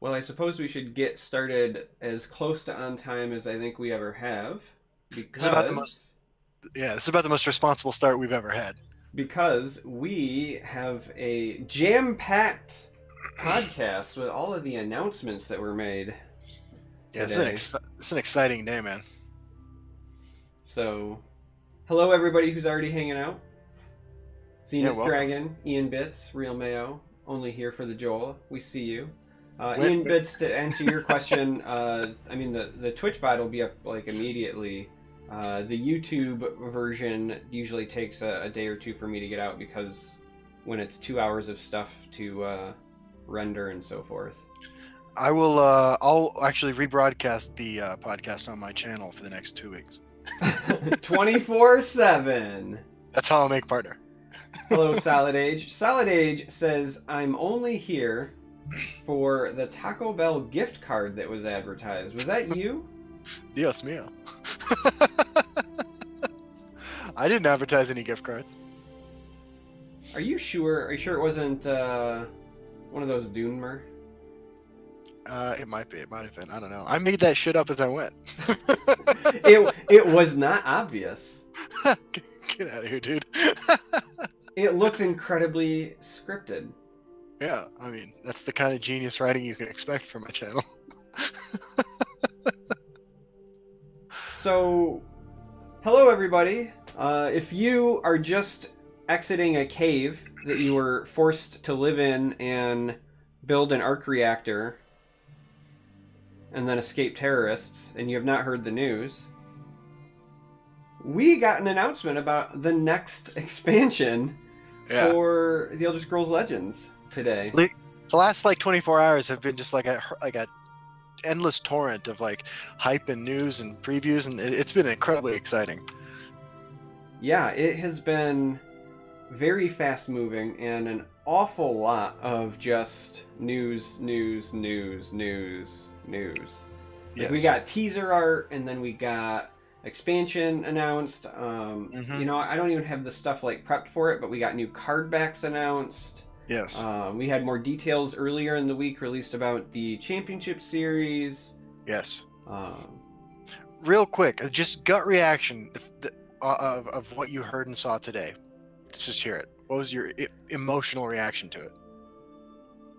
Well, I suppose we should get started as close to on time as I think we ever have, This is about the most, because yeah, this is about the most responsible start we've ever had. we have a jam-packed podcast with all of the announcements that were made Yeah, today. it's an exciting day, man. So, hello everybody who's already hanging out. Yeah, Zenith welcome. Dragon, Ian Bits, Real Mayo, only here for the Joel. We see you. When, Ian Bits, to answer your question, I mean the Twitch bot will be up like immediately. The YouTube version usually takes a day or two for me to get out because when it's 2 hours of stuff to render and so forth. I'll actually rebroadcast the podcast on my channel for the next 2 weeks. 24/7. That's how I'll make partner. Hello, Solid Age. Solid Age says, I'm only here for the Taco Bell gift card that was advertised. Was that you? Dios mío. I didn't advertise any gift cards. Are you sure? Are you sure it wasn't one of those Dunmer? It might be. It might have been. I don't know. I made that shit up as I went. It was not obvious. Get out of here, dude. It looked incredibly scripted. Yeah, I mean, that's the kind of genius writing you can expect from my channel. So, hello everybody. If you are just exiting a cave that you were forced to live in and build an arc reactor and then escape terrorists, and you have not heard the news, we got an announcement about the next expansion for The Elder Scrolls Legends today. The last like 24 hours have been just like a endless torrent of like hype and news and previews, and it's been incredibly exciting. Yeah, it has been very fast moving and an awful lot of just news. Like, we got teaser art, and then we got expansion announced. You know, I don't even have the stuff like prepped for it, but we got new card backs announced. Yes. We had more details earlier in the week released about the championship series. Yes. Real quick, just gut reaction of what you heard and saw today. Let's just hear it. What was your emotional reaction to it?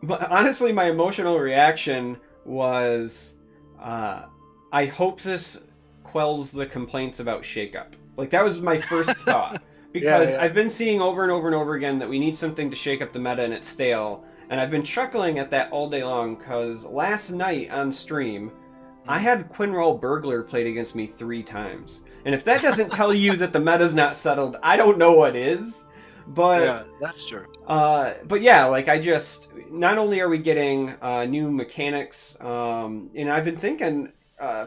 But honestly, my emotional reaction was, I hope this quells the complaints about shakeup. Like, that was my first thought. Because I've been seeing over and over and over again that we need something to shake up the meta and it's stale. And I've been chuckling at that all day long because last night on stream, I had Quinrell Burglar played against me 3 times. And if that doesn't tell you that the meta's not settled, I don't know what is. But yeah, that's true. But yeah, like not only are we getting new mechanics, and I've been thinking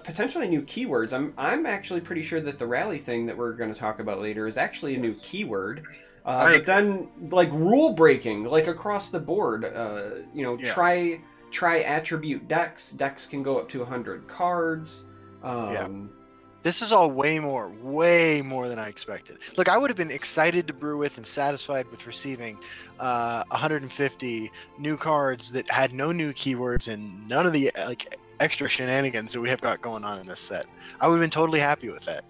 potentially new keywords. I'm actually pretty sure that the rally thing that we're going to talk about later is actually a new keyword. But then like rule breaking, like across the board, you know, try attribute decks. Decks can go up to 100 cards. This is all way more than I expected. Look, I would have been excited to brew with and satisfied with receiving 150 new cards that had no new keywords and none of the like extra shenanigans that we have got going on in this set. I would have been totally happy with that.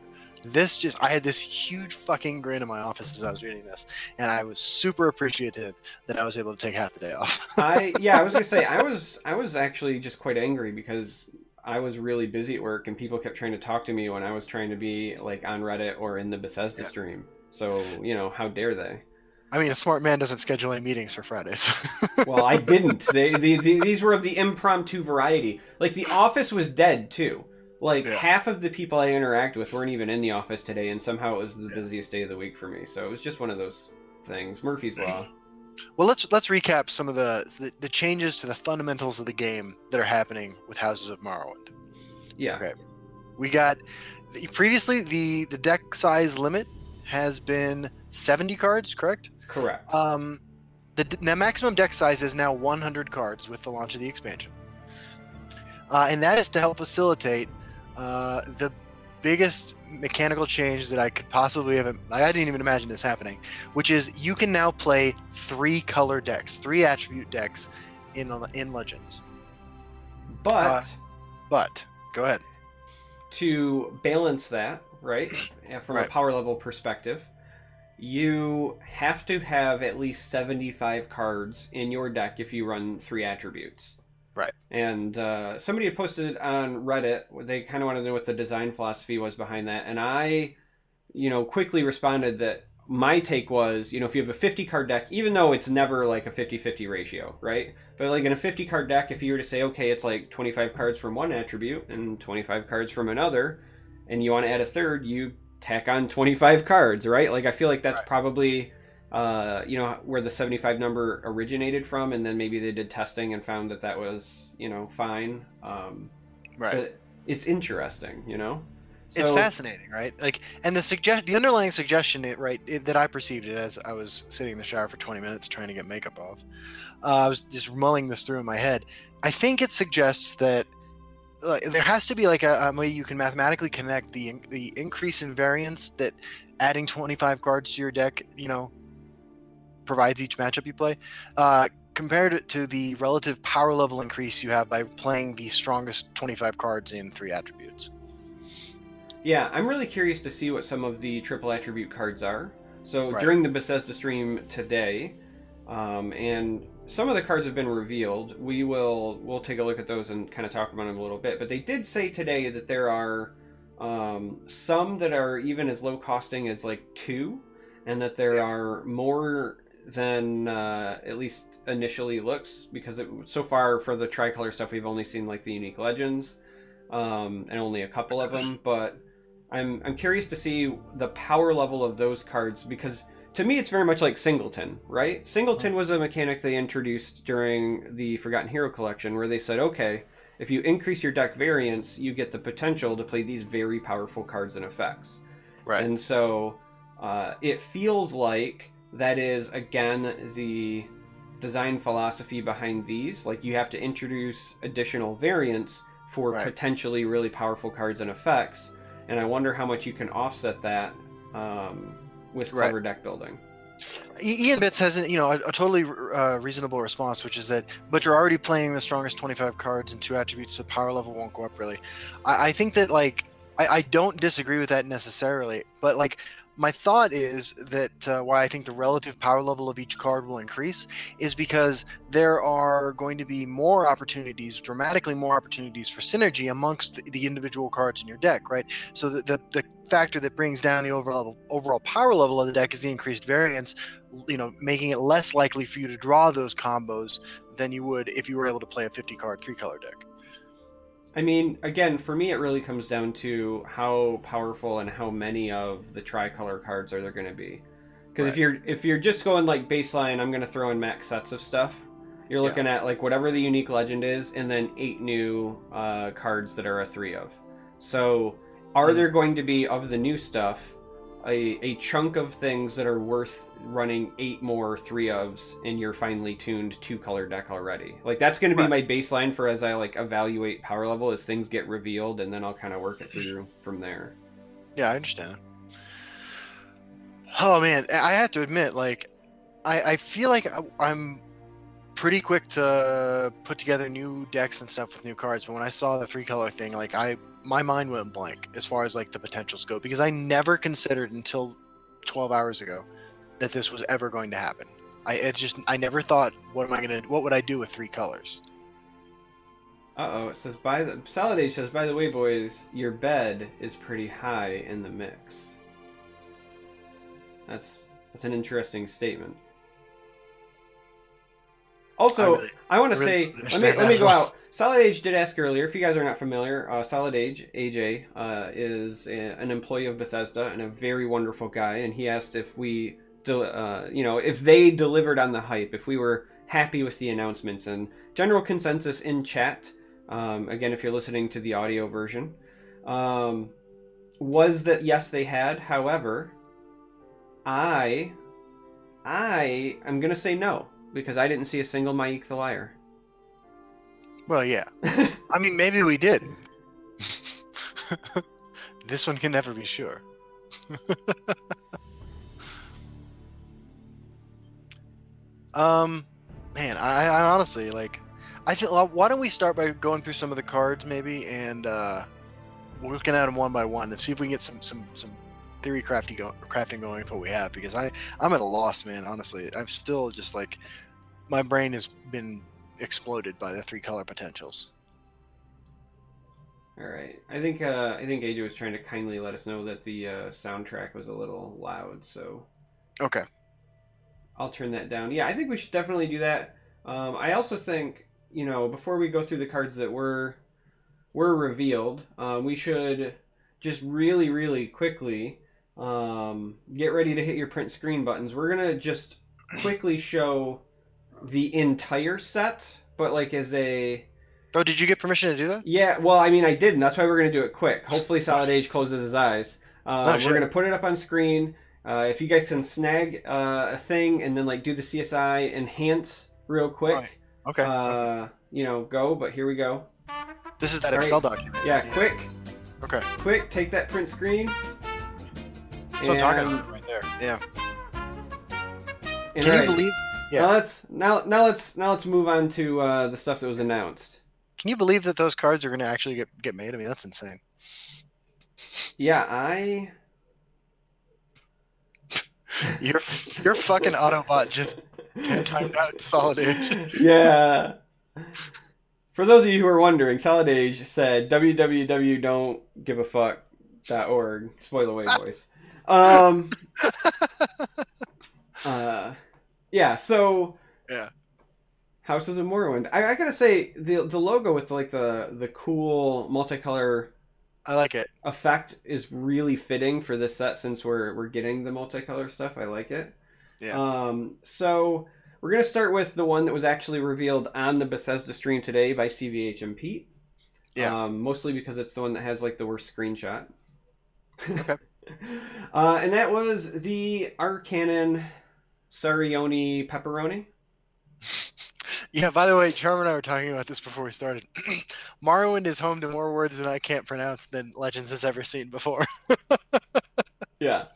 I had this huge fucking grin in my office as I was reading this, and I was super appreciative that I was able to take half the day off. I was gonna say I was actually just quite angry because I was really busy at work and people kept trying to talk to me when I was trying to be like on Reddit or in the Bethesda stream. So, you know, how dare they? I mean, a smart man doesn't schedule any meetings for Fridays. Well, I didn't. These were of the impromptu variety. Like, the office was dead, too. Like, half of the people I interact with weren't even in the office today, and somehow it was the busiest day of the week for me. So it was just one of those things. Murphy's Law. Well, let's recap some of the changes to the fundamentals of the game that are happening with Houses of Morrowind. Yeah. Okay. We got previously the deck size limit has been 70 cards, correct? Correct. The maximum deck size is now 100 cards with the launch of the expansion, and that is to help facilitate the biggest mechanical change that I could possibly have. I didn't even imagine this happening, which is you can now play 3 color decks, 3 attribute decks in Legends. But go ahead. To balance that, right, from a power level perspective, you have to have at least 75 cards in your deck if you run 3 attributes. Right. And somebody had posted on Reddit, they kind of wanted to know what the design philosophy was behind that. And I, quickly responded that my take was, if you have a 50 card deck, even though it's never like a 50-50 ratio, right? But like in a 50 card deck, if you were to say, okay, it's like 25 cards from one attribute and 25 cards from another, and you want to add a third, you tack on 25 cards, right? Like I feel like that's probably where the 75 number originated from, and then maybe they did testing and found that was fine. But it's interesting, So, it's fascinating, right? Like, and the underlying suggestion, that I perceived it as I was sitting in the shower for 20 minutes trying to get makeup off. I was just mulling this through in my head. I think it suggests that there has to be like a way you can mathematically connect the increase in variance that adding 25 cards to your deck, provides each matchup you play, compared to the relative power level increase you have by playing the strongest 25 cards in 3 attributes. Yeah, I'm really curious to see what some of the triple attribute cards are. So during the Bethesda stream today, and some of the cards have been revealed. We'll take a look at those and kind of talk about them a little bit. But they did say today that there are some that are even as low costing as like 2, and that there are more than at least initially looks, because so far for the tricolor stuff we've only seen like the unique legends, and only a couple of them. But I'm curious to see the power level of those cards, because to me it's very much like Singleton, right? Singleton was a mechanic they introduced during the Forgotten Hero collection, where they said, okay, if you increase your deck variance, you get the potential to play these very powerful cards and effects. Right. And so it feels like that is, again, the design philosophy behind these. Like, you have to introduce additional variance for potentially really powerful cards and effects. And I wonder how much you can offset that with clever deck building. Ian Bits has a totally reasonable response, which is that, but you're already playing the strongest 25 cards and 2 attributes, so power level won't go up really. I think that, like, I don't disagree with that necessarily, but like, my thought is that why I think the relative power level of each card will increase is because there are going to be more opportunities, dramatically more opportunities for synergy amongst the individual cards in your deck, right? So the factor that brings down the overall power level of the deck is the increased variance, making it less likely for you to draw those combos than you would if you were able to play a 50-card 3-color deck. I mean, again, for me, it really comes down to how powerful and how many of the tricolor cards are there going to be. Because if you're just going like baseline, I'm going to throw in max sets of stuff. You're looking at like whatever the unique legend is, and then 8 new cards that are a 3 of. So, are there going to be, of the new stuff, a chunk of things that are worth running 8 more 3-ofs in your finely tuned 2-color deck already? Like, that's going to be my baseline for as I like evaluate power level as things get revealed, and then I'll kind of work it through from there. Yeah, I understand. Oh man, I have to admit, like, I feel like I'm pretty quick to put together new decks and stuff with new cards, but when I saw the 3-color thing, like, my mind went blank as far as like the potential scope, because I never considered until 12 hours ago that this was ever going to happen. I never thought, what would I do with 3 colors? It says Solid Age says, by the way, boys, your bed is pretty high in the mix. That's an interesting statement. Also, I want to say, let me go out. Solid Age did ask earlier, if you guys are not familiar, Solid Age, AJ, is an employee of Bethesda and a very wonderful guy, and he asked if we, if they delivered on the hype, if we were happy with the announcements, and general consensus in chat, again, if you're listening to the audio version, was that yes, they had. However, I am going to say no, because I didn't see a single Mike the Liar. Well, yeah. I mean, maybe we did. This one can never be sure. Man, I honestly, like, I think. Why don't we start by going through some of the cards, maybe, and we're looking at them one by one and see if we can get some theory crafting going with what we have. Because I'm at a loss, man. Honestly, I'm still just like my brain has been exploded by the 3-color potentials. All right. I think AJ was trying to kindly let us know that the soundtrack was a little loud, so Okay. I'll turn that down. Yeah, I think we should definitely do that. I also think, before we go through the cards that were revealed, we should just really, really quickly get ready to hit your print screen buttons. We're gonna just quickly show the entire set, but like as a Oh, did you get permission to do that? yeah. Well, I mean, I didn't. That's why we're gonna do it quick. Hopefully, Solid Age closes his eyes. Oh, We're shit. gonna put it up on screen. If you guys can snag a thing and then like do the CSI enhance real quick, Right. Okay. Go. But here we go. This is that All right. Excel document. Yeah, Okay. quick, take that print screen. So I'm talking about right there. Yeah. And Can right, you believe? Yeah. Now let's move on to the stuff that was announced. Can you believe that those cards are going to actually get made? I mean, that's insane. Yeah, Your fucking Autobot just timed out to Solid Age. Yeah. For those of you who are wondering, Solid Age said www.don'tgiveafuck.org. Spoiler away, boys. Yeah. So. Yeah. Houses of Morrowind. I gotta say the logo with like the cool multicolor I like it. effect is really fitting for this set since we're getting the multicolor stuff. I like it. Yeah. So we're gonna start with the one that was actually revealed on the Bethesda stream today by CVH and Pete. Yeah. Mostly because it's the one that has like the worst screenshot. Okay. And that was the Arcanon Sarioni Pepperoni. Yeah, by the way, Charm and I were talking about this before we started. Morrowind is home to more words than I can't pronounce than Legends has ever seen before. Yeah,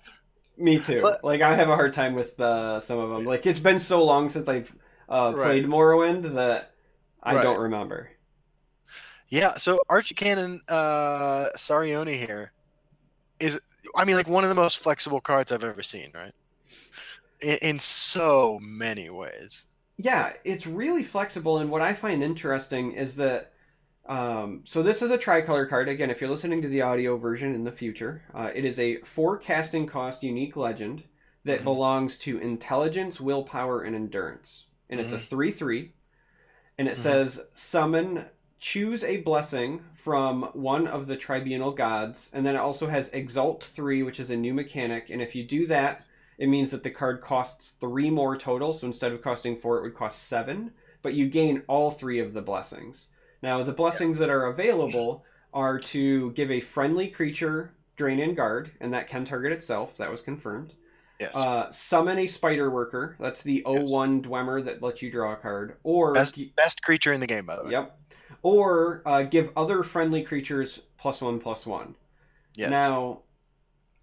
me too. But, like, I have a hard time with some of them. Like, it's been so long since I've played Morrowind that I don't remember. Yeah, so Archcanon Sarioni here is, I mean, like one of the most flexible cards I've ever seen, right? In so many ways. Yeah, it's really flexible, and what I find interesting is that so this is a tricolor card. Again, if you're listening to the audio version in the future, it is a 4 casting cost unique legend that belongs to intelligence, willpower, and endurance. And it's a 3/3. And it says summon, choose a blessing from one of the tribunal gods. And then it also has Exalt 3, which is a new mechanic. And if you do that, it means that the card costs 3 more total. So instead of costing 4, it would cost 7. But you gain all 3 of the blessings. Now, the blessings that are available are to give a friendly creature Drain and Guard, and that can target itself. That was confirmed. Yes. Summon a Spider Worker. That's the 0/1 Dwemer that lets you draw a card. Or best creature in the game, by the way. Yep. Or give other friendly creatures +1/+1. Yes. Now,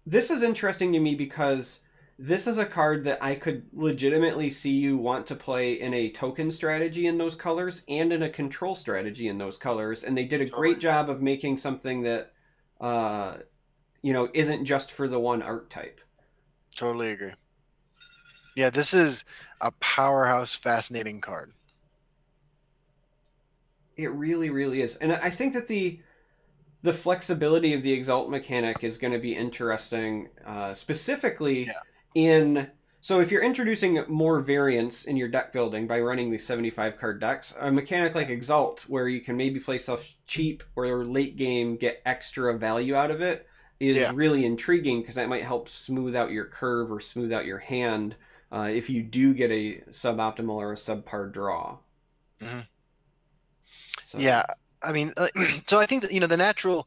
this is interesting to me because this is a card that I could legitimately see you want to play in a token strategy in those colors and in a control strategy in those colors. And they did a great job of making something that, isn't just for the one archetype. Totally agree. Yeah, this is a powerhouse, fascinating card. It really, really is. And I think that the flexibility of the Exalt mechanic is going to be interesting, specifically so if you're introducing more variance in your deck building by running these 75 card decks, a mechanic like Exalt, where you can maybe play stuff cheap or late game get extra value out of it, is really intriguing because that might help smooth out your curve or smooth out your hand if you do get a suboptimal or a subpar draw. Mm-hmm. So. Yeah, I mean, so I think that the natural.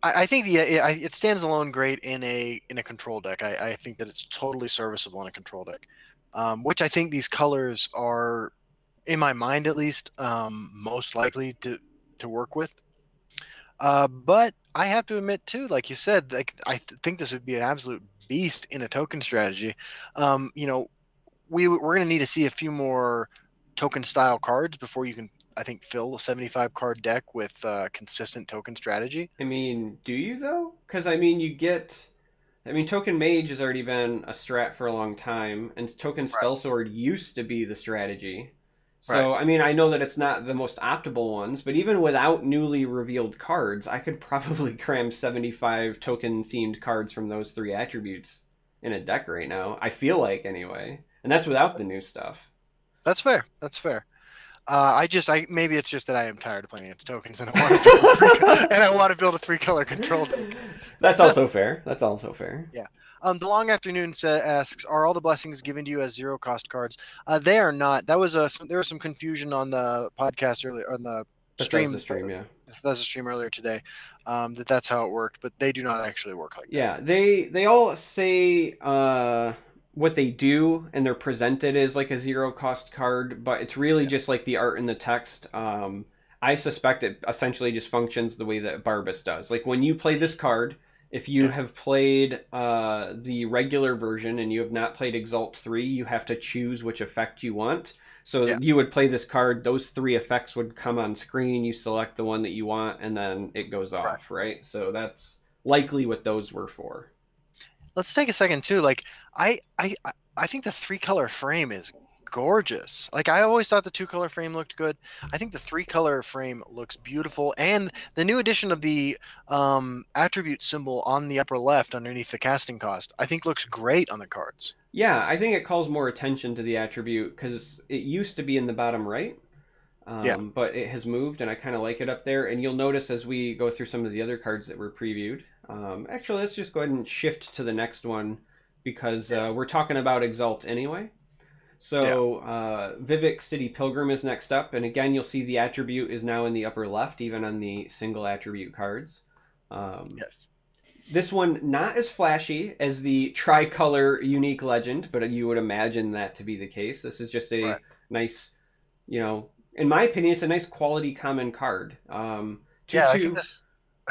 I think it stands alone great in a control deck. I think that it's totally serviceable in a control deck, which I think these colors are, in my mind at least, most likely to work with. But I have to admit too, like you said, like I think this would be an absolute beast in a token strategy. We're going to need to see a few more token style cards before you can, I think, fill a 75 card deck with consistent token strategy. I mean, do you though? Because I mean, you get. I mean, Token Mage has already been a strat for a long time, and Token Right. Spellsword used to be the strategy. Right. So, I mean, I know that it's not the most optimal ones, but even without newly revealed cards, I could probably cram 75 token-themed cards from those three attributes in a deck right now. I feel like, anyway. And that's without the new stuff. That's fair. That's fair. Maybe it's just that I am tired of playing against tokens, and I want to build and I want to build a 3-color control deck. That's also fair. That's also fair. Yeah. The Long Afternoon asks, "Are all the blessings given to you as 0-cost cards?" They are not. That was there was some confusion on the podcast earlier on the stream. That's the stream, yeah. That's a stream earlier today. That's how it worked, but they do not actually work like that. Yeah, they all say what they do, and they're presented as like a 0-cost card, but it's really just like the art and the text. I suspect it essentially just functions the way that Barbas does. Like when you play this card, if you have played the regular version and you have not played Exalt 3, you have to choose which effect you want. So you would play this card, those 3 effects would come on screen, you select the one that you want, and then it goes off, right? So that's likely what those were for. Let's take a second too. Like I think the 3-color frame is gorgeous. Like I always thought the 2-color frame looked good. I think the 3-color frame looks beautiful, and the new addition of the attribute symbol on the upper left underneath the casting cost, I think looks great on the cards. Yeah, I think it calls more attention to the attribute because it used to be in the bottom right, but it has moved, and I kind of like it up there. And you'll notice as we go through some of the other cards that were previewed. Actually, let's just go ahead and shift to the next one because we're talking about Exalt anyway. So Vivec City Pilgrim is next up, and again, you'll see the attribute is now in the upper left, even on the single attribute cards. Yes. This one, not as flashy as the tricolor unique legend, but you would imagine that to be the case. This is just a nice, in my opinion, it's a nice quality common card. I think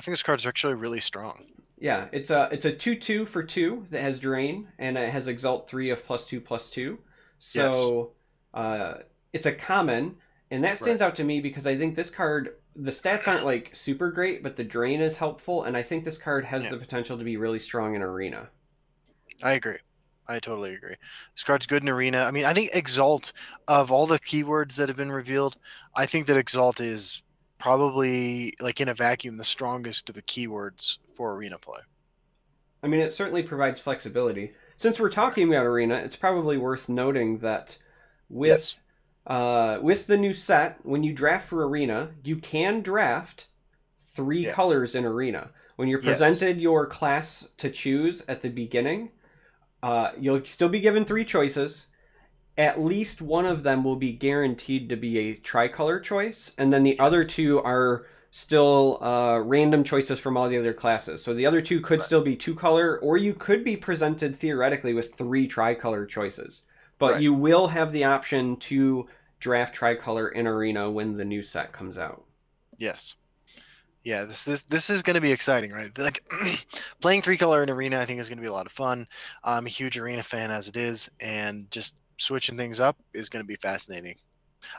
this card is actually really strong. Yeah, it's a 2/2 for 2 that has Drain, and it has Exalt 3 of +2/+2. So it's a common, and that stands out to me because I think this card, the stats aren't like super great, but the Drain is helpful, and I think this card has the potential to be really strong in Arena. I agree. I totally agree. This card's good in Arena. I mean, I think Exalt, of all the keywords that have been revealed, I think that Exalt is probably, like in a vacuum, the strongest of the keywords for Arena play. I mean, it certainly provides flexibility. Since we're talking about Arena, it's probably worth noting that with the new set, when you draft for Arena, you can draft 3 colors in Arena. When you're presented your class to choose at the beginning, you'll still be given 3 choices. At least one of them will be guaranteed to be a tricolor choice, and then the other 2 are still random choices from all the other classes. So the other 2 could still be 2-color, or you could be presented theoretically with 3 tricolor choices. But you will have the option to draft tricolor in Arena when the new set comes out. Yes. Yeah, this is going to be exciting, right? Like playing 3-color in Arena, I think is going to be a lot of fun. I'm a huge Arena fan as it is, and just switching things up is going to be fascinating.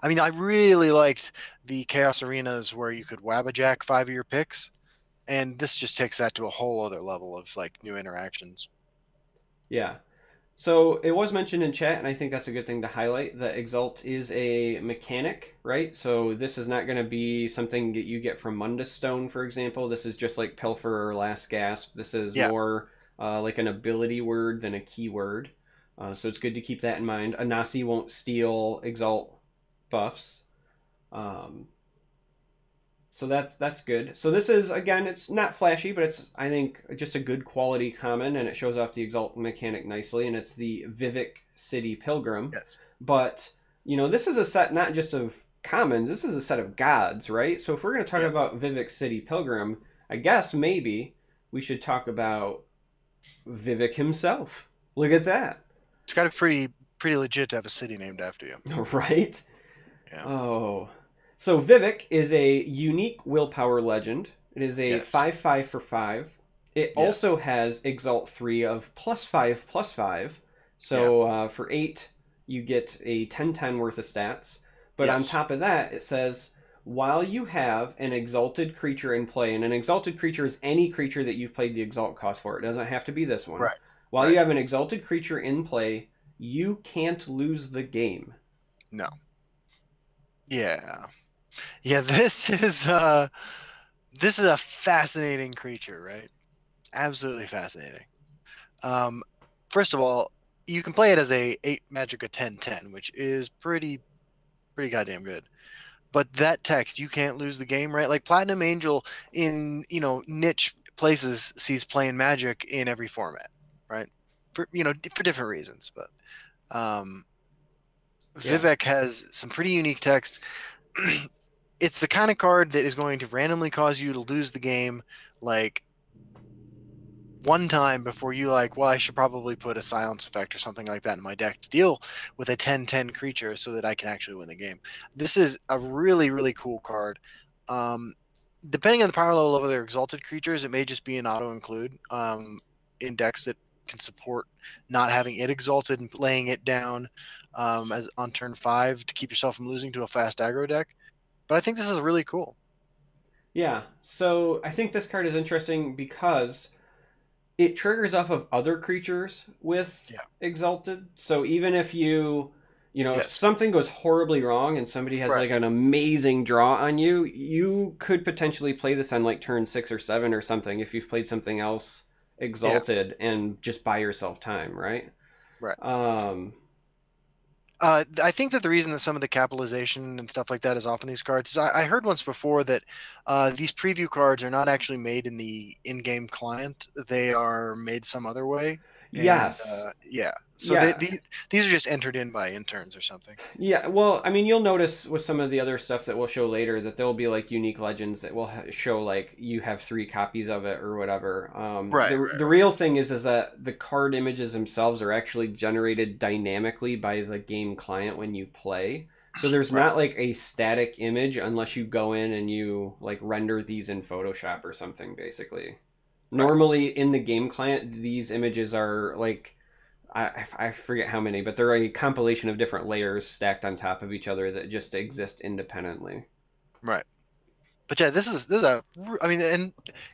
I mean, I really liked the Chaos Arenas where you could Wabbajack 5 of your picks, and this just takes that to a whole other level of like new interactions. Yeah. So it was mentioned in chat, and I think that's a good thing to highlight, that Exalt is a mechanic, right? So this is not going to be something that you get from Mundus Stone, for example. This is just like Pilfer or Last Gasp. This is more like an ability word than a keyword. So it's good to keep that in mind. Anasi won't steal Exalt buffs. So that's good. So this is, again, it's not flashy, but it's, I think, just a good quality common, and it shows off the Exalt mechanic nicely, and it's the Vivec City Pilgrim. Yes. But, this is a set not just of commons, this is a set of gods, right? So if we're going to talk about Vivec City Pilgrim, I guess maybe we should talk about Vivec himself. Look at that. It's got a pretty legit to have a city named after you. Right? Yeah. Oh. So Vivec is a unique willpower legend. It is a 5/5 for 5. It also has Exalt 3 of +5/+5. So for 8, you get a 10/10 worth of stats. But on Yes. top of that, it says while you have an exalted creature in play, and an exalted creature is any creature that you've played the exalt cost for. It doesn't have to be this one. Right. While Right. you have an exalted creature in play, you can't lose the game. No. Yeah. Yeah, this is a fascinating creature, right? Absolutely fascinating. Um, first of all, you can play it as a 8 Magicka 10/10, which is pretty goddamn good. But that text, you can't lose the game, right? Like Platinum Angel in, niche places sees playing Magic in every format, right? For different reasons, but um Yeah. Vivec has some pretty unique text. It's the kind of card that is going to randomly cause you to lose the game like one time before you like, well, I should probably put a silence effect or something like that in my deck to deal with a 10/10 creature so that I can actually win the game. This is a really, really cool card. Um, Depending on the power level of their exalted creatures, it may just be an auto include in decks that can support not having it exalted and laying it down as on turn 5 to keep yourself from losing to a fast aggro deck. But I think this is really cool. Yeah. So I think this card is interesting because it triggers off of other creatures with Yeah. exalted. So even if if Yes. something goes horribly wrong and somebody has Right. like an amazing draw on you, you could potentially play this on like turn 6 or 7 or something if you've played something else Yeah. exalted and just buy yourself time, right? Right. Um I think that the reason that some of the capitalization and stuff like that is off on these cards is I heard once before that these preview cards are not actually made in the in-game client; they are made some other way. And yes. yeah, so Yeah. these are just entered in by interns or something. Yeah, well, I mean, you'll notice with some of the other stuff that we'll show later that there'll be like unique legends that will show like you have 3 copies of it or whatever. Right, The right, real thing is that the card images themselves are actually generated dynamically by the game client when you play. So there's right, not like a static image unless you go in and you like render these in Photoshop or something. Basically, right, normally in the game client, these images are like I forget how many, but they're a compilation of different layers stacked on top of each other that just exist independently. right. But yeah, this is I mean, and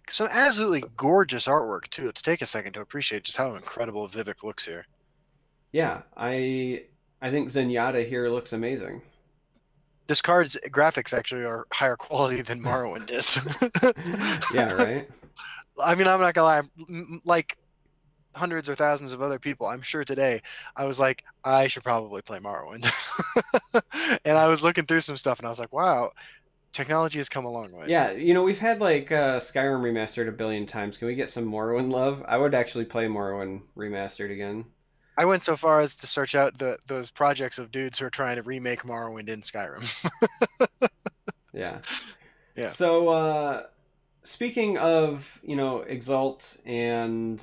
some absolutely gorgeous artwork too. Let's take a second to appreciate just how incredible Vivek looks here. Yeah, I think Zenyatta here looks amazing. This card's graphics actually are higher quality than Morrowind is. Yeah, right. I mean, I'm not gonna lie. Like hundreds or thousands of other people, I'm sure today I was like, I should probably play Morrowind. And I was looking through some stuff, and I was like, wow, technology has come a long ways. Yeah, we've had like Skyrim remastered a billion times. Can we get some Morrowind love? I would actually play Morrowind remastered again. I went so far as to search out those projects of dudes who are trying to remake Morrowind in Skyrim. Yeah. Yeah. So speaking of, Exalt and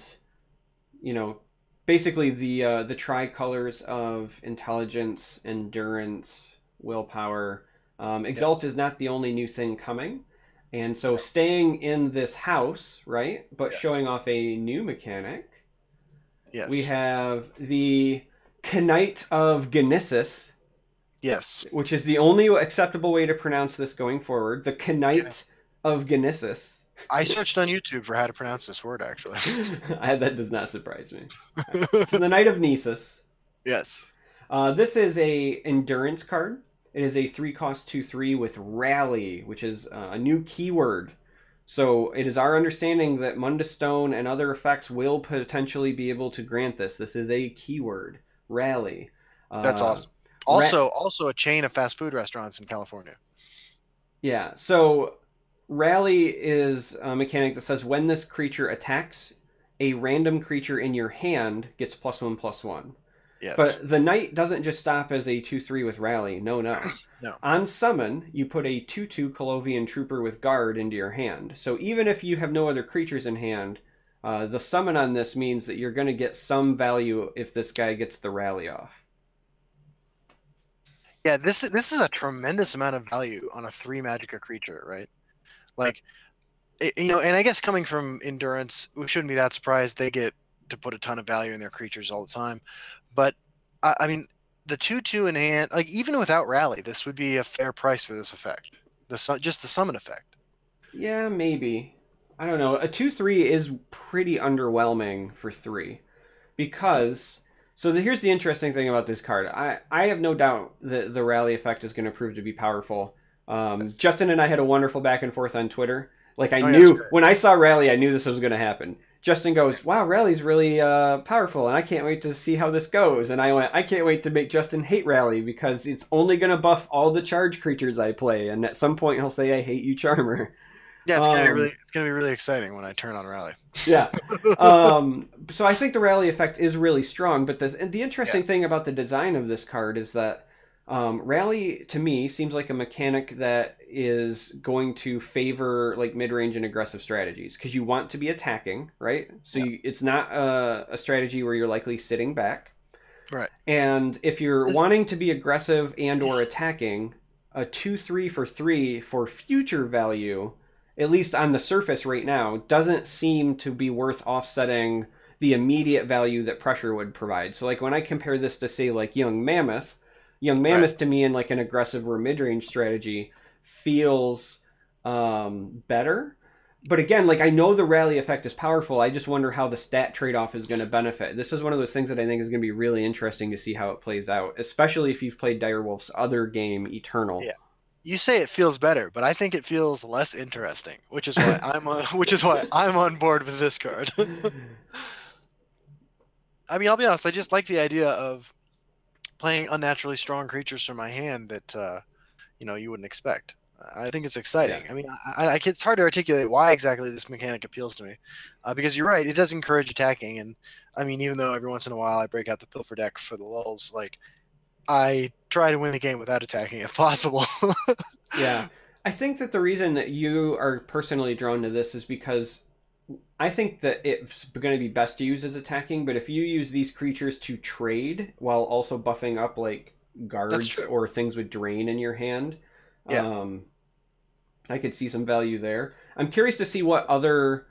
you know, basically the tricolors of intelligence, endurance, willpower. Exalt Yes. is not the only new thing coming, and so Right. staying in this house, right, but Yes. showing off a new mechanic. We Yes. have the Knight of Gnisis, Yes. which is the only acceptable way to pronounce this going forward. The Knight Goodness. of Gnisis. I searched on YouTube for how to pronounce this word actually. That does not surprise me. So the Knight of Gnisis. Yes. This is a endurance card. It is a 3-cost 2/3 with rally, which is a new keyword. So it is our understanding that Mundus Stone and other effects will potentially be able to grant this. This is a keyword, rally. That's Uh, awesome. ra- Also a chain of fast food restaurants in California. yeah. So rally is a mechanic that says when this creature attacks, a random creature in your hand gets +1/+1. Yes. But the knight doesn't just stop as a 2/3 with rally. No, no. No. On summon, you put a 2/2 Colovian trooper with guard into your hand. So even if you have no other creatures in hand, the summon on this means that you're going to get some value if this guy gets the rally off. Yeah, this is a tremendous amount of value on a 3 Magicka creature, right? Like and I guess coming from Endurance, we shouldn't be that surprised they get to put a ton of value in their creatures all the time. But I mean, the 2/2 in hand, like even without rally, this would be a fair price for this effect. Just the summon effect. Yeah, maybe. I don't know. A 2/3 is pretty underwhelming for 3 because. Here's the interesting thing about this card. I have no doubt that the rally effect is going to prove to be powerful. Yes. Justin and I had a wonderful back and forth on Twitter. Like I Oh yeah, that's knew great. when I saw rally, I knew this was going to happen. Justin goes, "Wow, rally's really powerful, and I can't wait to see how this goes." And I went, "I can't wait to make Justin hate rally because it's only going to buff all the charge creatures I play, and at some point he'll say I hate you, Charmer." Yeah, Um, it's gonna be really exciting when I turn on rally. yeah. So I think the rally effect is really strong, but the Yeah, interesting thing about the design of this card is that rally to me seems like a mechanic that is going to favor like mid-range and aggressive strategies because you want to be attacking, right? yeah, It's not a strategy where you're likely sitting back. right. And if you're This, wanting to be aggressive and or attacking, a 2/3 for 3 for future value, at least on the surface right now, doesn't seem to be worth offsetting the immediate value that pressure would provide. So like when I compare this to say like Young right. Mammoth to me in like an aggressive or mid-range strategy feels better. But again, like I know the rally effect is powerful. I just wonder how the stat trade-off is going to benefit. This is one of those things that I think is going to be really interesting to see how it plays out, especially if you've played Direwolf's other game, Eternal. Yeah. You say it feels better, but I think it feels less interesting, which is why which is why I'm on board with this card. I mean, I'll be honest. I just like the idea of playing unnaturally strong creatures from my hand that you wouldn't expect. I think it's Yeah. exciting. I mean, it's hard to articulate why exactly this mechanic appeals to me, because you're right. It does encourage attacking, and I mean, even though every once in a while I break out the pilfer deck for the lulls, like I try to win the game without attacking if possible. Yeah. I think that the reason that you are personally drawn to this is because I think that it's going to be best to use as attacking, but if you use these creatures to trade while also buffing up like That's guards true. or things with drain in your hand, Yeah, um, I could see some value there. I'm curious to see what other,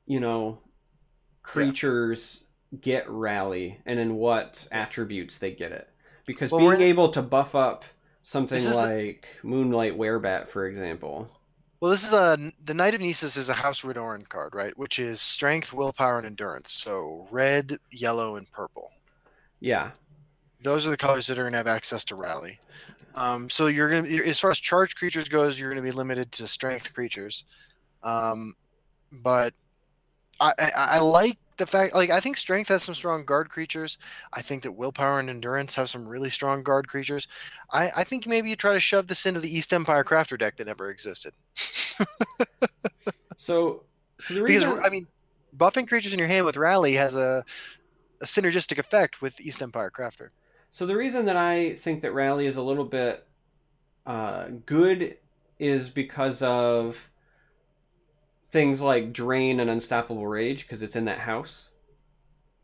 you know, yeah. creatures get rally and in what attributes they get it. Because Well, we're being in, able to buff up this something is like Moonlight Werebat, for example. this is a the Knight of Gnisis is a House Redoran card, right? Which is strength, willpower, and endurance. So red, yellow, and purple. Yeah. Those are the colors that are going to have access to rally. So you're going to, as far as charged creatures goes, you're going to be limited to strength creatures. Um, but I like the fact, like I think strength has some strong guard creatures. I think that willpower and endurance have some really strong guard creatures. I think maybe you try to shove this into the East Empire Crafter deck that never existed. So, so the Because reason I mean, buffing creatures in your hand with rally has a synergistic effect with East Empire Crafter. So the reason that I think that Rally is a little bit good is because of things like Drain and Unstoppable Rage because it's in that house,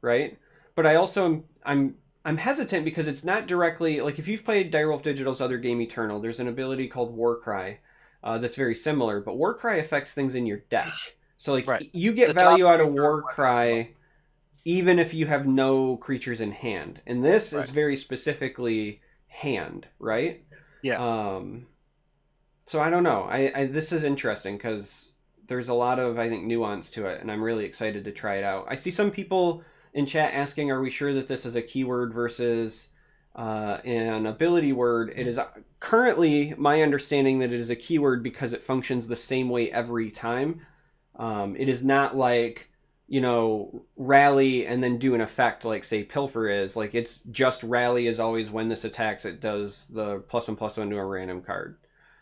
right? But I also I'm hesitant because it's not directly like if you've played Direwolf Digital's other game Eternal, there's an ability called Warcry that's very similar, but Warcry affects things in your deck. So like Right. you get The top value out of creature or weapon. Warcry even if you have no creatures in hand. And this is Right. very specifically hand, right? Yeah. Um, so I don't know. I this is interesting because there's a lot of I think nuance to it, and I'm really excited to try it out. I see some people in chat asking, "Are we sure that this is a keyword versus an ability word?" It is currently my understanding that it is a keyword because it functions the same way every time. It is not like rally and then do an effect like say pilfer is like it's just rally is always when this attacks it does the +1/+1 to a random card.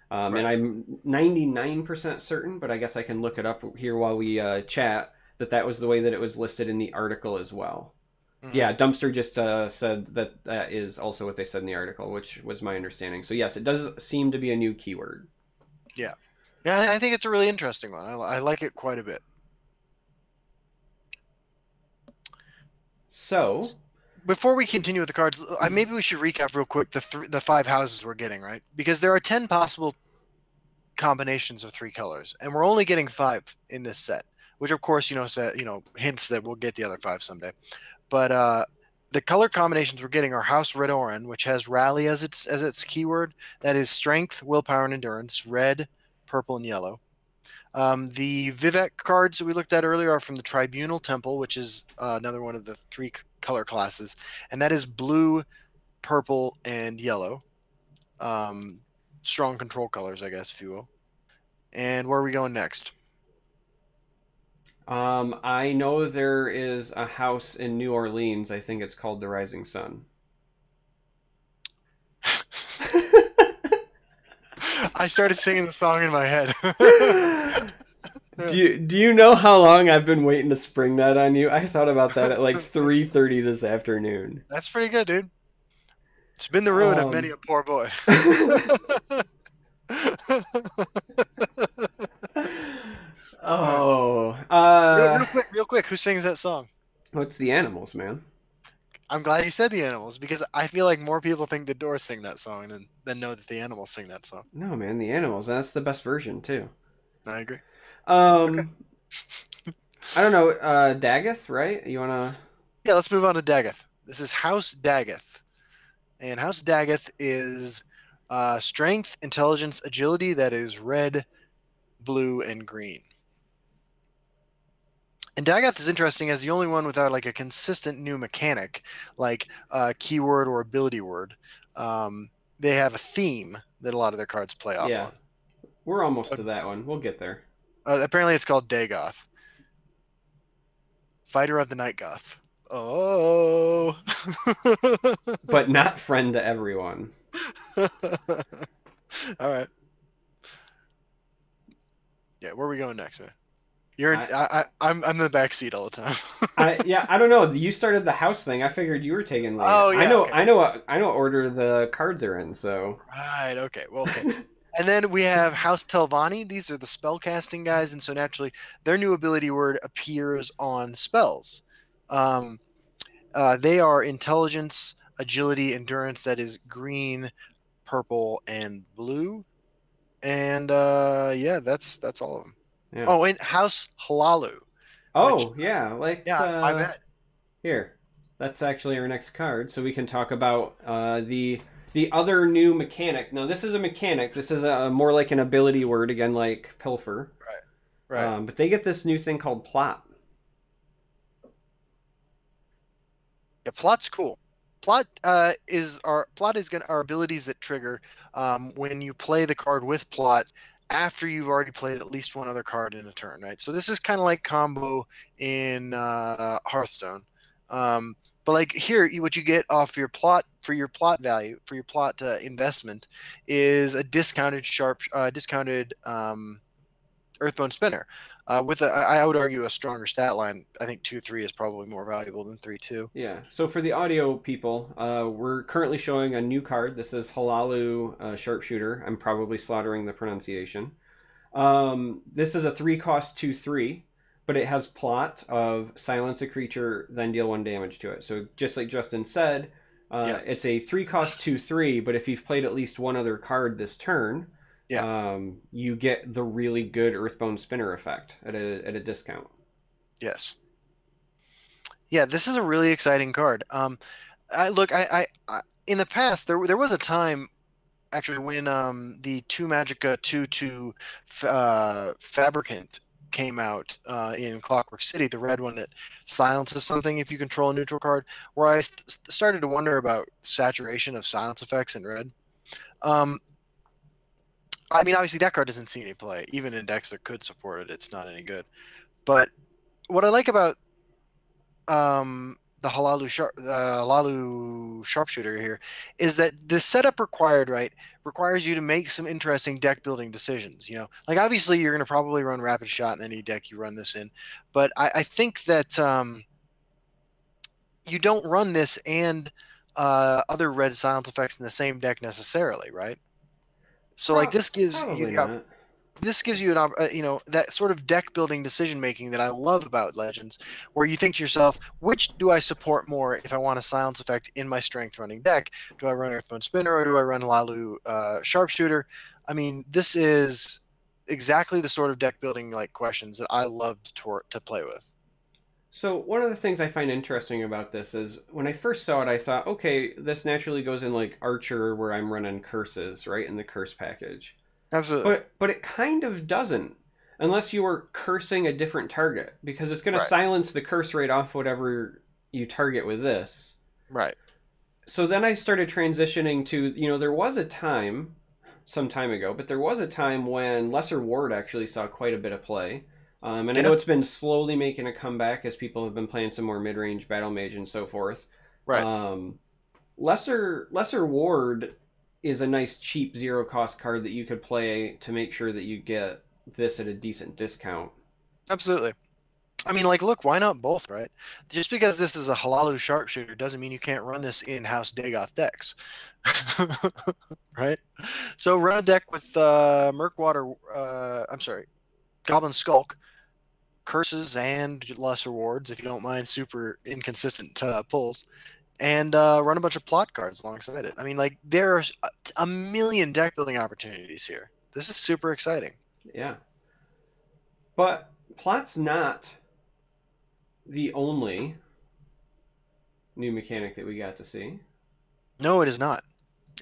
And Right. I'm 99% certain, but I guess I can look it up here while we chat that was the way that it was listed in the article as well. Hmm. Yeah, Dumpster just said that that is also what they said in the article, which was my understanding. So yes, it does seem to be a new keyword. Yeah. Yeah, I think it's a really interesting one. I like it quite a bit. So Before we continue with the cards, maybe we should recap real quick the five houses we're getting, right? Because there are 10 possible combinations of three colors, and we're only getting five in this set, which of course, hints that we'll get the other five someday. But The color combinations we're getting are House Red Oran, which has Rally as its keyword. That is Strength, Willpower, and Endurance. Red, purple, and yellow. The Vivec cards that we looked at earlier are from the Tribunal Temple, which is another one of the three color classes, and that is blue, purple, and yellow. Um, Strong control colors, I guess, if you will. And where are we going next? I know there is a house in New Orleans. I think it's called the Rising Sun. I started singing the song in my head. Do you know how long I've been waiting to spring that on you? I thought about that at like 3:30 this afternoon. That's pretty good, dude. It's been the ruin of many Um, a poor boy. oh, Real quick, who sings that song? what's the animals, man? I'm glad you said the animals because I feel like more people think the Doors sing that song than know that the animals sing that song. No, man, the animals. That's the best version too. I agree. Okay. Um, I don't know. Daggeth, right? You wanna? Yeah, let's move on to Daggeth. This is House Daggeth. And House Daggeth is strength, intelligence, agility. That is red, blue, and green. And Daggeth is interesting as the only one without like a consistent new mechanic, like a keyword or ability word. They have a theme that a lot of their cards play off Yeah, on. we're almost to that one. We'll get there. Apparently, it's called Dagoth, Fighter of the Night Goth. Oh. But not friend to everyone. All right. Yeah, where are we going next, man? I'm in the back seat all the time. I don't know. You started the house thing. I figured you were taking lead. Oh yeah. Okay. I know what order the cards are in. So Right. Okay. Well. Okay. And then we have House Telvanni. These are the spellcasting guys, and so naturally, their new ability word appears on spells. Um, they are intelligence, agility, endurance. That is green, purple, and blue. And yeah, that's all of them. yeah. Oh, and House Hlaalu, which Oh yeah. Let's yeah, I bet. here. That's actually our next card, so we can talk about the other new mechanic. Now this is a mechanic. This is a more like an ability word again, like pilfer. Right. Right. But they get this new thing called plot. Yeah, plot's cool. Plot is our abilities that trigger when you play the card with plot after you've already played at least one other card in a turn, right? So this is kind of like combo in Hearthstone. But like here, what you get off your plot for your plot value for your plot investment is a discounted Earthbone Spinner. I would argue a stronger stat line. I think 2-3 is probably more valuable than 3-2. Yeah. So for the audio people, we're currently showing a new card. This is Hlaalu Sharpshooter. I'm probably slaughtering the pronunciation. This is a 3-cost 2/3, but it has plot of silence a creature, then deal 1 damage to it. So just like Justin said, Yeah. it's a 3-cost 2/3, but if you've played at least one other card this turn, Yeah. you get the really good Earthbone Spinner effect at a discount. Yes. Yeah, this is a really exciting card. I in the past there was a time actually when the two Magica 2/2 Fabricant came out in Clockwork City, the red one that silences something if you control a neutral card, where I started to wonder about saturation of silence effects in red. Um, I mean, obviously that card doesn't see any play. Even in decks that could support it, it's not any good. But what I like about the Hlaalu Sharpshooter here is that the setup required, right, requires you to make some interesting deck building decisions. You know, like obviously you're going to probably run Rapid Shot in any deck you run this in, but I think that you don't run this and other red silence effects in the same deck necessarily, right? So like this gives Probably you not. this gives you an that sort of deck building decision making that I love about Legends, where you think to yourself, which do I support more if I want a silence effect in my strength running deck? Do I run Earthbone Spinner or do I run Hlaalu Sharpshooter? I mean, this is exactly the sort of deck building like questions that I love to play with. So one of the things I find interesting about this is when I first saw it, I thought, okay, this naturally goes in like Archer, where I'm running curses, right, in the curse package. Absolutely. But it kind of doesn't, unless you are cursing a different target, because it's going to Right. silence the curse rate off whatever you target with this. Right. So then I started transitioning to, there was a time, some time ago, but there was a time when Lesser Ward actually saw quite a bit of play. And I know Yeah. it's been slowly making a comeback as people have been playing some more mid-range Battle Mage and so forth. Right. Um, Lesser Ward is a nice cheap zero cost card that you could play to make sure that you get this at a decent discount. Absolutely. I mean, like, look, why not both, right? Just because this is a Hlaalu Sharpshooter doesn't mean you can't run this in-house Dagoth decks, right? So run a deck with Murkwater, I'm sorry, Goblin Skulk, Curses, and Lesser Wards, if you don't mind super inconsistent pulls, and run a bunch of plot cards alongside it. I mean, like, there's a million deck building opportunities here. This is super exciting. Yeah. But plot's not the only new mechanic that we got to see. No, it is not.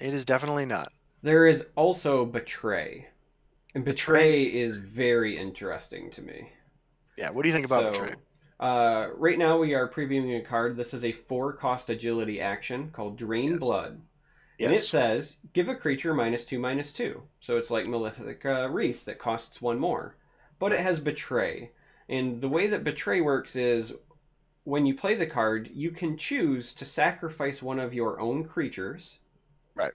It is definitely not. There is also Betray. And Betray. Betray is very interesting to me. Yeah, what do you think about Betray? So, right now we are previewing a card. This is a 4-cost agility action called Drain Yes. Blood. And it Yes. says, give a creature -2/-2. So it's like Malefic Wreath that costs 1 more. But it Right. has Betray. And the way that Betray works is when you play the card, you can choose to sacrifice one of your own creatures Right.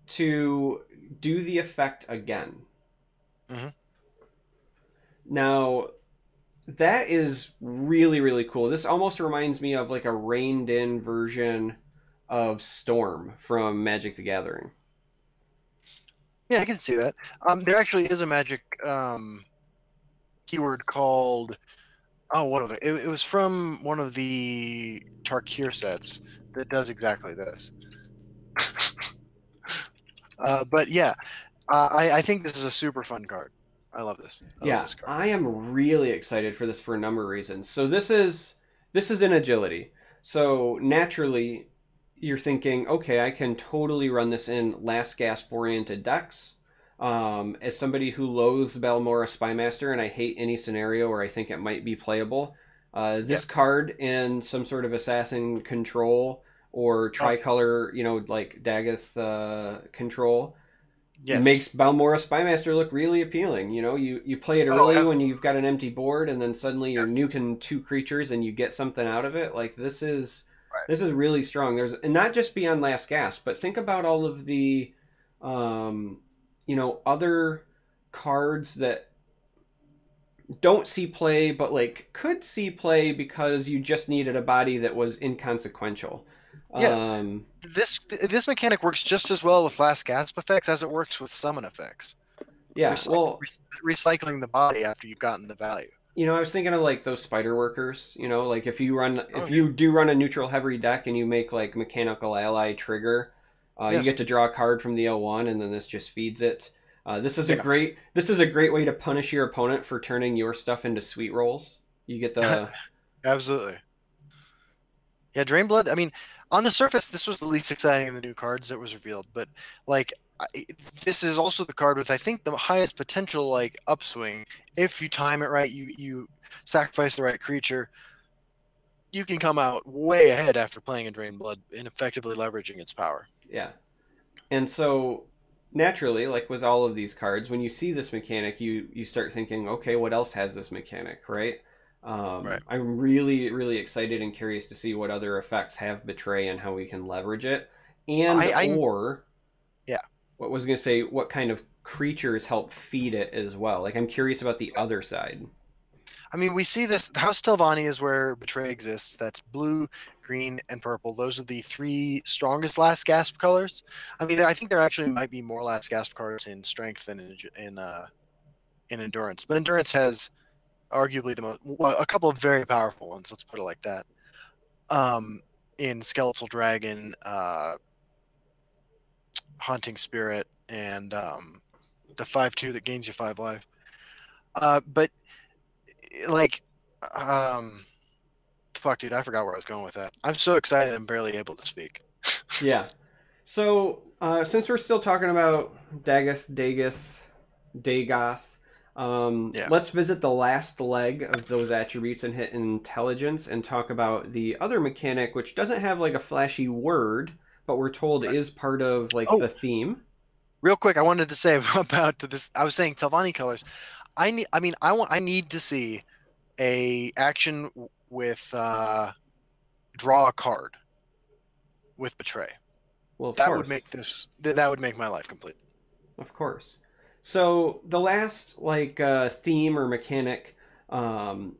to do the effect again. Mm-hmm. Now, that is really, really cool. This almost reminds me of like a reined in version of Storm from Magic the Gathering. Yeah, I can see that. There actually is a magic keyword called what of it? It was from one of the Tarkir sets that does exactly this. But yeah, I think this is a super fun card. I love this. I love Yeah, this card. I am really excited for this for a number of reasons. So this is in agility. So naturally you're thinking, okay, I can totally run this in last gasp oriented decks. As somebody who loathes Balmora Spymaster and I hate any scenario where I think it might be playable, Yeah. this card in some sort of assassin control or Oh, yeah. tricolor, like Dagoth control Yes. makes Balmora Spymaster look really appealing. You play it Oh, early when absolutely. you've got an empty board, and then suddenly you're Yes. nuking 2 creatures and you get something out of it. Like Right. this is really strong. And not just beyond last gasp, but think about all of the, um, other cards that don't see play, but like could see play because you just needed a body that was inconsequential. Yeah. Um, This mechanic works just as well with last gasp effects as it works with summon effects. yeah, Recyc- well, recycling the body after you've gotten the value. I was thinking of like those spider workers. Like Oh if yeah. you do run a neutral heavy deck and you make like mechanical ally trigger, you Yes. get to draw a card from the L1, and then this just feeds it. Yeah. This is a great way to punish your opponent for turning your stuff into sweet rolls. You get the Absolutely. Yeah, Drain Blood. I mean, on the surface, this was the least exciting of the new cards that was revealed, but like, this is also the card with I think the highest potential like upswing. If you time it right, you sacrifice the right creature, you can come out way ahead after playing a Drain Blood and effectively leveraging its power. yeah. And so naturally, like with all of these cards, when you see this mechanic, you start thinking, okay, what else has this mechanic, right? Right. I'm really, really excited and curious to see what other effects have Betray and how we can leverage it, and I or yeah. what was going to say, what kind of creatures help feed it as well. Like I'm curious about the other side. I mean, we see this. House Telvanni is where Betray exists. That's blue, green, and purple. Those are the 3 strongest last gasp colors. I mean, I think there actually might be more last gasp cards in strength than in endurance. But endurance has arguably the most, well, a couple of very powerful ones. Let's put it like that. Um, in Skeletal Dragon, Haunting Spirit, and the 5/2 that gains you 5 life. But like Um, fuck, dude, I forgot where I was going with that. I'm so excited I'm barely able to speak. Yeah. So, since we're still talking about Dagoth, Yeah. let's visit the last leg of those attributes and hit intelligence and talk about the other mechanic, which doesn't have like a flashy word, but we're told Right. is part of like Oh, the theme. real quick, I wanted to say about this. I was saying Telvanni colors. I need to see a action with draw a card with betray. Well, of That would course. make that would make my life complete. Of course. So the last like theme or mechanic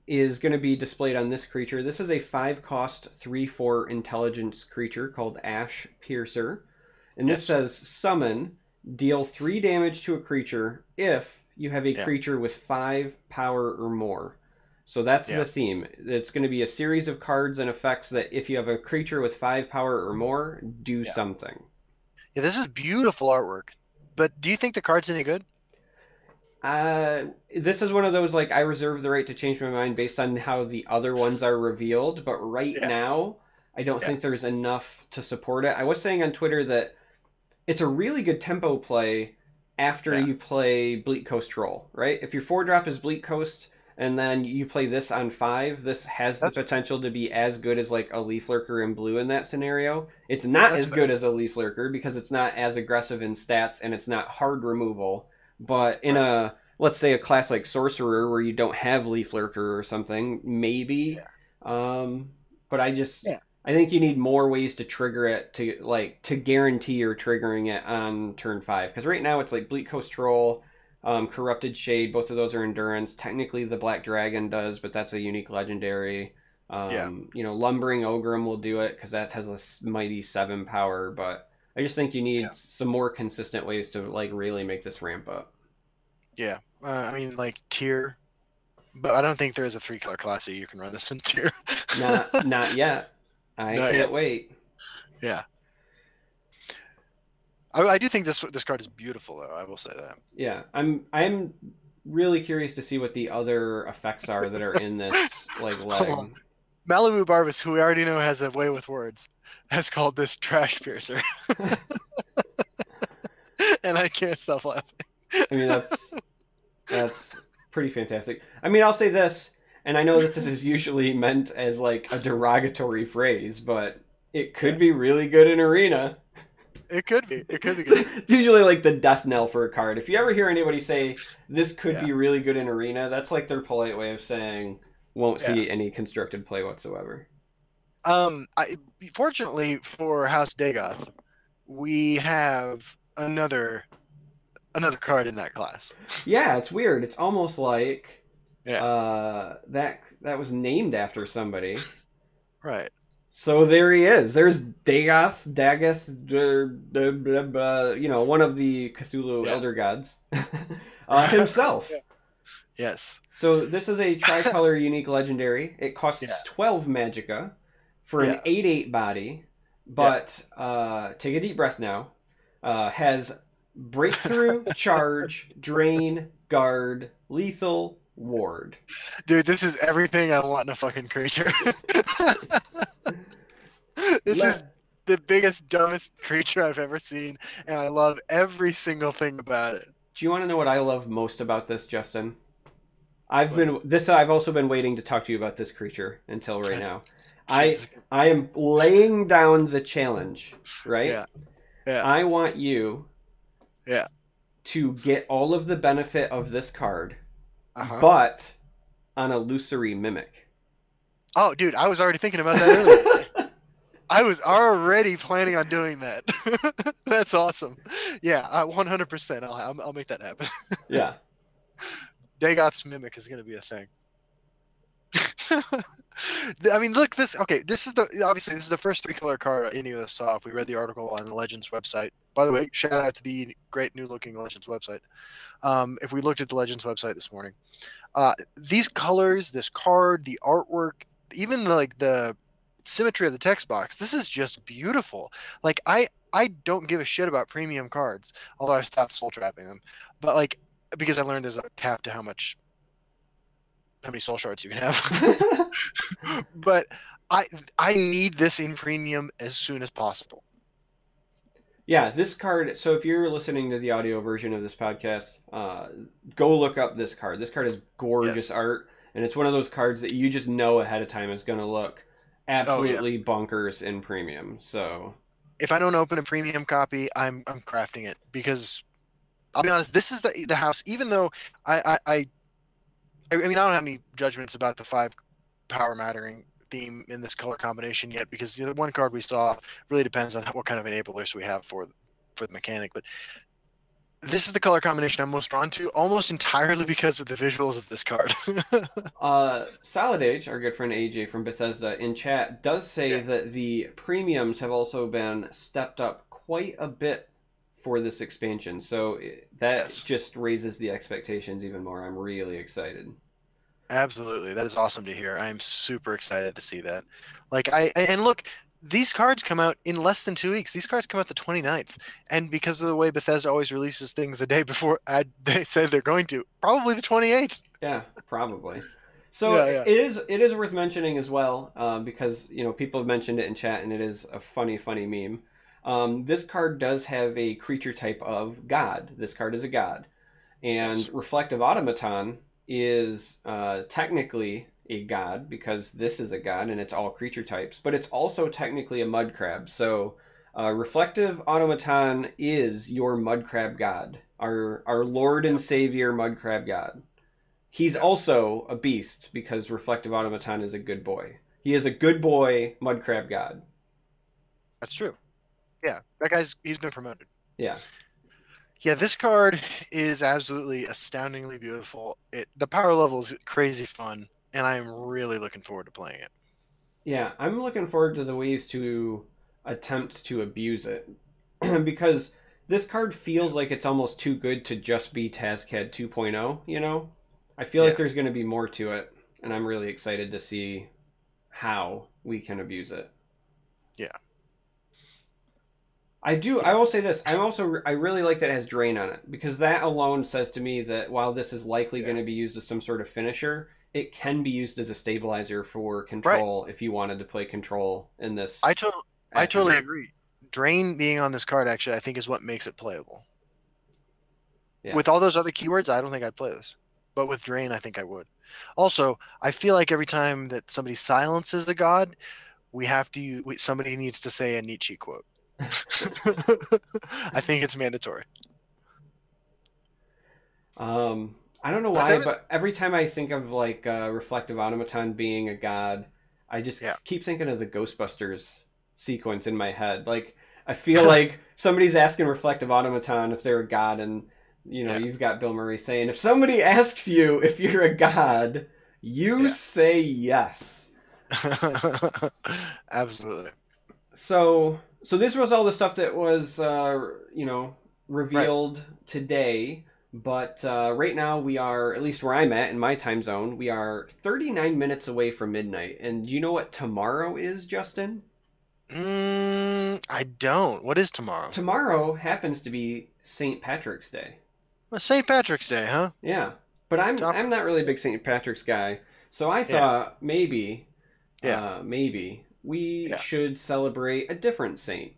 is going to be displayed on this creature. This is a 5 cost 3/4 intelligence creature called Ash Piercer, and this Yes. says summon, deal 3 damage to a creature if you have a Yeah. creature with 5 power or more. So that's Yeah. the theme. It's going to be a series of cards and effects that if you have a creature with 5 power or more, do Yeah. something. Yeah. This is beautiful artwork. But do you think the card's any good? This is one of those like I reserve the right to change my mind based on how the other ones are revealed, but right Yeah. now I don't Yeah. think there's enough to support it. I was saying on Twitter that it's a really good tempo play after Yeah. you play Bleak Coast Troll, right? If your 4 drop is Bleak Coast and then you play this on 5, this has the That's fair. potential to be as good as like a Leaf Lurker in blue in that scenario. It's not That's as fair. good as a Leaf Lurker because it's not as aggressive in stats and it's not hard removal. But in Right. a, let's say, a class like Sorcerer where you don't have Leaf Lurker or something, maybe. Yeah. Um, but Yeah. I think you need more ways to trigger it to guarantee you're triggering it on turn 5. Because right now it's like Bleak Coast Troll, Corrupted Shade. Both of those are endurance. Technically, the Black Dragon does, but that's a unique legendary. Yeah. Lumbering Ogrim will do it because that has a mighty 7 power. But I just think you Yeah. need some more consistent ways to like really make this ramp up. Yeah. Like tier, but I don't think there is a 3-color class that you can run this in tier. Not yet. I Not can't yet. wait. Yeah. I do think this card is beautiful, though. I will say that. Yeah, I'm really curious to see what the other effects are that are in this like Hold on. leg. Malibu Barbas, who we already know has a way with words, has called this trash piercer, and I can't stop laughing. I mean that's pretty fantastic. I mean, I'll say this, and I know that this is usually meant as like a derogatory phrase, but it Yeah, could be really good in arena. it could be. It could be good. It's usually like the death knell for a card. If you ever hear anybody say this could Yeah, be really good in arena, that's like their polite way of saying won't yeah. see any constructed play whatsoever. I fortunately for House Dagoth, we have another card in that class. Yeah, it's weird. It's almost like Yeah, that was named after somebody. right. So there he is. There's Dagoth, one of the Cthulhu Yeah, elder gods himself. yeah. Yes. So this is a tricolor unique legendary. It Yeah, costs 12 magicka for an yeah, 8/8 body, yeah. but take a deep breath now. Has breakthrough, charge, drain, guard, lethal, ward. Dude, this is everything I want in a fucking creature. This is Let the biggest, dumbest creature I've ever seen, and I love every single thing about it. Do you want to know what I love most about this, Justin? What is I've also been waiting to talk to you about this creature until right God, now. shit, I am laying down the challenge, right? yeah, yeah, I want you yeah. to get all of the benefit of this card, Uh-huh. but on illusory mimic. Oh, dude, I was already thinking about that earlier. I was already planning on doing that. That's awesome. Yeah, 100%. I'll make that happen. Yeah. Dagoth's Mimic is going to be a thing. I mean, look, this. Okay, this is obviously this is the first 3-color card any of us saw. If we read the article on the Legends website, by the way, shout out to the great new looking Legends website. If we looked at the Legends website this morning, these colors, this card, the artwork, even the symmetry of the text box, this is just beautiful. Like I don't give a shit about premium cards, although I've stopped soul trapping them. But like because I learned there's a cap to how much how many soul shards you can have. But I need this in premium as soon as possible. Yeah, this card. So if you're listening to the audio version of this podcast, go look up this card. This card is gorgeous art, and it's one of those cards that you just know ahead of time is going to look absolutely bonkers in premium. So if I don't open a premium copy, I'm crafting it, because I'll be honest, this is the house. Even though I mean, I don't have any judgments about the 5 power mattering theme in this color combination yet, because the one card we saw really depends on what kind of enablers we have for the mechanic. But this is the color combination I'm most drawn to, almost entirely because of the visuals of this card. Solid Age, our good friend AJ from Bethesda in chat, does say that the premiums have also been stepped up quite a bit for this expansion, so that just raises the expectations even more. I'm really excited. Absolutely, that is awesome to hear. I am super excited to see that. Like, and look, these cards come out in less than 2 weeks. These cards come out the 29th, and because of the way Bethesda always releases things a day before they say they're going to, probably the 28th. Yeah, probably. So it is worth mentioning as well, because people have mentioned it in chat, and it is a funny meme. This card does have a creature type of god. This card is a god, and Reflective Automaton is technically a god, because this is a god and it's all creature types, but it's also technically a mud crab. So Reflective Automaton is your mud crab god, our Lord and Savior mud crab god. He's also a beast, because Reflective Automaton is a good boy. He is a good boy mud crab god. That's true. Yeah, he's been promoted. Yeah. Yeah, this card is absolutely astoundingly beautiful. The power level is crazy fun, and I'm really looking forward to playing it. Yeah, I'm looking forward to the ways to attempt to abuse it, because this card feels like it's almost too good to just be Tazcad 2.0, I feel like there's going to be more to it, and I'm really excited to see how we can abuse it. Yeah. I will say this. I really like that it has Drain on it, because that alone says to me that while this is likely going to be used as some sort of finisher, it can be used as a stabilizer for control if you wanted to play control in this. I totally agree. Drain being on this card, actually, I think is what makes it playable. Yeah. With all those other keywords, I don't think I'd play this. But with Drain, I think I would. Also, I feel like every time that somebody silences a god, somebody needs to say a Nietzsche quote. I think it's mandatory. I don't know why, but every time I think of like Reflective Automaton being a god, I just keep thinking of the Ghostbusters sequence in my head. Like, I feel like somebody's asking Reflective Automaton if they're a god, and you've got Bill Murray saying, if somebody asks you if you're a god, you say yes. Absolutely. So this was all the stuff that was, revealed today. But right now we are, at least where I'm at in my time zone, we are 39 minutes away from midnight. And you know what tomorrow is, Justin? I don't. What is tomorrow? Tomorrow happens to be St. Patrick's Day. Well, St. Patrick's Day, huh? Yeah. But I'm not really a big St. Patrick's guy. So I thought maybe we should celebrate a different saint.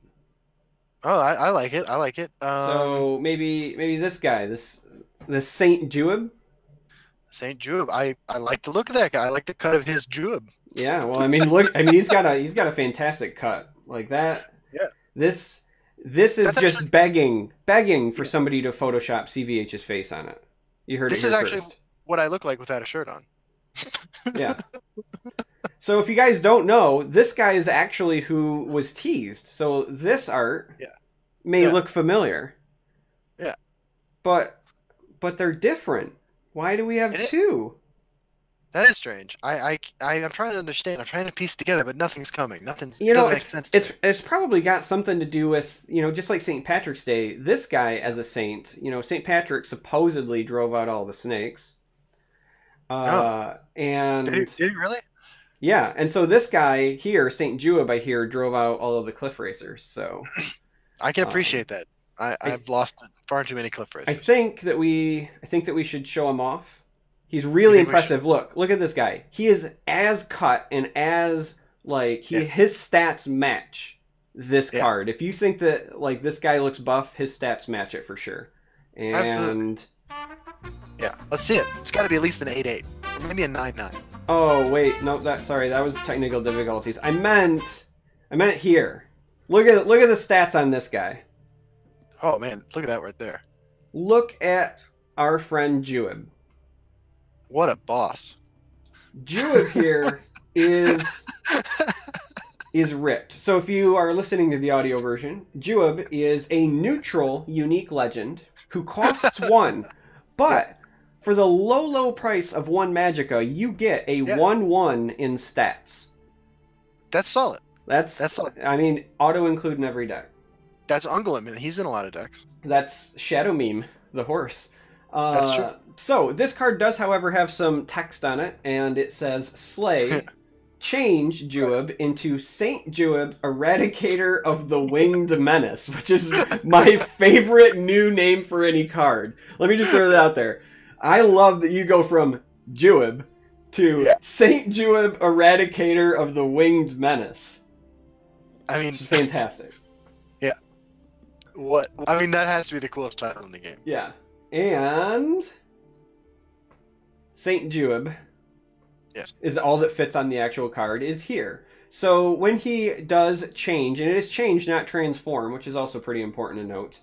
Oh, I like it. I like it. So maybe this guy, this Saint Juib. Saint Juib. I like the look of that guy. I like the cut of his Juib. Yeah. Well, I mean, look. I mean, he's got a fantastic cut like that. Yeah. This is just actually begging for somebody to Photoshop CVH's face on it. You heard it here first. This is actually what I look like without a shirt on. Yeah. So if you guys don't know, this guy is actually who was teased. So this art may look familiar. Yeah. But they're different. Why do we have two? That is strange. I'm trying to understand. I'm trying to piece together, but nothing's coming. Doesn't make sense to me. It's probably got something to do with, just like St. Patrick's Day, this guy as a saint, St. Patrick supposedly drove out all the snakes. And did he really? Yeah, and so this guy here, St. Juib, I hear, drove out all of the cliff racers. So I can appreciate that. I've lost far too many cliff racers. I think that we should show him off. He's really impressive. Look at this guy. He is as cut and as like his stats match this card. If you think that like this guy looks buff, his stats match it for sure. And absolutely. Yeah, let's see it. It's got to be at least an 8-8, or maybe a 9-9. Oh wait, no, that was technical difficulties. I meant here. Look at the stats on this guy. Oh man, look at that right there. Look at our friend Juib. What a boss. Juib here is ripped. So if you are listening to the audio version, Juib is a neutral unique legend who costs 1, but for the low price of 1 magicka, you get a 1/1 in stats. That's solid. That's solid. I mean, auto include in every deck. That's Ungolem, and he's in a lot of decks. That's Shadow Meme, the horse. That's true. So this card does, however, have some text on it, and it says Slay. Change Juib into Saint Juib, Eradicator of the Winged Menace, which is my favorite new name for any card. Let me just throw that out there. I love that you go from Juib to Saint Juib, Eradicator of the Winged Menace. I mean, it's fantastic. Yeah. What? I mean, that has to be the coolest title in the game. Yeah. And Saint Juib is all that fits on the actual card is here. So when he does change, and it is change, not transform, which is also pretty important to note,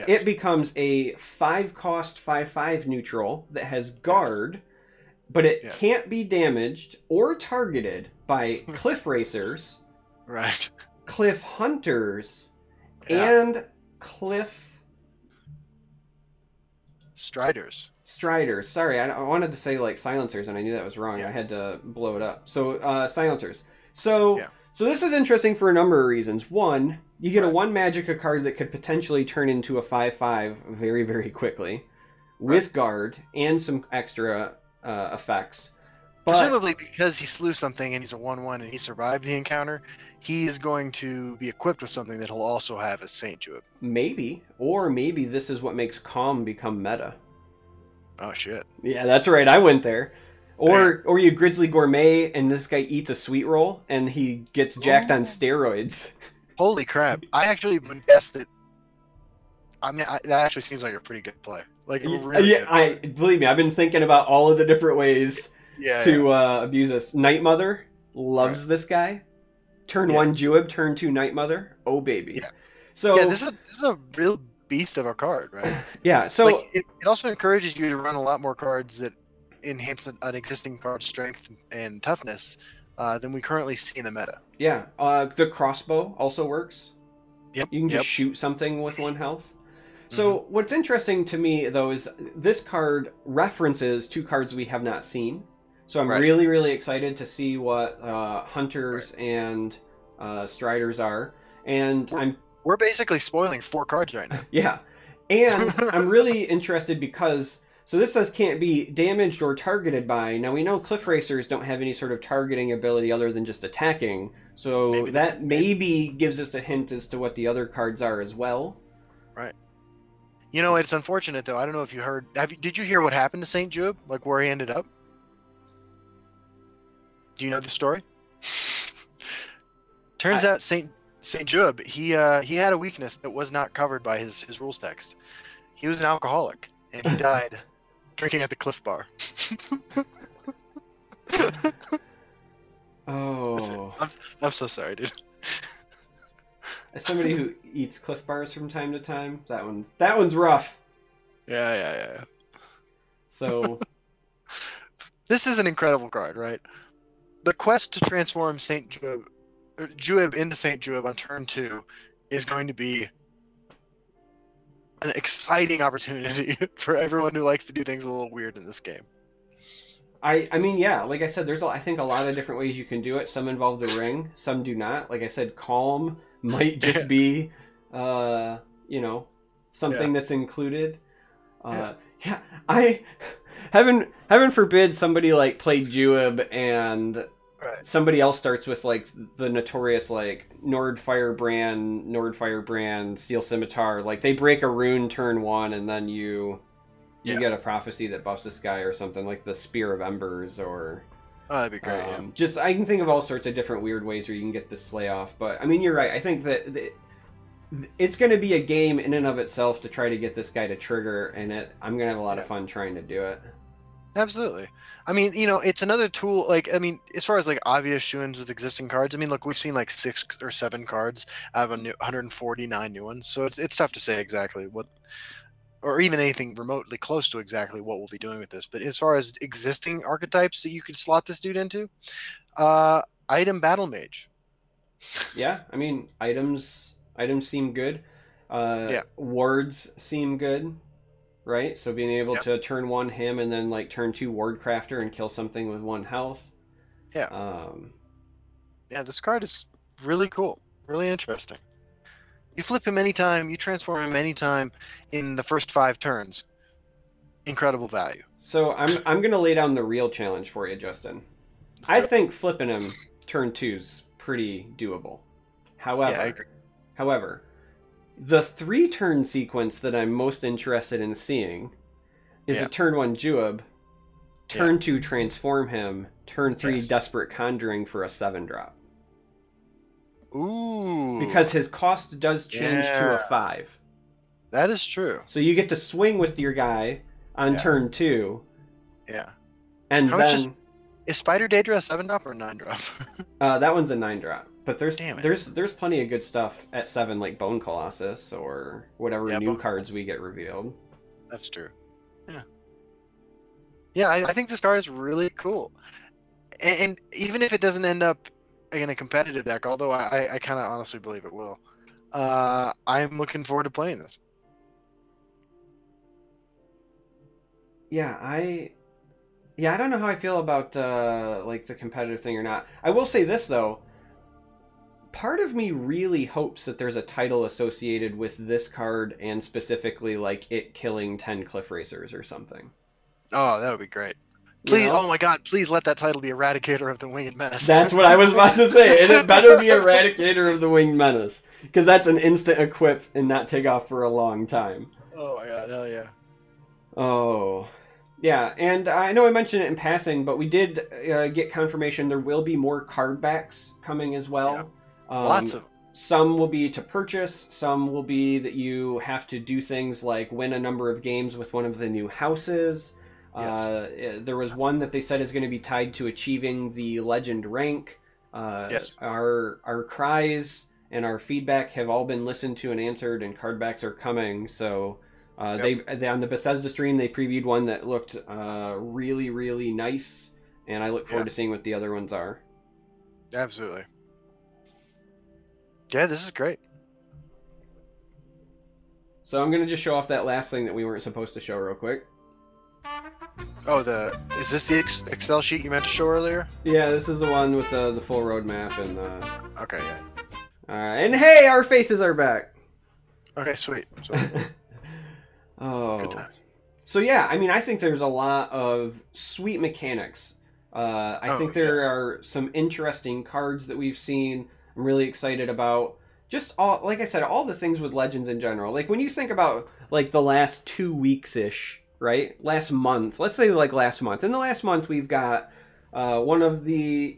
it becomes a 5-cost 5/5 neutral that has guard, but it can't be damaged or targeted by cliff racers, right? Cliff hunters, and cliff striders. Sorry, I wanted to say like silencers, and I knew that was wrong. I had to blow it up. So silencers. So this is interesting for a number of reasons. One, you get a 1 magicka card that could potentially turn into a 5/5 very, very quickly with guard and some extra effects. But, presumably because he slew something and he's a 1/1 and he survived the encounter, he is going to be equipped with something that he'll also have as Saint Juib. Maybe. Or maybe this is what makes Calm become meta. Oh shit. Yeah, that's right. I went there. Or you Grizzly Gourmet and this guy eats a sweet roll and he gets jacked on steroids. Holy crap. I actually would guess that. I mean, that actually seems like a pretty good play. Like, really good. Believe me, I've been thinking about all of the different ways to abuse us. Night Mother loves this guy. Turn 1 Juib, turn 2 Night Mother. Oh baby. Yeah. So this is a real beast of a card, right? Yeah. So like, it also encourages you to run a lot more cards that enhance an existing card's strength and toughness than we currently see in the meta. Yeah. The crossbow also works. Yep. You can just shoot something with 1 health. So what's interesting to me, though, is this card references 2 cards we have not seen. So I'm really, really excited to see what Hunters and Striders are. And we're basically spoiling 4 cards right now. Yeah. And I'm really interested because... So this says can't be damaged or targeted by. Now we know Cliff Racers don't have any sort of targeting ability other than just attacking. So that maybe gives us a hint as to what the other cards are as well. Right. You know, it's unfortunate though. I don't know if you heard. Did you hear what happened to Saint Juib? Like where he ended up? Do you know the story? Turns out Saint Juib, he had a weakness that was not covered by his rules text. He was an alcoholic and he died drinking at the Cliff Bar. Oh, I'm so sorry, dude. As somebody who eats Cliff Bars from time to time, that one's rough. Yeah. So this is an incredible card, right? The quest to transform Saint Juib into Saint Juib on turn 2 is going to be an exciting opportunity for everyone who likes to do things a little weird in this game. I mean, yeah, like I said, there's I think a lot of different ways you can do it. Some involve the ring, some do not. Like I said, Calm might just be, something that's included. Heaven forbid somebody like played Juib and somebody else starts with like the notorious like Nord Firebrand, Steel Scimitar. Like they break a rune turn 1 and then you you Yeah. get a prophecy that buffs this guy or something like the Spear of Embers or Oh, that'd be great. Yeah. just I can think of all sorts of different weird ways where you can get this slay off. But I mean, you're right. I think that it's going to be a game in and of itself to try to get this guy to trigger, and I'm going to have a lot of fun trying to do it. Absolutely. I mean, you know, it's another tool. Like, I mean, as far as like obvious shoo-ins with existing cards, I mean, look, we've seen like 6 or 7 cards out of 149 new ones. So it's tough to say exactly what, or even anything remotely close to exactly what we'll be doing with this. But as far as existing archetypes that you could slot this dude into, item battle mage. Yeah, I mean, items seem good. Yeah. Wards seem good, right? So being able to turn 1 him and then like turn 2 ward crafter and kill something with 1 health. Yeah. Yeah, this card is really cool, really interesting. You flip him anytime, you transform him anytime in the first 5 turns. Incredible value. So I'm gonna lay down the real challenge for you, Justin. I think flipping him turn 2's pretty doable. However, yeah, I agree. However, the 3-turn sequence that I'm most interested in seeing is a turn 1 Juab, turn 2 transform him, turn 3 desperate conjuring for a 7-drop. Ooh. Because his cost does change to a 5. That is true. So you get to swing with your guy on turn 2. Yeah. And how then is Spider Daedra a 7-drop or a 9-drop? that one's a 9-drop. But there's Damn it. there's plenty of good stuff at 7, like Bone Colossus or whatever new cards we get revealed. That's true. Yeah. Yeah, I think this card is really cool. And even if it doesn't end up in a competitive deck, although I kind of honestly believe it will, I'm looking forward to playing this. Yeah, I don't know how I feel about like the competitive thing or not. I will say this though. Part of me really hopes that there's a title associated with this card and specifically like it killing 10 Cliff Racers or something. Oh, that would be great. Please, oh my god, please let that title be Eradicator of the Winged Menace. That's what I was about to say. And it better be Eradicator of the Winged Menace. Because that's an instant equip and not take off for a long time. Oh my god, hell yeah. Oh. Yeah, and I know I mentioned it in passing, but we did get confirmation there will be more card backs coming as well. Yeah. Lots of them. Some will be to purchase, some will be that you have to do things like win a number of games with one of the new houses. Yes. There was one that they said is going to be tied to achieving the legend rank. Yes. Our cries and our feedback have all been listened to and answered, and card backs are coming. So they on the Bethesda stream they previewed one that looked really, really nice, and I look forward to seeing what the other ones are. Absolutely. Yeah, this is great. So I'm going to just show off that last thing that we weren't supposed to show real quick. Oh, is this the Excel sheet you meant to show earlier? Yeah, this is the one with the full roadmap and Okay, yeah. And hey, our faces are back. Okay, sweet. Oh. Good times. So yeah, I mean, I think there's a lot of sweet mechanics. I think there are some interesting cards that we've seen. I'm really excited about just all, like I said, all the things with Legends in general. Like when you think about like the last 2 weeks-ish, right? Last month, let's say like last month. In the last month, we've got one of the,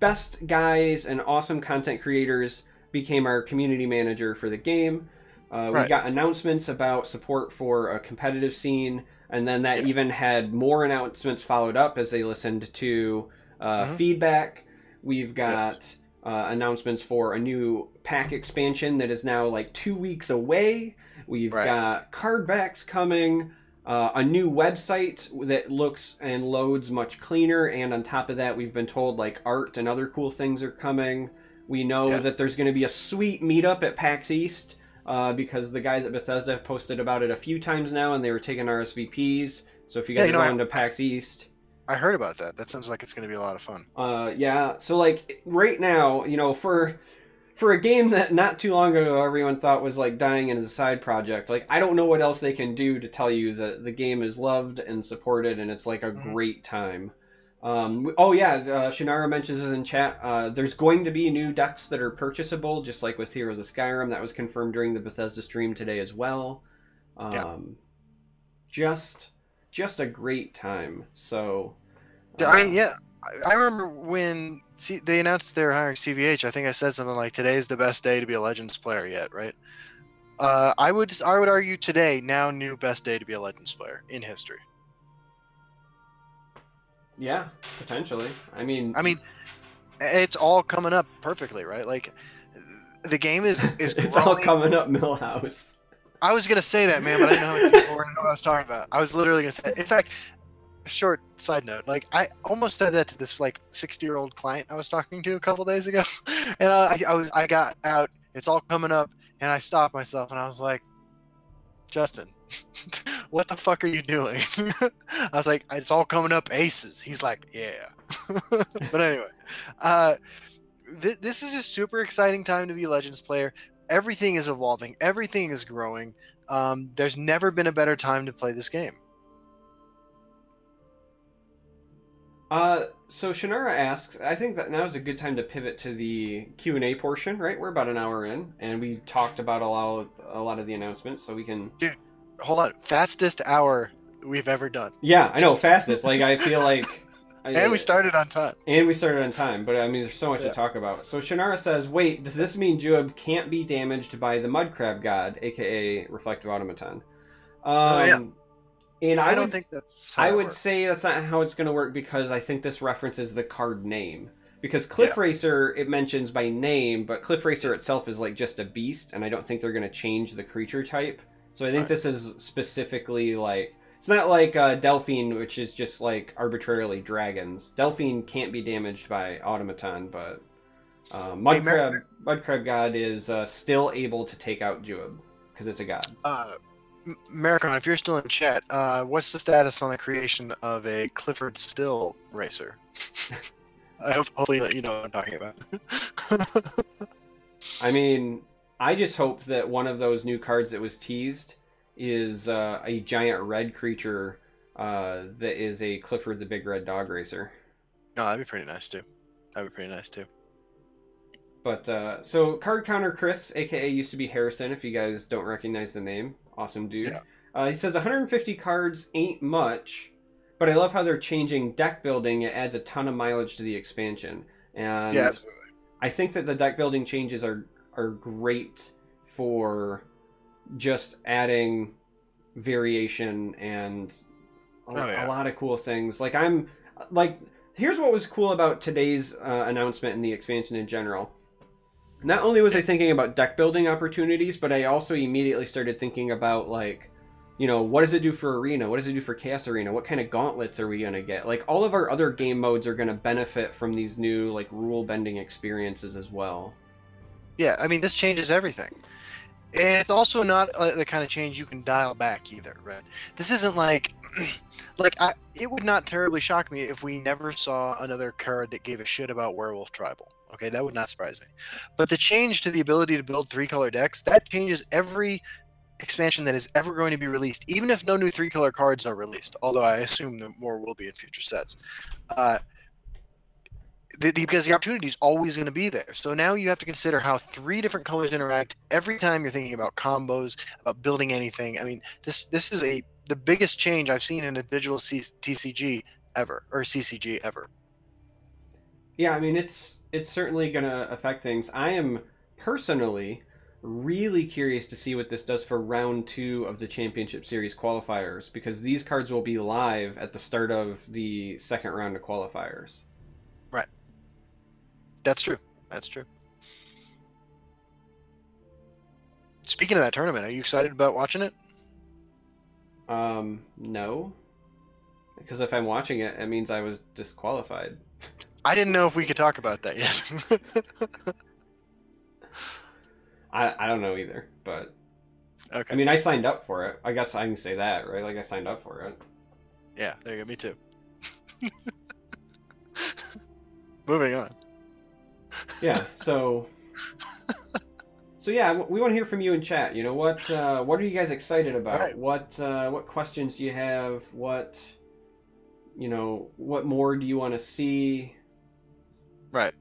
best guys and awesome content creators became our community manager for the game. We got announcements about support for a competitive scene, and then that even had more announcements followed up as they listened to feedback. We've got announcements for a new pack expansion that is now like 2 weeks away. We've got card backs coming, a new website that looks and loads much cleaner, and on top of that, we've been told like art and other cool things are coming. We know that there's going to be a sweet meetup at PAX East, because the guys at Bethesda have posted about it a few times now, and they were taking RSVPs. So if you guys are going to PAX East, I heard about that. That sounds like it's going to be a lot of fun. Yeah. So like right now, for a game that not too long ago everyone thought was like dying as a side project, like I don't know what else they can do to tell you that the game is loved and supported, and it's like a great time. Shannara mentions this in chat. There's going to be new decks that are purchasable, just like with Heroes of Skyrim. That was confirmed during the Bethesda stream today as well. just a great time. So I remember when they announced they were hiring CVH. I think I said something like, "Today's the best day to be a Legends player yet," right? I would argue today, now, new best day to be a Legends player in history. Yeah, potentially. I mean, it's all coming up perfectly, right? Like, the game is it's growing. all coming up, Millhouse. I was gonna say that, man, but I didn't know how many people were gonna know what I was talking about. I was literally gonna say it. In fact, short side note, like, I almost said that to this like 60-year-old client I was talking to a couple days ago, and I got out. It's all coming up, and I stopped myself, and I was like, Justin, what the fuck are you doing? I was like, it's all coming up, aces. He's like, yeah. But anyway, this is a super exciting time to be a Legends player. Everything is evolving. Everything is growing. There's never been a better time to play this game. So Shannara asks, I think that now is a good time to pivot to the Q&A portion, right? We're about an hour in, and we talked about a lot of the announcements, so we can... Dude, hold on. Fastest hour we've ever done. Yeah, I know, fastest. Like, I feel like... And we started on time. But I mean, there's so much to talk about. So Shannara says, wait, does this mean Juab can't be damaged by the Mud Crab God, aka Reflective Automaton? And I don't think that's how I would say that's not how it's going to work, because I think this references the card name. Because Cliff Racer, it mentions by name, but Cliff Racer itself is like just a beast, and I don't think they're going to change the creature type. So I think this is specifically like... It's not like Delphine, which is just like arbitrarily dragons. Delphine can't be damaged by Automaton, but Mud Crab God is still able to take out Juab, because it's a god. Maricon, if you're still in chat, what's the status on the creation of a Clifford Still racer? Hopefully you know what I'm talking about. I mean, I just hope that one of those new cards that was teased is a giant red creature that is a Clifford the Big Red Dog Racer. Oh, that'd be pretty nice too. But, so Card Counter Chris, aka used to be Harrison, if you guys don't recognize the name. Awesome dude. Yeah. He says 150 cards ain't much, but I love how they're changing deck building. It adds a ton of mileage to the expansion. And yeah, absolutely. I think that the deck building changes are great for just adding variation and a lot of cool things. Like, here's what was cool about today's announcement and the expansion in general. Not only was I thinking about deck building opportunities, but I also immediately started thinking about, like, you know, what does it do for Arena? What does it do for Chaos Arena? What kind of gauntlets are we going to get? Like, all of our other game modes are going to benefit from these new, like, rule-bending experiences as well. Yeah, I mean, this changes everything. And it's also not the kind of change you can dial back either, right? This isn't like... it would not terribly shock me if we never saw another card that gave a shit about Werewolf Tribal. Okay, that would not surprise me. But the change to the ability to build 3-color decks, that changes every expansion that is ever going to be released, even if no new 3-color cards are released, although I assume that more will be in future sets. Because the opportunity is always going to be there. So now you have to consider how 3 different colors interact every time you're thinking about combos, about building anything. I mean, this is the biggest change I've seen in a digital TCG ever, or CCG ever. Yeah, I mean, it's certainly going to affect things. I am personally really curious to see what this does for round 2 of the Championship Series qualifiers, because these cards will be live at the start of the second round of qualifiers. Right. That's true. Speaking of that tournament, are you excited about watching it? No. Because if I'm watching it, it means I was disqualified. I didn't know if we could talk about that yet. I don't know either, but... Okay. I mean, I signed up for it. I guess I can say that, right? Like, I signed up for it. Yeah, there you go. Me too. Moving on. Yeah, so yeah, we want to hear from you in chat. You know, what are you guys excited about? Right. What questions do you have? What more do you want to see? Right.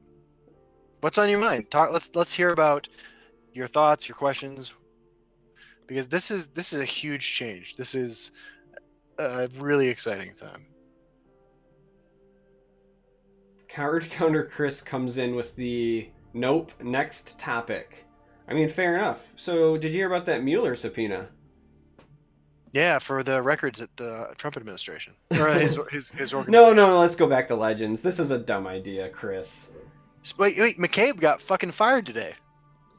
What's on your mind? Let's hear about your thoughts, your questions, because this is a huge change. This is a really exciting time. Coward Counter Chris comes in with the nope, next topic. I mean, fair enough. So, did you hear about that Mueller subpoena? Yeah, for the records at the Trump administration. Or his organization. No, let's go back to Legends. This is a dumb idea, Chris. Wait, McCabe got fucking fired today.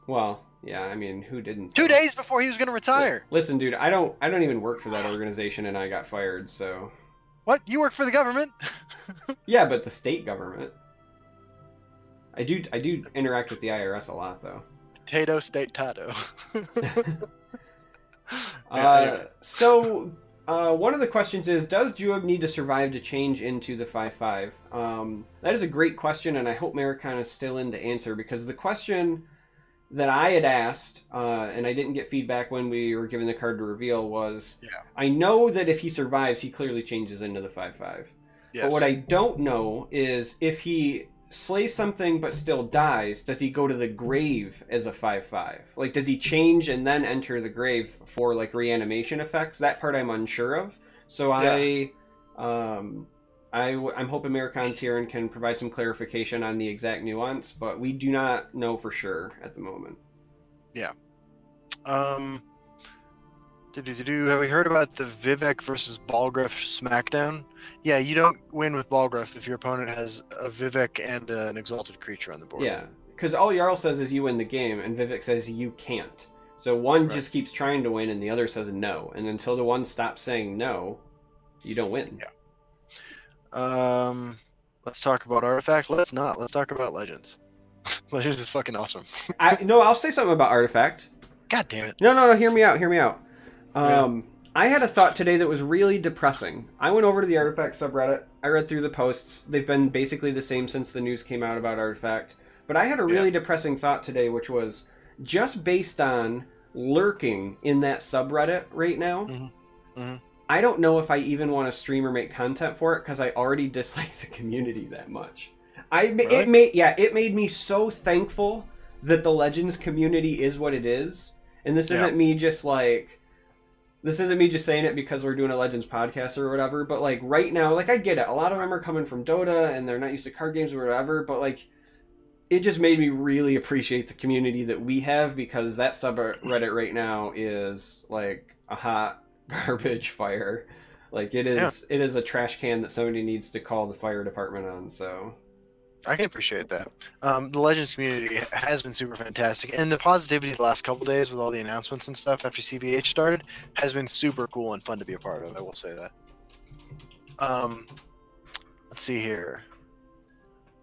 Well, yeah, I mean, who didn't? 2 days before he was going to retire. Listen, dude, I don't even work for that organization, and I got fired, so... What? You work for the government? Yeah, but the state government. I do interact with the IRS a lot, though. Potato state tato. So, one of the questions is, does Juog need to survive to change into the 5/5? That is a great question, and I hope Maricon is still in to answer, because the question that I had asked, and I didn't get feedback when we were given the card to reveal, was, I know that if he survives, he clearly changes into the 5/5. Yes. But what I don't know is, if he slays something but still dies, does he go to the grave as a 5/5? Like, does he change and then enter the grave for, like, reanimation effects? That part I'm unsure of. So yeah. I'm hoping Maricon's here and can provide some clarification on the exact nuance, but we do not know for sure at the moment. Yeah. Have we heard about the Vivec versus Balgruuf Smackdown? Yeah, you don't win with Balgruuf if your opponent has a Vivec and an Exalted Creature on the board. Yeah, because all Jarl says is you win the game, and Vivec says you can't. So one just keeps trying to win, and the other says no. And until the one stops saying no, you don't win. Yeah. Let's talk about Artifact. Let's not. Let's talk about Legends. Legends is fucking awesome. I'll say something about Artifact. God damn it. No, hear me out. I had a thought today that was really depressing. I went over to the Artifact subreddit. I read through the posts. They've been basically the same since the news came out about Artifact. But I had a really depressing thought today, which was just based on lurking in that subreddit right now. I don't know if I even want to stream or make content for it because I already dislike the community that much. It made me so thankful that the Legends community is what it is. And this isn't me just like... This isn't me just saying it because we're doing a Legends podcast or whatever, but, like, right now, like, I get it. A lot of them are coming from Dota, and they're not used to card games or whatever, but, like, it just made me really appreciate the community that we have, because that subreddit right now is, like, a hot garbage fire. Like, it is a trash can that somebody needs to call the fire department on, so... I can appreciate that. The Legends community has been super fantastic, and the positivity the last couple days with all the announcements and stuff after CVH started has been super cool and fun to be a part of. I will say that. Let's see here.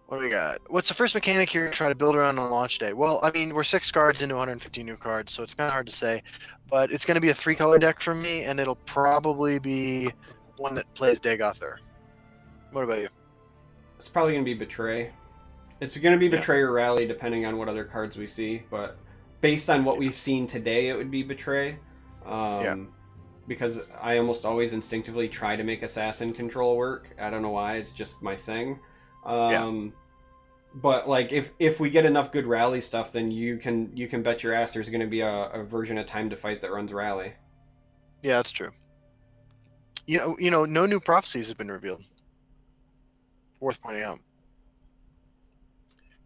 What do we got? What's the first mechanic you're going to try to build around on launch day? Well, I mean, we're 6 cards into 150 new cards, so it's kind of hard to say. But it's going to be a 3-color deck for me, and it'll probably be one that plays Dagoth. What about you? It's probably going to be Betray. It's going to be Betray or Rally, depending on what other cards we see. But based on what we've seen today, it would be Betray. Because I almost always instinctively try to make Assassin control work. I don't know why. It's just my thing. But like, if we get enough good Rally stuff, then you can bet your ass there's going to be a version of Time to Fight that runs Rally. Yeah, that's true. You know, no new prophecies have been revealed. Worth pointing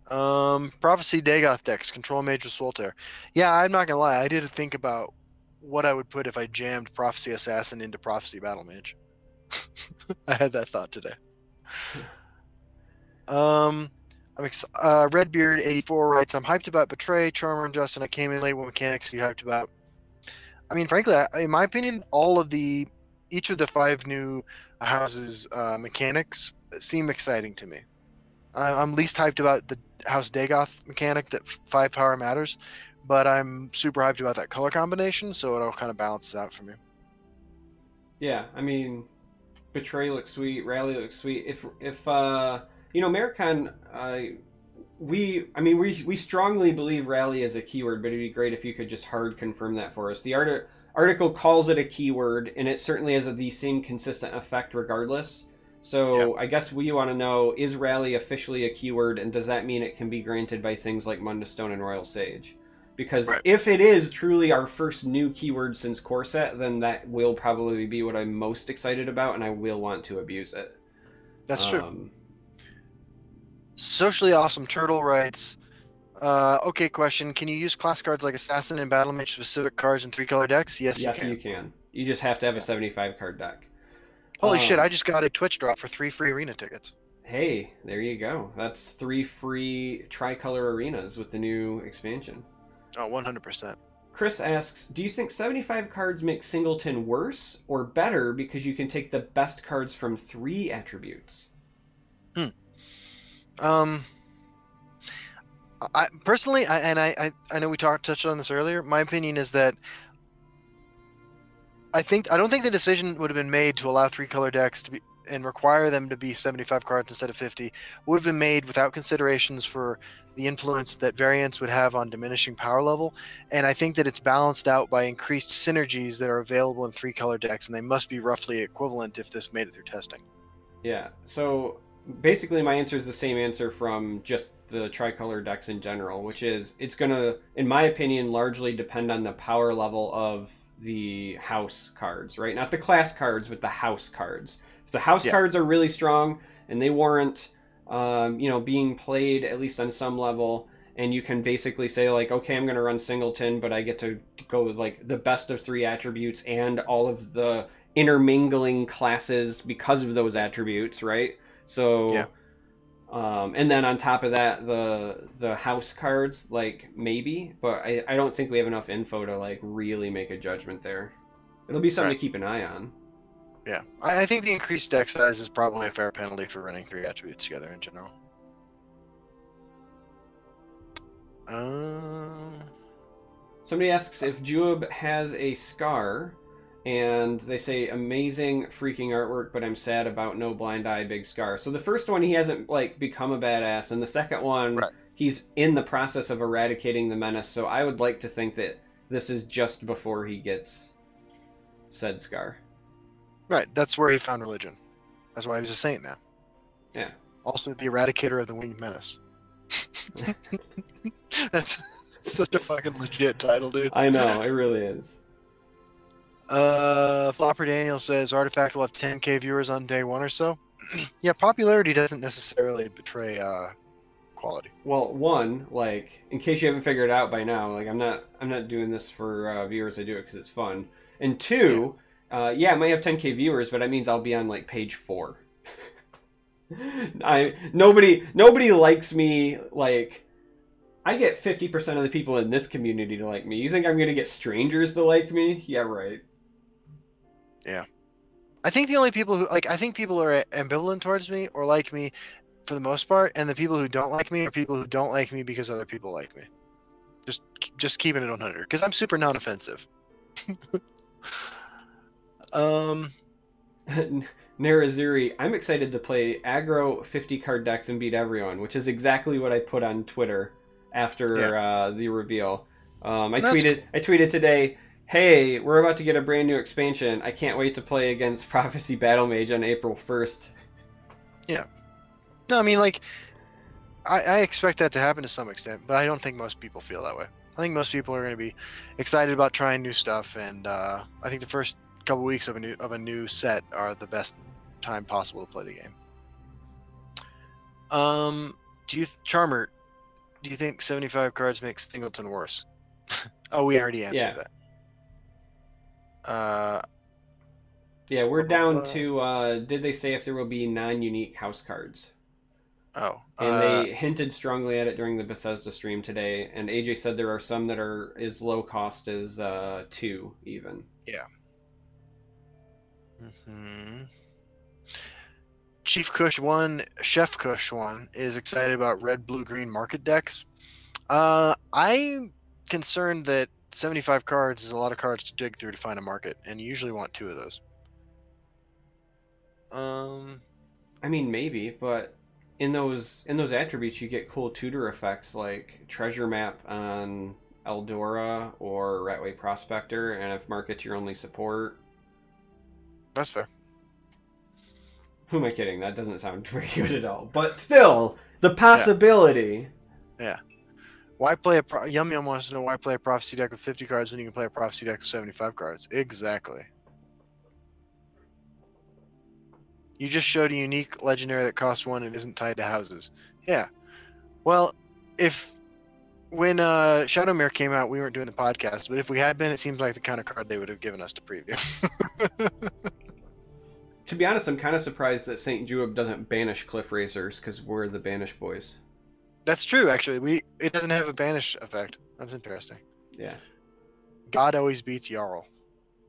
out. Prophecy Dagoth decks, Control Mage with Swoltaire. Yeah, I'm not gonna lie, I did think about what I would put if I jammed Prophecy Assassin into Prophecy Battle Mage. I had that thought today. Redbeard84 writes, I'm hyped about Betray, Charmer, and Justin. I came in late. What mechanics are you hyped about? I mean, frankly, in my opinion, each of the 5 new houses mechanics seem exciting to me. I'm least hyped about the House Dagoth mechanic that 5 power matters, but I'm super hyped about that color combination, so it'll kind of balance out for me. Yeah, I mean, Betray looks sweet, Rally looks sweet. If Maricon, we strongly believe Rally is a keyword, but it'd be great if you could just hard confirm that for us. The article calls it a keyword, and it certainly has the same consistent effect regardless. So I guess we want to know, is Rally officially a keyword, and does that mean it can be granted by things like Mundustone and Royal Sage? Because Right. if it is truly our first new keyword since core set, then that will probably be what I'm most excited about, and I will want to abuse it. That's true. Socially Awesome Turtle writes, okay, question. Can you use class cards like Assassin and Battle Mage specific cards in 3-color decks? Yes, Yes, you you can. can. You just have to have a 75 card deck. Holy shit, I just got a Twitch drop for 3 free arena tickets. Hey, there you go. That's 3 free tricolor arenas with the new expansion. Oh, 100%. Chris asks, do you think 75 cards make Singleton worse or better because you can take the best cards from 3 attributes? I personally, I know we touched on this earlier. My opinion is that I don't think the decision would have been made to allow 3-color decks to be and require them to be 75 cards instead of 50 would have been made without considerations for the influence that variants would have on diminishing power level. And I think that it's balanced out by increased synergies that are available in 3-color decks, and they must be roughly equivalent if this made it through testing. Yeah, so basically my answer is the same answer from just the tricolor decks in general, which is it's going to, in my opinion, largely depend on the power level of the house cards, right? Not the class cards, but the house cards. If the house cards are really strong and they warrant, being played at least on some level, and you can basically say like, okay, I'm going to run Singleton, but I get to go with like the best of 3 attributes and all of the intermingling classes because of those attributes, right? So, and then on top of that, the house cards, like maybe, but I don't think we have enough info to like really make a judgment there. It'll be something to keep an eye on. Yeah, I think the increased deck size is probably a fair penalty for running 3 attributes together in general. Somebody asks if Juab has a scar, and they say amazing freaking artwork, but I'm sad about no blind eye big scar. So the first one, he hasn't like become a badass, and the second one, he's in the process of eradicating the menace. So I would like to think that this is just before he gets said scar. Right, that's where he found religion. That's why he's a saint now. Yeah. Also the eradicator of the winged menace. That's such a fucking legit title, dude. I know, it really is. Flopper Daniel says Artifact will have 10k viewers on day 1 or so. Yeah, popularity doesn't necessarily betray quality. Well, one, like, in case you haven't figured it out by now, like I'm not doing this for viewers. I do it because it's fun. And 2, yeah, I might have 10k viewers, but that means I'll be on like page 4. Nobody likes me. Like, I get 50% of the people in this community to like me. You think I'm gonna get strangers to like me? Yeah, right. Yeah, I think the only people who I think people are ambivalent towards me or like me for the most part, and the people who don't like me are people who don't like me because other people like me. Just keeping it 100 because I'm super non-offensive. Narazuri, I'm excited to play aggro 50 card decks and beat everyone, which is exactly what I put on Twitter after the reveal. I tweeted today, hey, we're about to get a brand new expansion. I can't wait to play against Prophecy Battle Mage on April 1st. Yeah. No, I mean, like, I expect that to happen to some extent, but I don't think most people feel that way. I think most people are going to be excited about trying new stuff, and I think the first couple weeks of a new set are the best time possible to play the game. Charmer, do you think 75 cards makes Singleton worse? Oh, we already answered that. Yeah, we're down to, did they say if there will be non-unique house cards? Oh. And they hinted strongly at it during the Bethesda stream today, and AJ said there are some that are as low cost as 2, even. Yeah. Chief Kush 1, Chef Kush 1 is excited about red, blue, green market decks. I'm concerned that 75 cards is a lot of cards to dig through to find a market, and you usually want 2 of those. I mean, maybe, but in those attributes you get cool tutor effects like Treasure Map on Eldora or Ratway Prospector, and if market's your only support. That's fair. Who am I kidding? That doesn't sound very good at all. But still, the possibility. Yeah. Why play a Yum Yum wants to know why play a prophecy deck with 50 cards when you can play a prophecy deck with 75 cards. Exactly. You just showed a unique legendary that costs 1 and isn't tied to houses. Yeah. Well, when Shadowmere came out, we weren't doing the podcast, but if we had been, it seems like the kind of card they would have given us to preview. To be honest, I'm kind of surprised that St. Juib doesn't banish Cliff Racers, because we're the Banish boys. That's true, actually. It doesn't have a banish effect. That's interesting. Yeah. God always beats Jarl.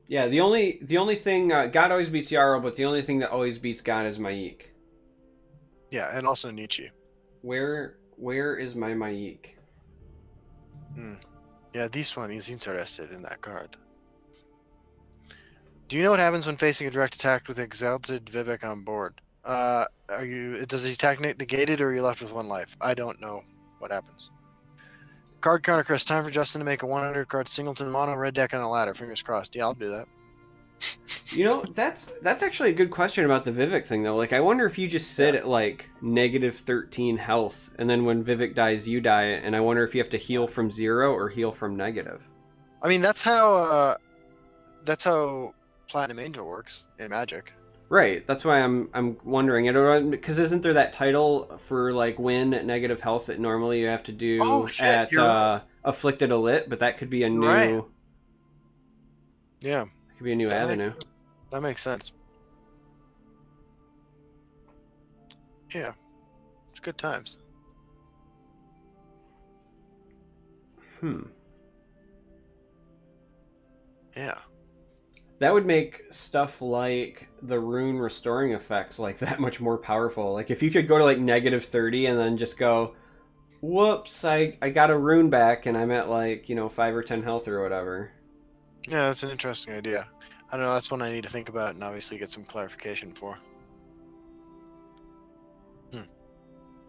Yeah, the only thing God always beats Jarl, but the only thing that always beats God is Maik. Yeah, and also Nietzsche. Where is my Maik? Yeah, this one is interested in that card. Do you know what happens when facing a direct attack with Exalted Vivec on board? Does the attack negated or are you left with 1 life? I don't know what happens. Card counter, Chris. Time for Justin to make a 100 card singleton mono red deck on a ladder. Fingers crossed. Yeah, I'll do that. You know, that's actually a good question about the Vivec thing, though. Like, I wonder if you just sit at, like, -13 health, and then when Vivec dies, you die, and I wonder if you have to heal from 0 or heal from negative. I mean, that's how Platinum Angel works in Magic. Right, that's why I'm wondering it, because isn't there that title for like win at negative health that normally you have to do at Afflicted Elite, but that could be a new. Right. Yeah. Could be a new avenue. That makes sense. Yeah, it's good times. Yeah. That would make stuff like the rune restoring effects like that much more powerful. Like if you could go to like -30 and then just go, whoops, I got a rune back and I'm at like, 5 or 10 health or whatever. Yeah, that's an interesting idea. I don't know, that's one I need to think about and obviously get some clarification for.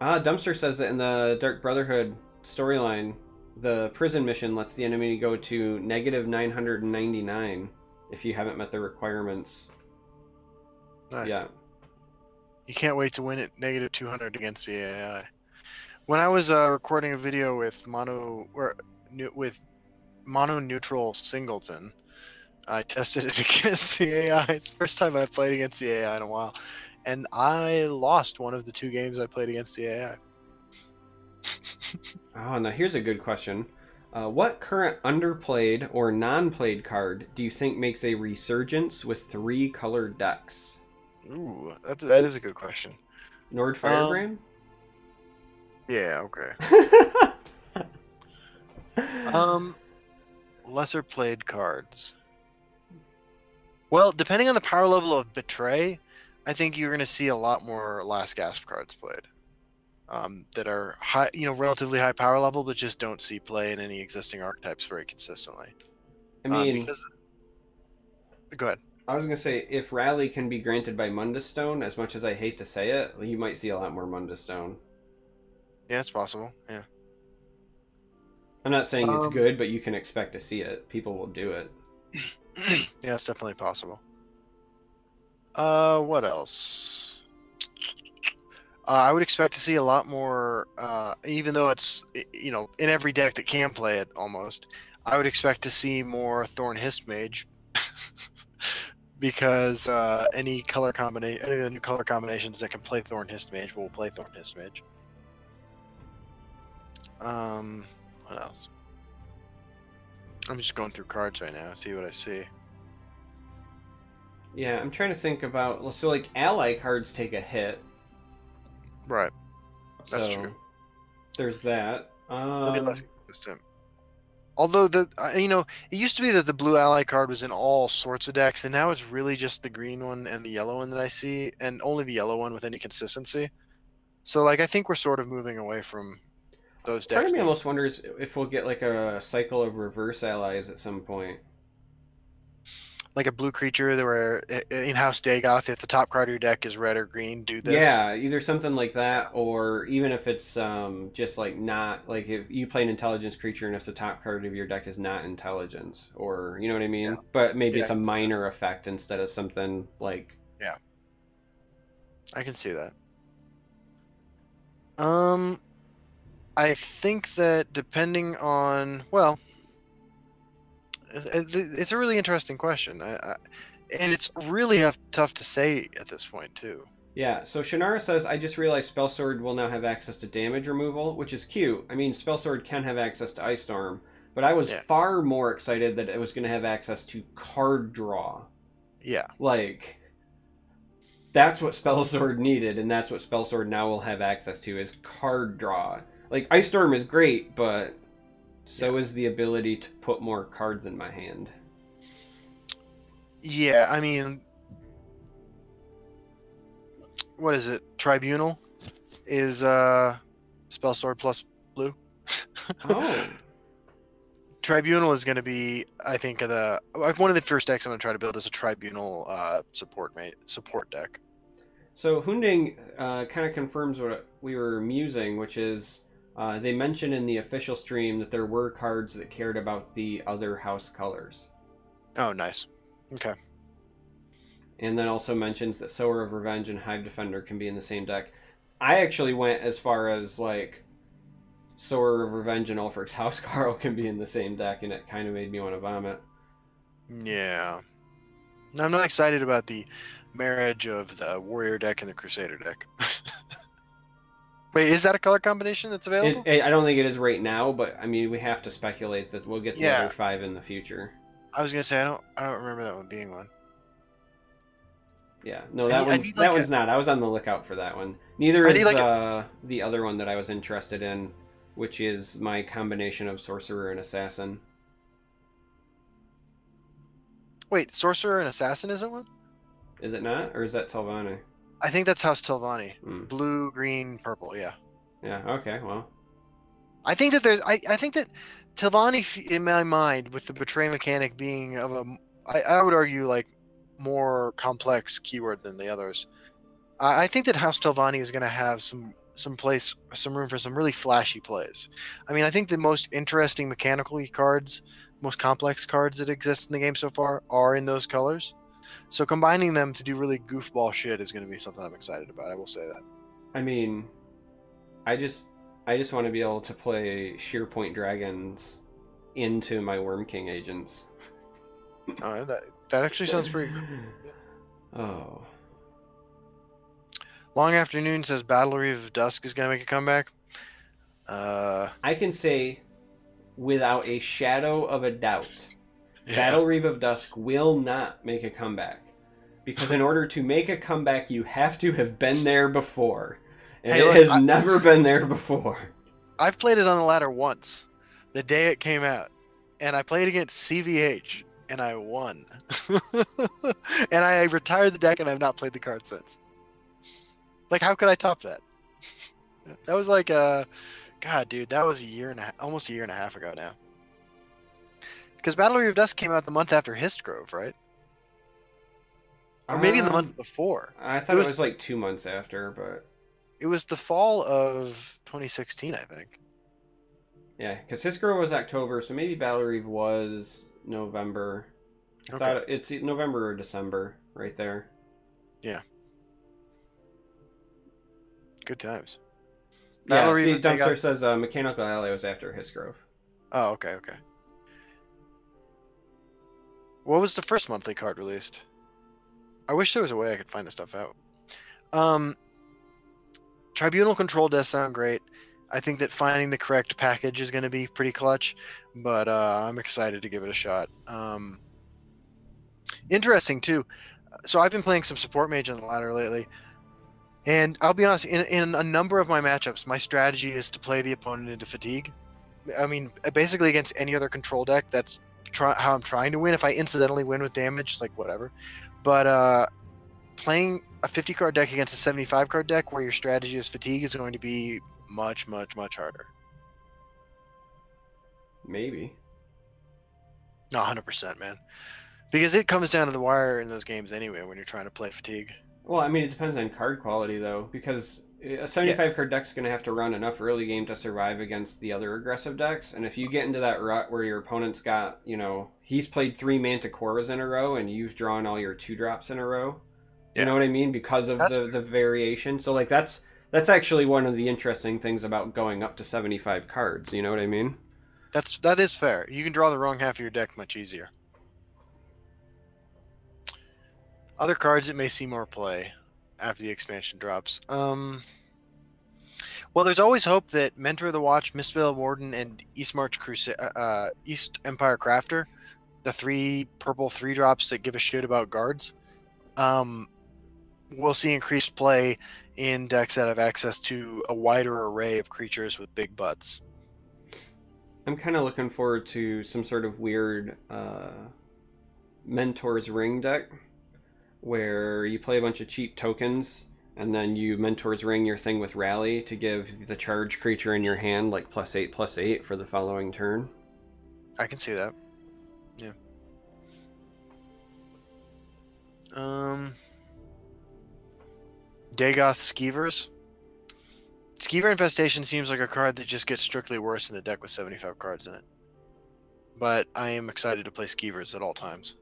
Dumpster says that in the Dark Brotherhood storyline, the prison mission lets the enemy go to -999 if you haven't met the requirements. Nice. Yeah. You can't wait to win at -200 against the AI. When I was recording a video with mono neutral singleton, I tested it against the AI. It's the first time I've played against the AI in a while. And I lost one of the 2 games I played against the AI. Oh, now here's a good question. What current underplayed or non-played card do you think makes a resurgence with 3 colored decks? Ooh, that is a good question. Nord Firebrand? Yeah, okay. Lesser played cards. Well, depending on the power level of Betray, I think you're going to see a lot more Last Gasp cards played. That are high, relatively high power level, but just don't see play in any existing archetypes very consistently. I mean, go ahead. I was gonna say if Rally can be granted by Mundus Stone, as much as I hate to say it, you might see a lot more Mundus Stone. Yeah, it's possible. Yeah. I'm not saying it's good, but you can expect to see it. People will do it. Yeah, it's definitely possible. What else? I would expect to see a lot more, even though it's, in every deck that can play it almost, I would expect to see more Thorn Hist Mage because any of the new color combinations that can play Thorn Hist Mage will play Thorn Hist Mage. What else? I'm just going through cards right now, see what I see. Yeah, I'm trying to think about, so like ally cards take a hit. Right. That's true. There's that. They'll be less consistent. Although it used to be that the blue ally card was in all sorts of decks, and now it's really just the green one and the yellow one that I see, and only the yellow one with any consistency. So, I think we're sort of moving away from those decks. Part of me almost wonders if we'll get like a cycle of reverse allies at some point. Like a blue creature where in House Dagoth, if the top card of your deck is red or green, do this. Yeah, either something like that, or even if it's just like not like if you play an intelligence creature and if the top card of your deck is not intelligence, or you know what I mean. Yeah. But maybe it's a minor effect instead of something like. Yeah, I can see that. I think that depending on, well, it's a really interesting question. And it's really tough to say at this point, too. Yeah, so Shannara says, I just realized Spellsword will now have access to damage removal, which is cute. I mean, Spellsword can have access to Ice Storm, but I was Yeah. far more excited that it was going to have access to card draw. Yeah. Like, that's what Spellsword needed, and that's what Spellsword now will have access to, is card draw. Like, Ice Storm is great, but so is the ability to put more cards in my hand. Yeah, I mean, what is it? Tribunal is Spellsword plus blue. Oh. Tribunal is going to be, I think, one of the first decks I'm going to try to build is a Tribunal support deck. So Hunding kind of confirms what we were musing, which is they mentioned in the official stream that there were cards that cared about the other house colors. Oh, nice. Okay. And then also mentions that Sower of Revenge and Hive Defender can be in the same deck. I actually went as far as, like, Sower of Revenge and Ulfric's Housecarl can be in the same deck, and it kind of made me want to vomit. Yeah. I'm not excited about the marriage of the Warrior deck and the Crusader deck. Wait, is that a color combination that's available? I don't think it is right now, but, I mean, we have to speculate that we'll get the other 5 in the future. I was going to say, I don't remember that one being one. Yeah, no, that one's not. I was on the lookout for that one. Neither is the other one that I was interested in, which is my combination of Sorcerer and Assassin. Wait, Sorcerer and Assassin isn't one? Is it not? Or is that Telvanni? I think that's House Telvanni. Blue, green, purple, yeah. Yeah, okay, well. I think that I think that Telvanni, in my mind, with the Betray mechanic being of a... I would argue, like, more complex keyword than the others. I think that House Telvanni is going to have some room for some really flashy plays. I mean, I think the most interesting mechanically cards, most complex cards that exist in the game so far are in those colors. So combining them to do really goofball shit is going to be something I'm excited about. I will say that. I mean, I just want to be able to play Shearpoint Dragons into my Worm King agents. That actually sounds pretty good. Oh. Long Afternoon says Battle Reeve of Dusk is going to make a comeback. I can say, without a shadow of a doubt, Battle Reeve of Dusk will not make a comeback. Because in order to make a comeback, you have to have been there before. And it has never been there before. I've played it on the ladder once, the day it came out. And I played against CVH. And I won. And I retired the deck, and I've not played the card since. Like, how could I top that? That was like God, dude, that was almost a year and a half ago now. Because Battle of Dusk came out the month after Histgrove, right? Or maybe the month before. I thought it was like 2 months after, but... It was the fall of 2016, I think. Yeah, because Histgrove was October, so maybe Battle Reeve was... November. I thought it's November or December right there. Yeah. Good times. Yeah, see, Dumpster says Mechanical Ally was after Histgrove. Oh, okay. What was the first monthly card released? I wish there was a way I could find this stuff out. Tribunal Control does sound great. I think that finding the correct package is going to be pretty clutch, but I'm excited to give it a shot. Interesting, too. So I've been playing some support mage on the ladder lately, and I'll be honest, in a number of my matchups, my strategy is to play the opponent into fatigue. I mean, basically against any other control deck, that's how I'm trying to win. If I incidentally win with damage, like whatever. But playing a 50-card deck against a 75-card deck where your strategy is fatigue is going to be much, much, much harder. Maybe. No, 100%, man. Because it comes down to the wire in those games anyway when you're trying to play fatigue. Well, I mean, it depends on card quality, though, because a 75-card deck's going to have to run enough early game to survive against the other aggressive decks, and if you get into that rut where your opponent's got, you know, he's played 3 Manticoras in a row, and you've drawn all your 2-drops in a row, you know what I mean? Because of the variation. So, like, that's That's actually one of the interesting things about going up to 75 cards. You know what I mean? That is fair. You can draw the wrong half of your deck much easier. Other cards that may see more play after the expansion drops. Well, there's always hope that Mentor of the Watch, Mistveil Warden, and East Empire Crafter, the 3 purple 3-drops that give a shit about guards, we'll see increased play in decks that have access to a wider array of creatures with big butts. I'm kind of looking forward to some sort of weird Mentor's Ring deck where you play a bunch of cheap tokens and then you Mentor's Ring your thing with Rally to give the charge creature in your hand like +8/+8 for the following turn. I can see that. Yeah. Dagoth Skeevers. Skeever Infestation seems like a card that just gets strictly worse in a deck with 75 cards in it. But I am excited to play Skeevers at all times.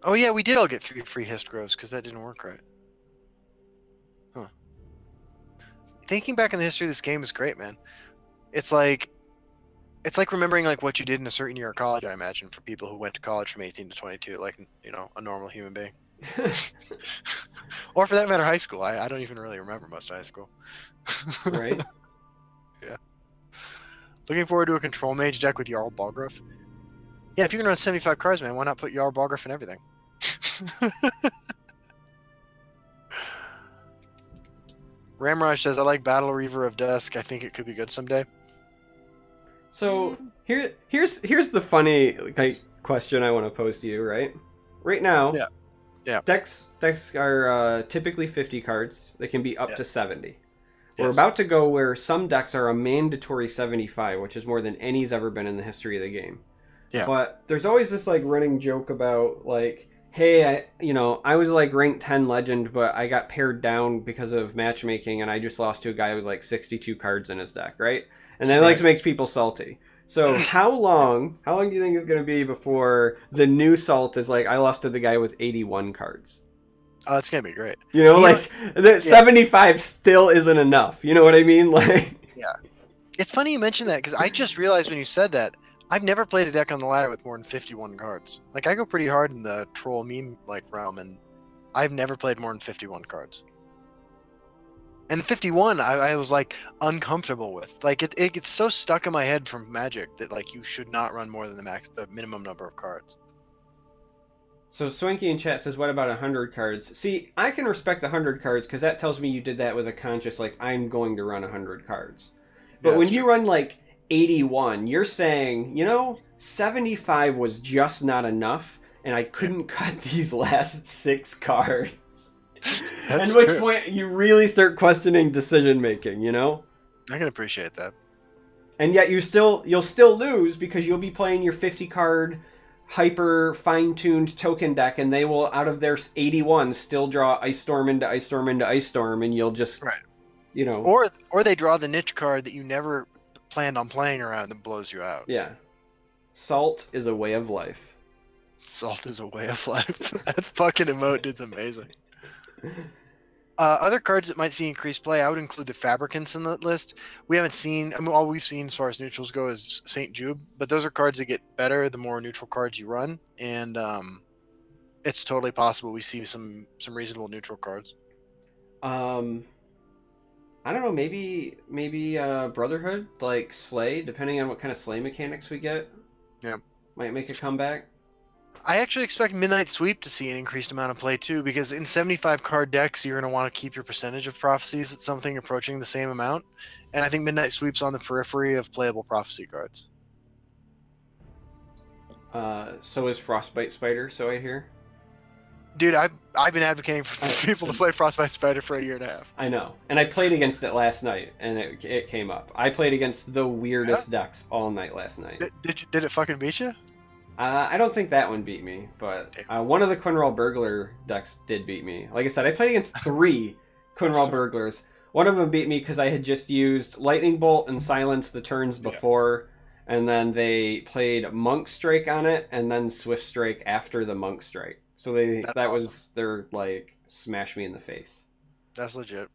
Oh yeah, we did all get 3 free Hist Groves because that didn't work right. Huh. Thinking back in the history of this game is great, man. It's like remembering like what you did in a certain year of college, I imagine, for people who went to college from 18 to 22, like, you know, a normal human being. Or for that matter, high school. I don't even really remember most of high school. Right? Yeah. Looking forward to a Control Mage deck with Jarl Balgruuf. Yeah, if you're going to run 75 cards, man, why not put Jarl Balgruuf in everything? Ramraj says, I like Battle Reaver of Dusk. I think it could be good someday. So here's the funny question I want to pose to you, right? Right now, yeah. Decks are typically 50 cards. They can be up to 70. We're Yes. about to go where some decks are a mandatory 75, which is more than any's ever been in the history of the game. Yeah. But there's always this like running joke about like, hey, I was like ranked 10 legend, but I got pared down because of matchmaking, and I just lost to a guy with like 62 cards in his deck, right? And that like makes people salty. So how long do you think it's going to be before the new salt is like, I lost to the guy with 81 cards? Oh, it's going to be great. You know, like, 75 still isn't enough. You know what I mean? Like, yeah. It's funny you mentioned that, because I just realized when you said that, I've never played a deck on the ladder with more than 51 cards. Like, I go pretty hard in the troll meme like realm, and I've never played more than 51 cards. And 51, I was like uncomfortable with. Like it gets so stuck in my head from Magic that like you should not run more than the minimum number of cards. So Swanky in chat says, what about 100 cards? See, I can respect the 100 cards because that tells me you did that with a conscious, like, I'm going to run 100 cards. But Yeah, when that's you true. run like 81, you're saying, 75 was just not enough, and I couldn't cut these last 6 cards. That's At which true. point you really start questioning decision making, I can appreciate that. And yet you'll still lose because you'll be playing your 50 card hyper fine-tuned token deck, and they will, out of their 81, still draw Ice Storm into Ice Storm into Ice Storm, and you'll just Or they draw the niche card that you never planned on playing around that blows you out. Yeah. Salt is a way of life. Salt is a way of life. That fucking emote is amazing. Other cards that might see increased play, I would include the Fabricants in the list. We haven't seen, all we've seen as far as neutrals go is St. Jube, but those are cards that get better the more neutral cards you run, and it's totally possible we see some reasonable neutral cards. I don't know, maybe Brotherhood, like Slay, depending on what kind of Slay mechanics we get. Yeah. Might make a comeback. I actually expect Midnight Sweep to see an increased amount of play too, because in 75 card decks, you're going to want to keep your percentage of prophecies at something approaching the same amount. And I think Midnight Sweep's on the periphery of playable prophecy cards. So is Frostbite Spider, so I hear. Dude, I've been advocating for people to play Frostbite Spider for a year and a half. I know. And I played against it last night, and it came up. I played against the weirdest decks all night last night. Did it fucking beat you? I don't think that one beat me, but one of the Quinral Burglar decks did beat me. Like I said, I played against 3 Quinral Burglars. One of them beat me because I had just used Lightning Bolt and Silence the turns before, and then they played Monk Strike on it, and then Swift Strike after the Monk Strike. So That's that awesome. was their like smash me in the face. That's legit.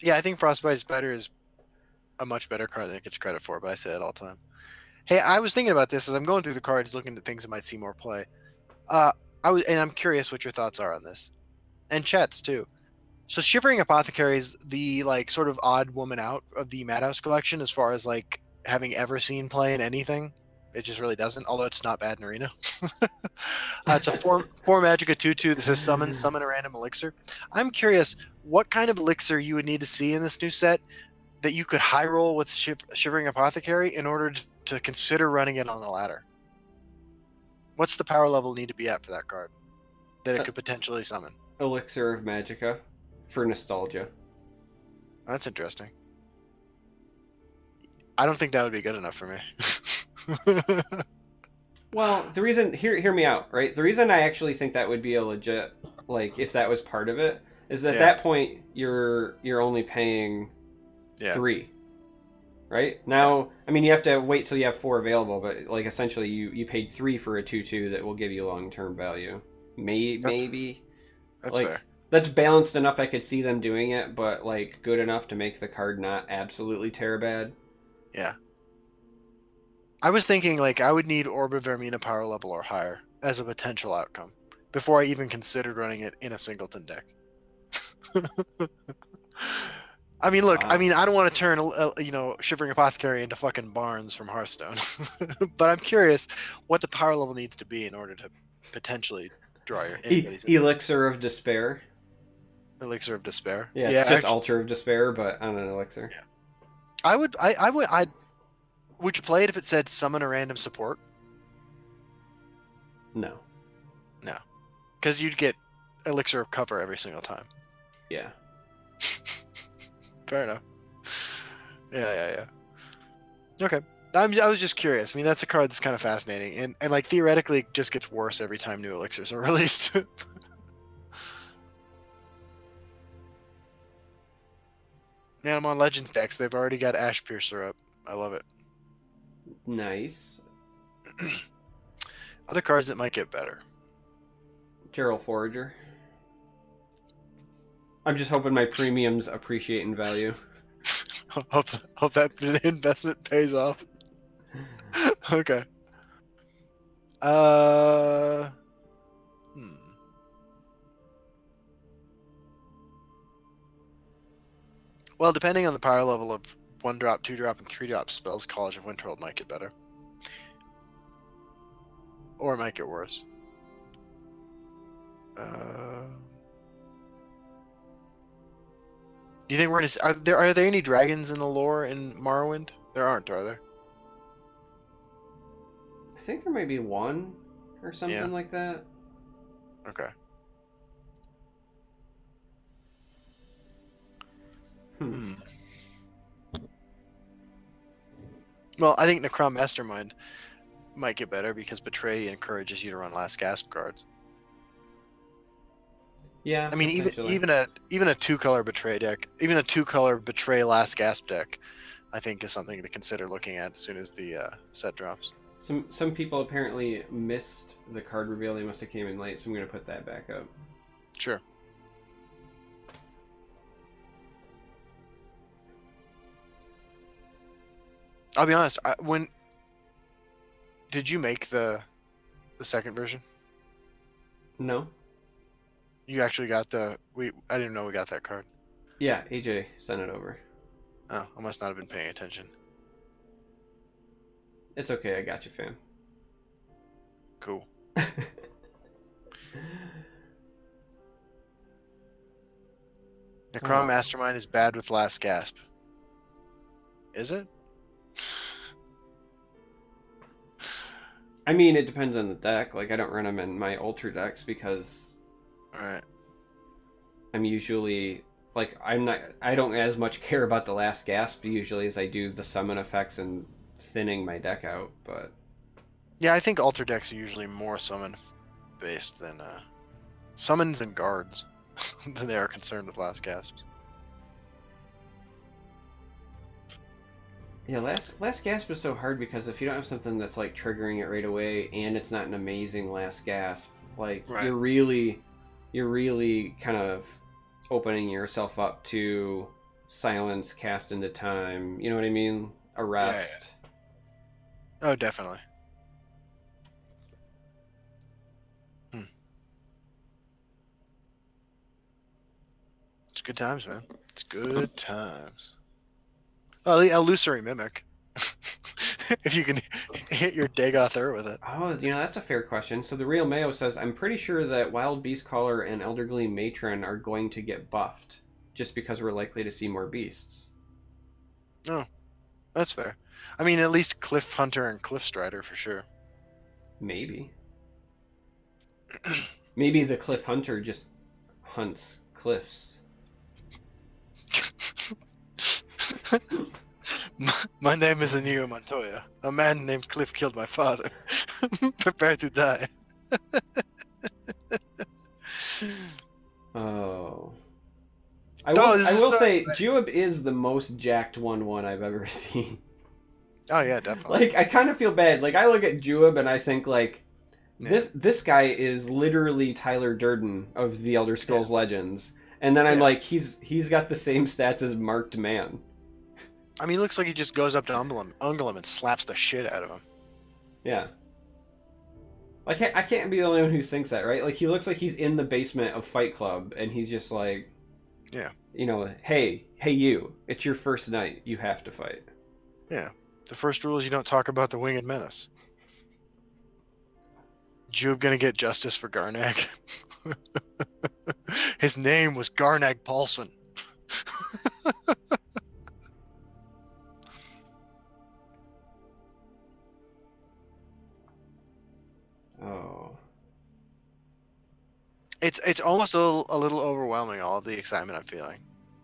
Yeah, I think Frostbite Spider is a much better card than it gets credit for, but I say it all the time. Hey, I was thinking about this as I'm going through the cards, looking at things that might see more play. And I'm curious what your thoughts are on this, and Chet's too. So Shivering Apothecary is the like sort of odd woman out of the Madhouse collection as far as like having ever seen play in anything. It just really doesn't, although it's not bad in Arena. It's a 4 Magica 2/2 that says summon a random elixir. I'm curious what kind of elixir you would need to see in this new set that you could high roll with Shivering Apothecary in order to consider running it on the ladder. What's the power level need to be at for that card that it could potentially summon? Elixir of Magica for nostalgia. That's interesting. I don't think that would be good enough for me. Well, the reason hear me out, right? The reason I actually think that would be a legit, like if that was part of it, is that at that point you're only paying 3. Right? Now, I mean you have to wait till you have 4 available, but like essentially you paid 3 for a 2/2 that will give you long-term value. Maybe. That's like, fair. That's balanced enough I could see them doing it, but like good enough to make the card not absolutely bad. Yeah. I was thinking like I would need Orb of Vermina power level or higher as a potential outcome before I even considered running it in a singleton deck. I mean, look, wow. I mean, I don't want to turn, Shivering Apothecary into fucking Barnes from Hearthstone. But I'm curious what the power level needs to be in order to potentially draw your Elixir of Despair. Elixir of Despair. Yeah, it's just Altar of Despair, but on an elixir. Yeah. Would you play it if it said summon a random support? No. No. Because you'd get Elixir of Cover every single time. Yeah. Fair enough. Yeah. Okay. I was just curious. I mean, that's a card that's kind of fascinating. And like, theoretically, it just gets worse every time new elixirs are released. Man, I'm on Legends decks. They've already got Ash Piercer up. I love it. Nice. Other cards that might get better. Gerald Forager. I'm just hoping my premiums appreciate in value. hope that investment pays off. Okay. Well, depending on the power level of 1-drop, 2-drop, and 3-drop spells, College of Winterhold might get better. Or it might get worse. Do you think we're gonna? Are there any dragons in the lore in Morrowind? There aren't, are there? I think there might be one or something like that. Okay. Well, I think Necrom Mastermind might get better because Betray encourages you to run last gasp cards. Yeah, I mean, even a 2-color Betray deck, even a 2-color Betray last gasp deck, I think is something to consider looking at as soon as the set drops. Some people apparently missed the card reveal. They must have came in late, so I'm going to put that back up. Sure. I'll be honest. Did you make the second version? No. You actually got I didn't know we got that card. Yeah, AJ sent it over. Oh, I must not have been paying attention. It's okay, I got you, fam. Cool. Necrom Mastermind is bad with last gasp. Is it? I mean, it depends on the deck. Like, I don't run them in my Ultra decks because I'm usually like I don't as much care about the last gasp usually as I do the summon effects and thinning my deck out. But yeah, I think Ultra decks are usually more summon based than summons and guards than they are concerned with last gasps. Yeah, last gasp is so hard because if you don't have something that's like triggering it right away, and it's not an amazing last gasp, like Right. you're really kind of opening yourself up to silence cast into time. You know what I mean? Arrest. Yeah. Oh, definitely. It's good times, man. It's good times. Oh, the illusory mimic. If you can hit your Dagoth Ur with it. Oh, that's a fair question. So the real Mayo says, I'm pretty sure that Wild Beast Caller and Eldergleam Matron are going to get buffed, just because we're likely to see more beasts. Oh, that's fair. I mean, at least Cliff Hunter and Cliff Strider for sure. Maybe. Maybe the Cliff Hunter just hunts cliffs. My name is Inigo Montoya. A man named Cliff killed my father. Prepare to die. Oh. I will so say, Juab is the most jacked 1/1 I've ever seen. Oh, yeah, definitely. Like, I kind of feel bad. Like, I look at Juab and I think, like, this guy is literally Tyler Durden of the Elder Scrolls Legends. And then I'm like, he's got the same stats as Marked Man. I mean, it looks like he just goes up to Ungolem and slaps the shit out of him. Yeah. I can't be the only one who thinks that, right? Like, he looks like he's in the basement of Fight Club, and he's just like, yeah, hey you, it's your first night, you have to fight. Yeah. The first rule is you don't talk about the Winged Menace. Jube gonna get justice for Garnag. His name was Garnag Paulson. Oh. It's almost a little overwhelming, all of the excitement I'm feeling.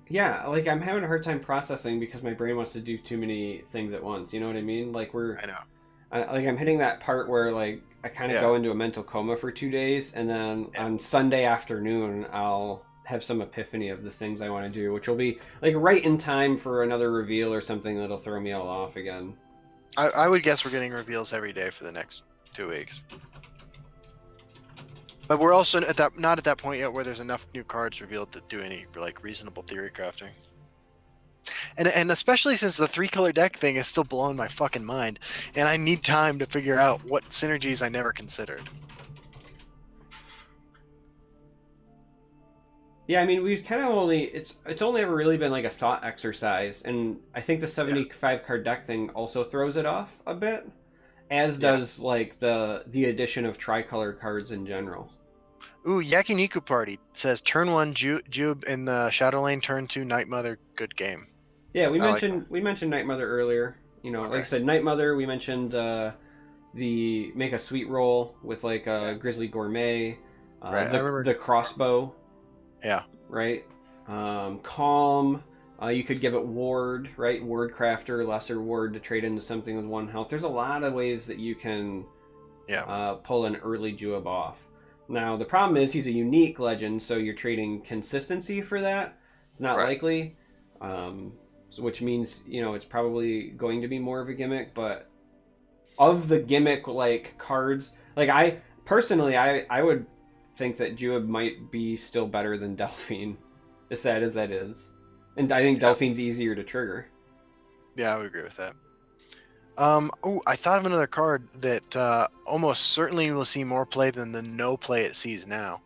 Yeah, like I'm having a hard time processing because my brain wants to do too many things at once. You know what I mean? Like I know. I'm hitting that part where like I kind of go into a mental coma for 2 days, and then on Sunday afternoon I'll have some epiphany of the things I want to do, which will be like right in time for another reveal or something that'll throw me all off again. I would guess we're getting reveals every day for the next 2 weeks. But we're also not at that point yet where there's enough new cards revealed to do any like reasonable theory crafting. And especially since the 3-color deck thing is still blowing my fucking mind, and I need time to figure out what synergies I never considered. Yeah, I mean, we've kind of it's only ever really been like a thought exercise, and I think the 75 card deck thing also throws it off a bit, as does like the addition of tricolor cards in general. Ooh, Yakiniku Party says turn 1 Jube in the Shadow Lane, turn 2 Night Mother, good game. Yeah, we mentioned Night Mother earlier. Like I said, Night Mother. We mentioned the make a sweet roll with like a Grizzly Gourmet, the crossbow. Yeah. Right. Calm. You could give it ward, right? Ward crafter, lesser ward to trade into something with 1 health. There's a lot of ways that you can pull an early Juab off. Now the problem is he's a unique legend, so you're trading consistency for that. It's not likely. Which means, it's probably going to be more of a gimmick, but of the gimmick like cards, like I would think that Juab might be still better than Delphine, as sad as that is. And I think Delphine's easier to trigger. Yeah, I would agree with that. I thought of another card that almost certainly will see more play than the no play it sees now.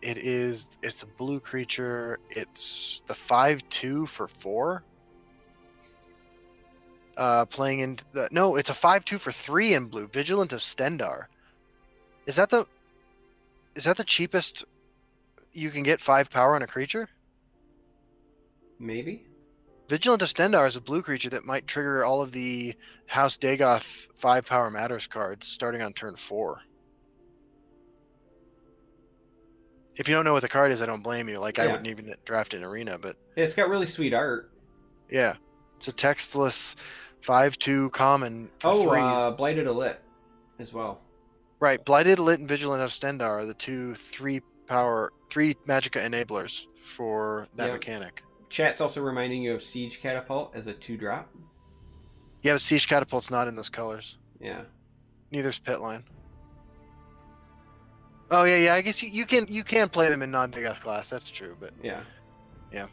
It's a blue creature. It's the 5/2 for 4. Playing in it's a 5/2 for 3 in blue. Vigilant of Stendar. Is that the cheapest you can get 5 power on a creature? Maybe. Vigilant of Stendar is a blue creature that might trigger all of the House Dagoth 5 power matters cards starting on turn 4. If you don't know what the card is, I don't blame you. Like, I wouldn't even draft in Arena, but... Yeah, it's got really sweet art. Yeah. It's a textless 5/2 common for 3. Blighted Elite as well. Right. Blighted Elite and Vigilant of Stendar are the 2 3 Magicka enablers for that mechanic. Chat's also reminding you of Siege Catapult as a 2-drop. Yeah, but Siege Catapult's not in those colors. Yeah. Neither's Pitline. Oh yeah. I guess you can play them in non-big F class. That's true, but Yeah. yeah.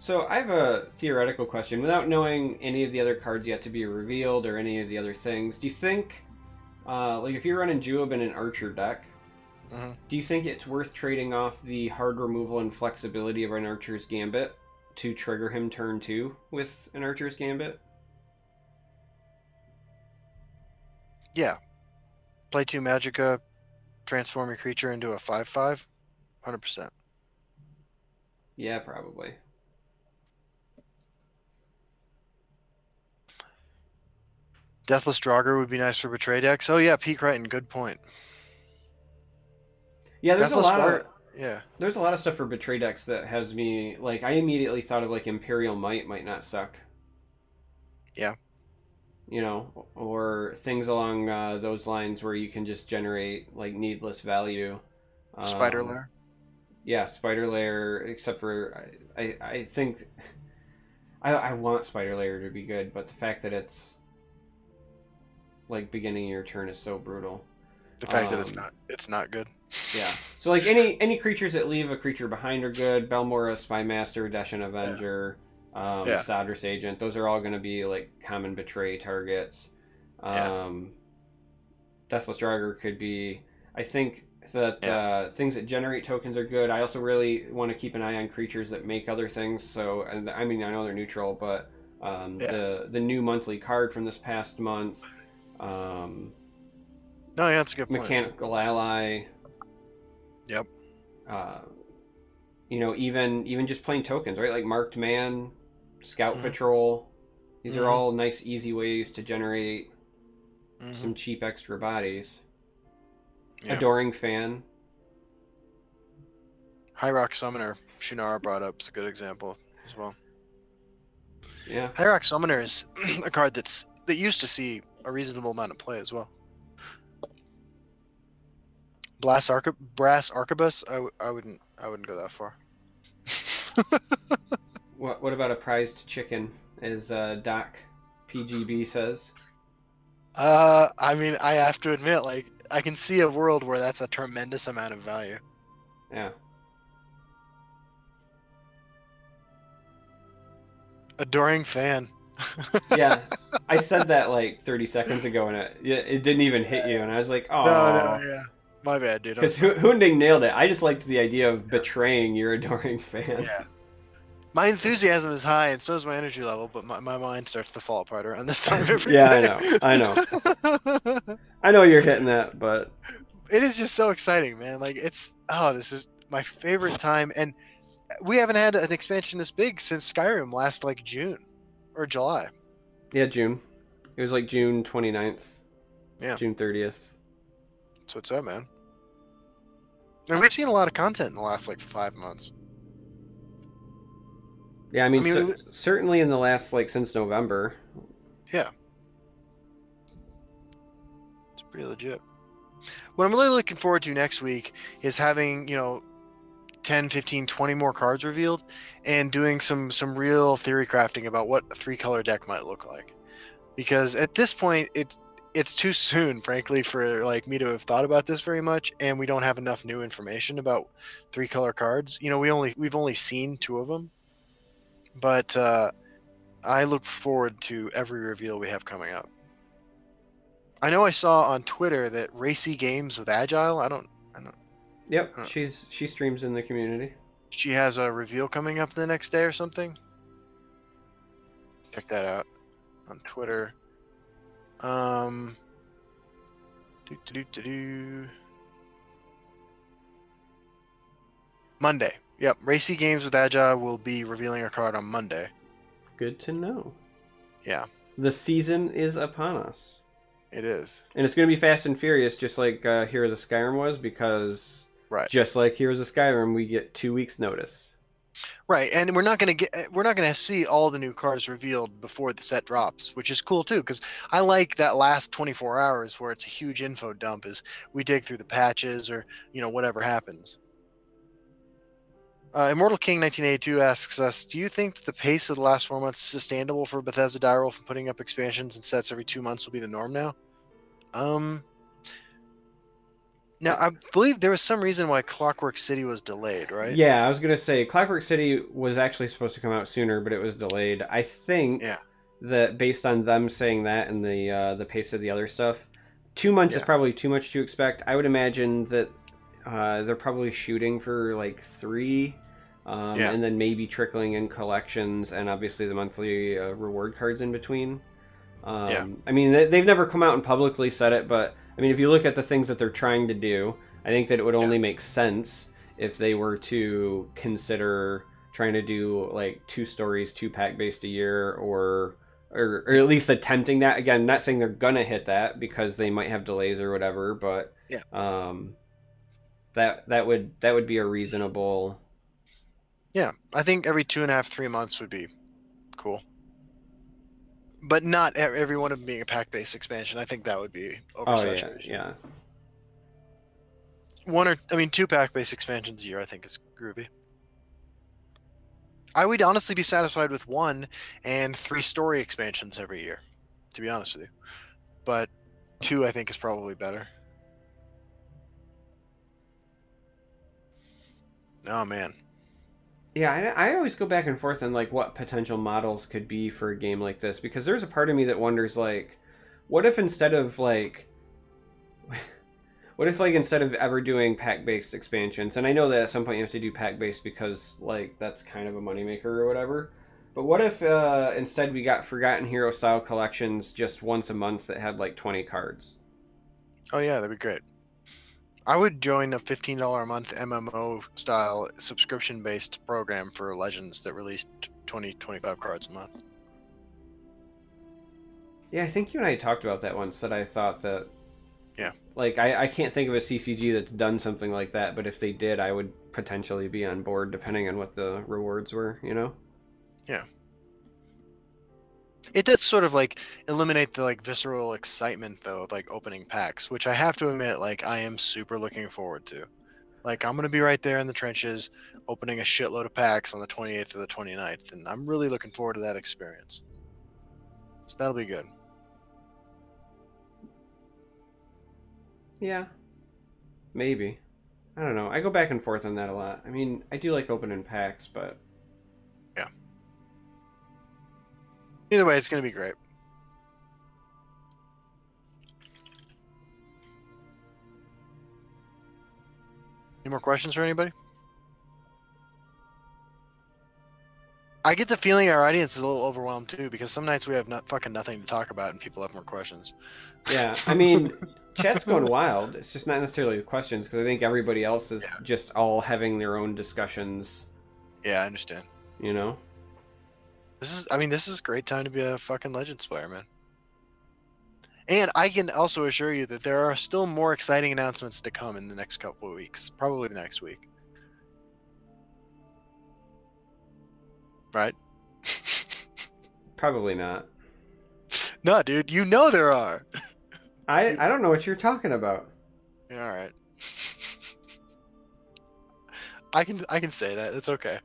So I have a theoretical question. Without knowing any of the other cards yet to be revealed or any of the other things, do you think, like if you're running Juob in an Archer deck, do you think it's worth trading off the hard removal and flexibility of an Archer's Gambit to trigger him turn 2 with an Archer's Gambit? Yeah. Play 2 Magicka, transform your creature into a 5/5. 100%. Yeah, probably. Deathless Draugr would be nice for Betray decks. Oh yeah, Pete Crichton, good point. Yeah, there's Deathless a lot Draugr, of yeah. there's a lot of stuff for Betray decks that has me like I immediately thought of like Imperial Might not suck. Yeah. You know, or things along those lines where you can just generate like needless value. Spider Lair. Yeah, Spider Lair. Except for I think I want Spider Lair to be good, but the fact that it's like beginning of your turn is so brutal. The fact that it's not good. Yeah. So like any creatures that leave a creature behind are good. Belmora, Spymaster, Deshan Avenger, Sadris Agent. Those are all going to be like common Betray targets. Deathless Draugr could be. I think that things that generate tokens are good. I also really want to keep an eye on creatures that make other things. So, and I mean, I know they're neutral, but the new monthly card from this past month. Oh yeah, that's a good point. Mechanical Ally. Yep. You know, even just plain tokens, right? Like Marked Man, Scout Patrol. These are all nice, easy ways to generate some cheap extra bodies. Yeah. Adoring Fan. High Rock Summoner, Shunara brought up, is a good example as well. Yeah. High Rock Summoner is a card that used to see a reasonable amount of play as well. Brass Arquebus, I wouldn't go that far. What about a prized chicken, as Doc PGB says? I mean, I have to admit, like, I can see a world where that's a tremendous amount of value. Yeah. Adoring Fan. Yeah, I said that like 30 seconds ago, and it didn't even hit you, and I was like, oh. No, yeah. My bad, dude. Because Hunding nailed it. I just liked the idea of betraying your Adoring Fan. Yeah. My enthusiasm is high, and so is my energy level, but my mind starts to fall apart around this time every day. Yeah, I know. I know you're hitting that, but... It is just so exciting, man. Like, this is my favorite time, and we haven't had an expansion this big since Skyrim last, like, June. Or July. Yeah, June. It was like June 29th. Yeah. June 30th. That's what's up, man. And we've seen a lot of content in the last, like, 5 months. Yeah, I mean certainly in the last, like, since November. Yeah. It's pretty legit. What I'm really looking forward to next week is having, 10, 15, 20 more cards revealed and doing some real theory crafting about what a 3-color deck might look like. Because at this point, it's too soon, frankly, for like me to have thought about this very much, and we don't have enough new information about 3-color cards. We've only seen 2 of them. But I look forward to every reveal we have coming up. I know I saw on Twitter that Racy Games with Agile, I don't. Yep, she streams in the community. She has a reveal coming up the next day or something. Check that out on Twitter. Monday. Yep, Racy Games with Agile will be revealing a card on Monday. Good to know. Yeah. The season is upon us. It is. And it's going to be fast and furious, just like Heroes of Skyrim was, because just like Heroes of Skyrim, we get 2 weeks notice. Right, and we're not gonna see all the new cards revealed before the set drops, which is cool too, because I like that last 24 hours where it's a huge info dump as we dig through the patches or whatever happens. Immortal King 1982 asks us, do you think that the pace of the last 4 months is sustainable for Bethesda die roll from putting up expansions and sets every 2 months will be the norm now? Now, I believe there was some reason why Clockwork City was delayed, right? Yeah, I was going to say Clockwork City was actually supposed to come out sooner, but it was delayed. I think that based on them saying that and the pace of the other stuff, 2 months is probably too much to expect. I would imagine that they're probably shooting for like 3, and then maybe trickling in collections and obviously the monthly reward cards in between. I mean, they've never come out and publicly said it, but I mean, if you look at the things that they're trying to do, I think that it would only make sense if they were to consider trying to do like 2 stories, 2 pack based a year, or at least attempting that. Again, not saying they're gonna hit that because they might have delays or whatever, but that would be a reasonable. Yeah, I think every 2.5, 3 months would be cool. But not every one of them being a pack-based expansion. I think that would be oversaturation. Oh, yeah. 2 pack-based expansions a year, I think, is groovy. I would honestly be satisfied with 1 and 3 story expansions every year, to be honest with you. But 2, I think, is probably better. Oh, man. Yeah, I always go back and forth on like what potential models could be for a game like this, because there's a part of me that wonders like, what if instead of ever doing pack-based expansions, and I know that at some point you have to do pack-based because like that's kind of a moneymaker or whatever, but what if instead we got Forgotten Hero style collections just once a month that had like 20 cards? Oh yeah, that'd be great. I would join a $15 a month MMO style subscription based program for Legends that released 20-25 cards a month. Yeah, I think you and I talked about that once, that I thought that like I can't think of a CCG that's done something like that, but if they did, I would potentially be on board depending on what the rewards were, you know? Yeah. It does sort of like eliminate the like visceral excitement though of like opening packs, which I have to admit, like I am super looking forward to. Like I'm gonna be right there in the trenches, opening a shitload of packs on the 28th or the 29th, and I'm really looking forward to that experience. So that'll be good. Yeah, maybe. I don't know. I go back and forth on that a lot. I mean, I do like opening packs, but yeah. Either way, it's gonna be great. Any more questions for anybody? I get the feeling our audience is a little overwhelmed too, because some nights we have fucking nothing to talk about and people have more questions. Yeah, I mean, chat's going wild. It's just not necessarily the questions, because I think everybody else is just all having their own discussions. Yeah, I understand. You know? This is a great time to be a fucking Legends player, man. And I can also assure you that there are still more exciting announcements to come in the next couple of weeks. Probably the next week. Right? Probably not. No, dude, you know there are. I don't know what you're talking about. Yeah, all right. I can say that. It's okay.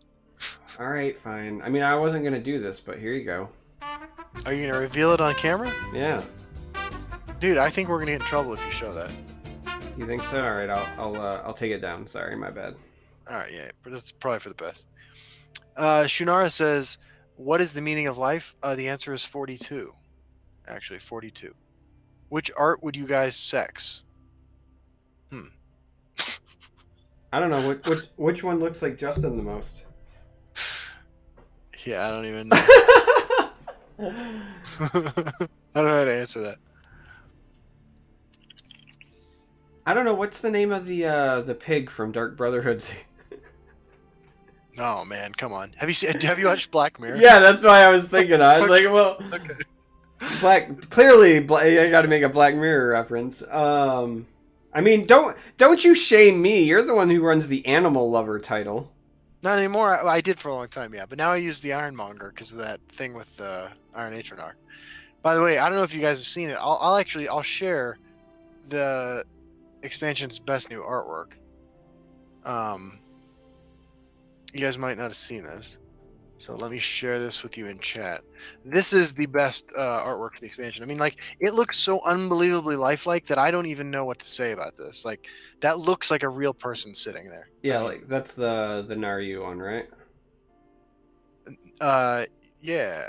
All right, fine. I mean, I wasn't gonna do this, but here you go. Are you gonna reveal it on camera? Yeah. Dude, I think we're gonna get in trouble if you show that. You think so? All right, I'll take it down. Sorry, my bad. All right, yeah, but that's probably for the best. Shunara says, "What is the meaning of life?" The answer is 42. Actually, 42. Which art would you guys sex? I don't know which one looks like Justin the most. Yeah, I don't even know. I don't know how to answer that. I don't know, what's the name of the pig from Dark Brotherhood? Oh man, come on. Have you watched Black Mirror? Yeah, that's why I was thinking. I was like, well, okay. Clearly, I got to make a Black Mirror reference. I mean, don't you shame me. You're the one who runs the Animal Lover title. Not anymore. I did for a long time, yeah. But now I use the Ironmonger because of that thing with Iron Atronach. By the way, I don't know if you guys have seen it. I'll share the expansion's best new artwork. You guys might not have seen this. So let me share this with you in chat. This is the best artwork for the expansion. I mean, like, it looks so unbelievably lifelike that I don't even know what to say about this. Like, that looks like a real person sitting there. Yeah, like that's the Naryu one, right? Yeah.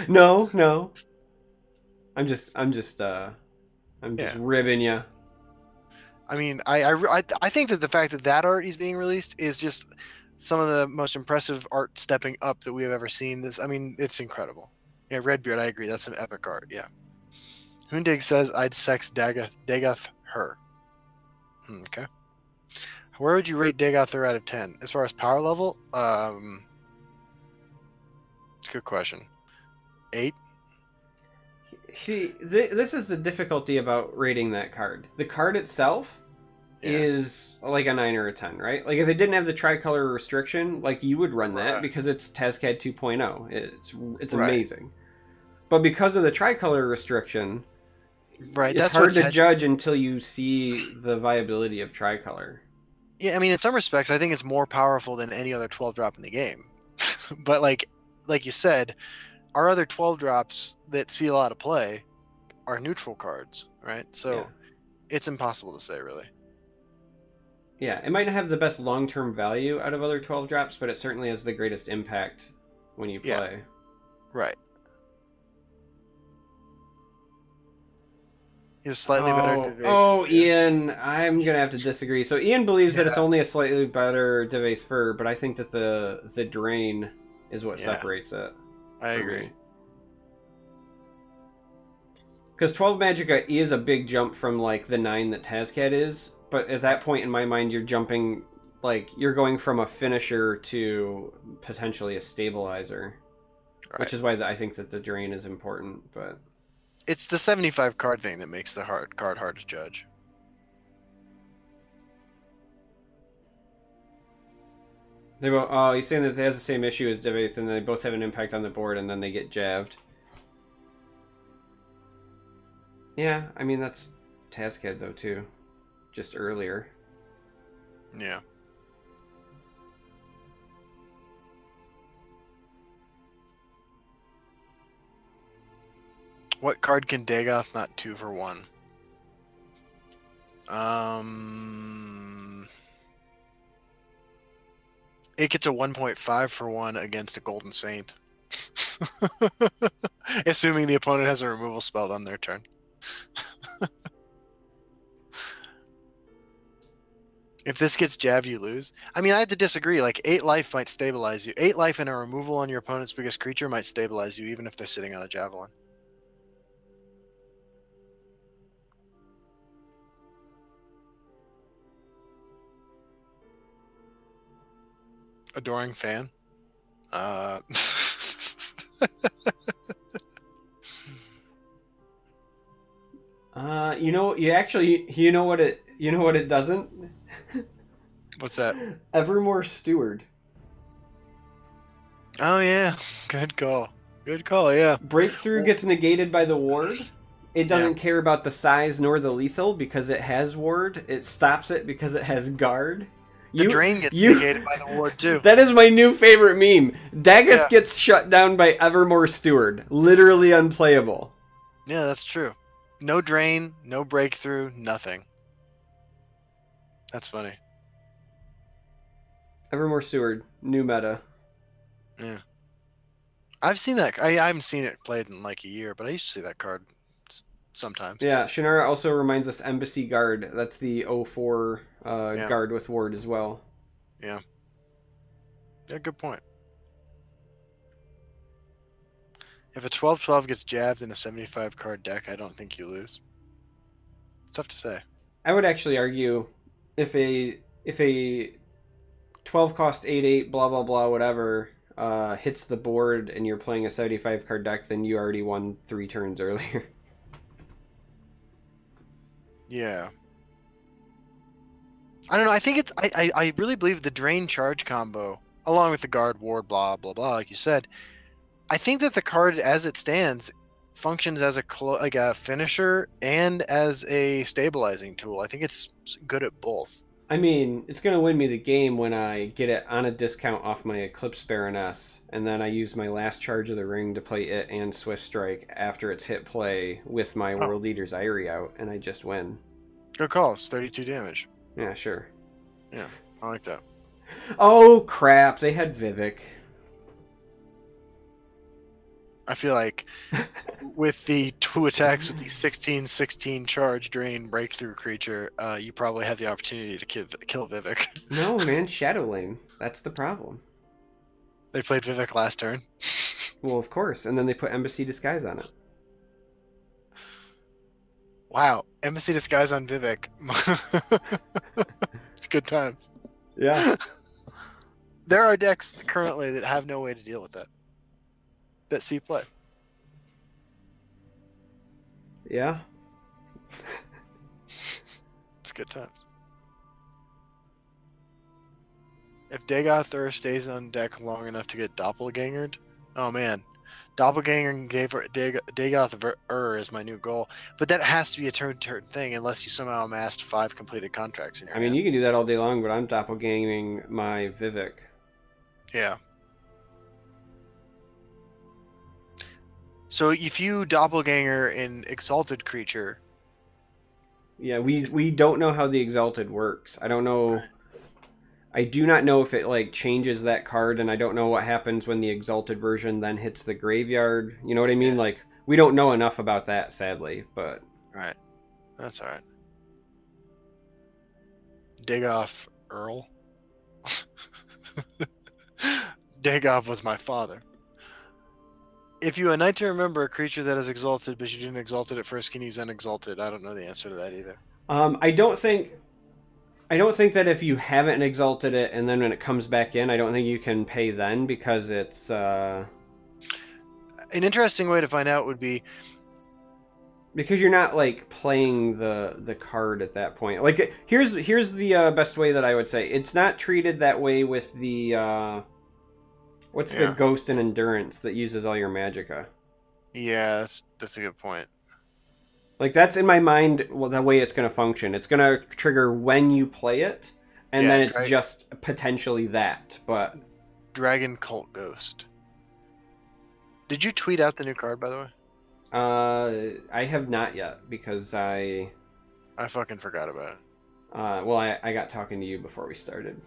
No. I'm just Yeah. ribbing you. I mean, I think that the fact that that art is being released is just some of the most impressive art stepping up that we have ever seen. This, I mean, it's incredible. Yeah, Redbeard, I agree. That's some epic art. Yeah. Hundig says, I'd sex Dagoth her. Okay. Where would you rate Dagoth her out of 10? As far as power level? It's a good question. 8? See, this is the difficulty about rating that card. The card itself is like a 9 or a 10, right? Like, if it didn't have the tricolor restriction, like, you would run that because it's Tazcad 2.0. It's amazing. But because of the tricolor restriction, it's hard to judge until you see the viability of tricolor. Yeah, I mean, in some respects, I think it's more powerful than any other 12 drop in the game. But like you said, our other 12 drops that see a lot of play are neutral cards, right? So it's impossible to say, really. Yeah, it might not have the best long-term value out of other 12 drops, but it certainly has the greatest impact when you play. Yeah. Right. Is slightly better. Ian, I'm gonna have to disagree. So Ian believes that it's only a slightly better Deva's Fur, but I think that the drain is what separates it. I agree. Because 12 Magicka is a big jump from like the 9 that Tazcad is, but at that point in my mind, you're jumping, like, you're going from a finisher to potentially a stabilizer, which is why I think that the drain is important. But it's the 75 card thing that makes the card hard to judge. They both, he's saying that they has the same issue as Devath, and they both have an impact on the board, and then they get jabbed. Yeah, I mean, that's Tazcad, though, too. Just earlier. Yeah. What card can Dagoth not 2 for 1? It gets a 1.5 for 1 against a Golden Saint. Assuming the opponent has a removal spell on their turn. If this gets jabbed, you lose. I mean, I have to disagree. Like, 8 life might stabilize you. 8 life and a removal on your opponent's biggest creature might stabilize you, even if they're sitting on a Javelin. Adoring fan. You know what it doesn't? What's that? Evermore Steward. Oh yeah, good call. Good call, yeah. Breakthrough gets negated by the ward. It doesn't care about the size nor the lethal because it has ward. It stops it because it has guard. The drain gets negated by the ward too. That is my new favorite meme. Dagoth gets shut down by Evermore Steward. Literally unplayable. Yeah, that's true. No drain, no breakthrough, nothing. That's funny. Evermore Steward, new meta. Yeah. I've seen that. I haven't seen it played in like a year, but I used to see that card sometimes. Yeah, Shannara also reminds us Embassy Guard. That's the 04 guard with ward as well. Yeah. Yeah, good point. If a 12/12 gets jabbed in a 75 card deck, I don't think you lose. It's tough to say. I would actually argue if a 12 cost 8/8 blah blah blah whatever hits the board and you're playing a 75 card deck, then you already won 3 turns earlier. Yeah. I don't know. I think it's. I really believe the drain charge combo, along with the guard ward blah blah blah, like you said. I think that the card as it stands functions as a finisher and as a stabilizing tool. I think it's good at both. I mean, it's going to win me the game when I get it on a discount off my Eclipse Baroness, and then I use my last charge of the ring to play it and Swift Strike after it's hit play with my Oh. World Eater's Irie out, and I just win. Good call. It's 32 damage. Yeah, sure. Yeah, I like that. Oh, crap. They had Vivec. I feel like with the 2 attacks with the 16/16 charge, drain, breakthrough creature, you probably have the opportunity to kill Vivec. No, man. Shadow Lane. That's the problem. They played Vivec last turn. Well, of course. And then they put Embassy Disguise on it. Wow. Embassy Disguise on Vivec. It's good times. Yeah. There are decks currently that have no way to deal with that. That see play. Yeah. It's good times. If Dagoth Ur stays on deck long enough to get Doppelgangered, oh man. Doppelganger gave Dagoth Ur is my new goal. But that has to be a turn thing unless you somehow amassed 5 completed contracts in your hand. You can do that all day long, but I'm doppelganging my Vivec. Yeah. So if you doppelganger an exalted creature, Yeah, we don't know how the Exalted works. I don't know. I do not know if it like changes that card, and I don't know what happens when the Exalted version then hits the graveyard. You know what I mean? Yeah. Like, we don't know enough about that, sadly. But right? That's all right. Dagoth Earl. Dagoth was my father. If you unite to remember a creature that is exalted, but you didn't exalt it at first, can you use unexalted? I don't know the answer to that either. I don't think that if you haven't exalted it and then when it comes back in, I don't think you can pay then because it's An interesting way to find out would be because you're not like playing the card at that point. Like here's the best way that I would say it's not treated that way with the what's the Ghost and Endurance that uses all your magicka. Yeah, that's a good point. Like that's in my mind the way it's going to function. It's going to trigger when you play it, and then it's just potentially that. But Dragon Cult Ghost. Did you tweet out the new card, by the way? I have not yet because I fucking forgot about it. Well, I got talking to you before we started.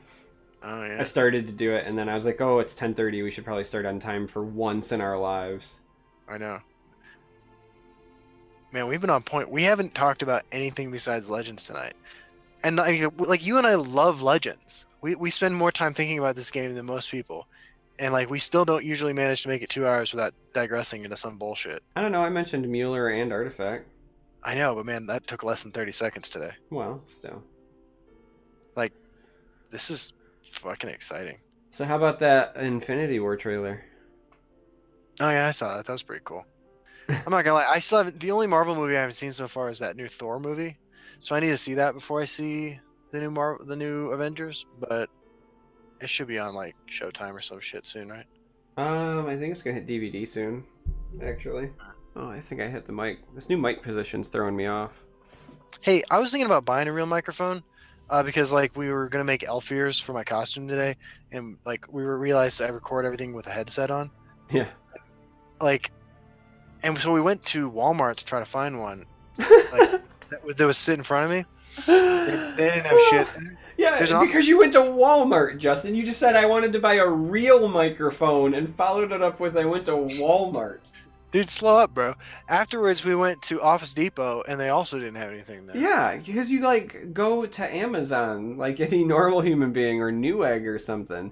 Oh yeah. I started to do it, and then I was like, "Oh, it's 10:30. We should probably start on time for once in our lives." I know. Man, we've been on point. We haven't talked about anything besides Legends tonight, and like you and I love Legends. We spend more time thinking about this game than most people, and like we still don't usually manage to make it 2 hours without digressing into some bullshit. I don't know. I mentioned Mueller and Artifact. I know, but man, that took less than 30 seconds today. Well, still. Like, this is fucking exciting. So how about that Infinity War trailer? Oh yeah, I saw that. That was pretty cool. I'm not gonna lie, I still haven't. The only Marvel movie I haven't seen so far is that new Thor movie, so I need to see that before I see the new Avengers. But it should be on like Showtime or some shit soon, right? I think it's gonna hit DVD soon, actually. Oh, I think I hit the mic. This new mic position's throwing me off. Hey, I was thinking about buying a real microphone, because like we were gonna make elf ears for my costume today, and like we realized I record everything with a headset on. Yeah. Like, and so we went to Walmart to try to find one, like that was sitting in front of me. They didn't have shit. Yeah, because you went to Walmart, Justin. You just said I wanted to buy a real microphone and followed it up with I went to Walmart. Dude, slow up, bro. Afterwards, we went to Office Depot, and they also didn't have anything there. Yeah, because you, like, go to Amazon like any normal human being or Newegg or something.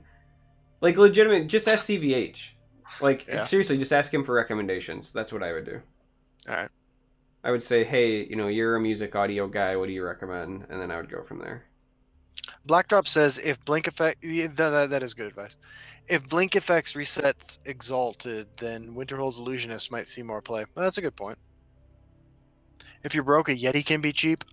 Like, legitimate, just ask CVH. Like, seriously, just ask him for recommendations. That's what I would do. All right. I would say, hey, you're a music audio guy. What do you recommend? And then I would go from there. Blackdrop says if Blink Effect... that is good advice. If Blink Effects resets Exalted, then Winterhold Illusionist might see more play. Well, that's a good point. If you're broke, a Yeti can be cheap.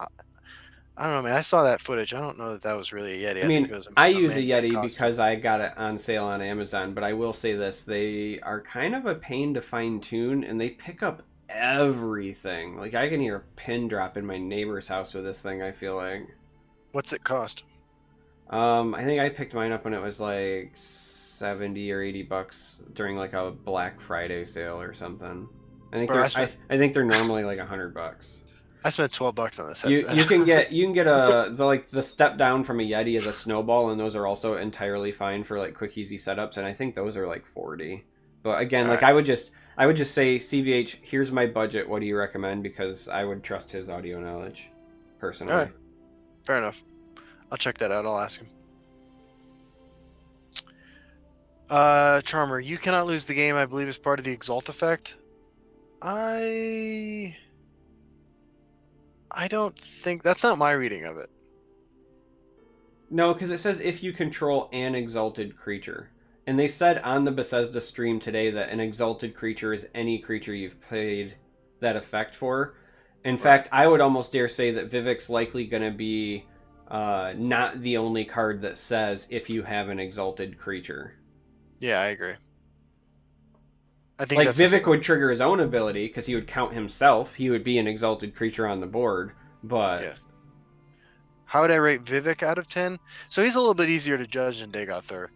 I don't know, man. I saw that footage. I don't know that was really a Yeti. I use a Yeti because I got it on sale on Amazon, but I will say this. They are kind of a pain to fine-tune, and they pick up everything. Like, I can hear a pin drop in my neighbor's house with this thing, I feel like. What's it cost? I think I picked mine up when it was like 70 or $80 during like a Black Friday sale or something. Bro, I think they're normally like $100. I spent $12 on this You headset. you can get the step down from a Yeti as a snowball, and those are also entirely fine for like quick easy setups, and I think those are like 40. But again, All like right. I would just say, CVH, here's my budget. What do you recommend? Because I would trust his audio knowledge, personally. All right. Fair enough. I'll check that out. I'll ask him. Charmer, you cannot lose the game, I believe, is part of the Exalt effect. I don't think that's not my reading of it. No, because it says if you control an exalted creature. And they said on the Bethesda stream today that an exalted creature is any creature you've played that effect for. In fact, I would almost dare say that Vivec's likely going to be not the only card that says if you have an exalted creature. Yeah, I agree. I think Like, Vivec would trigger his own ability because he would count himself. He would be an exalted creature on the board, but... Yes. How would I rate Vivec out of 10? So he's a little bit easier to judge than Dagothur.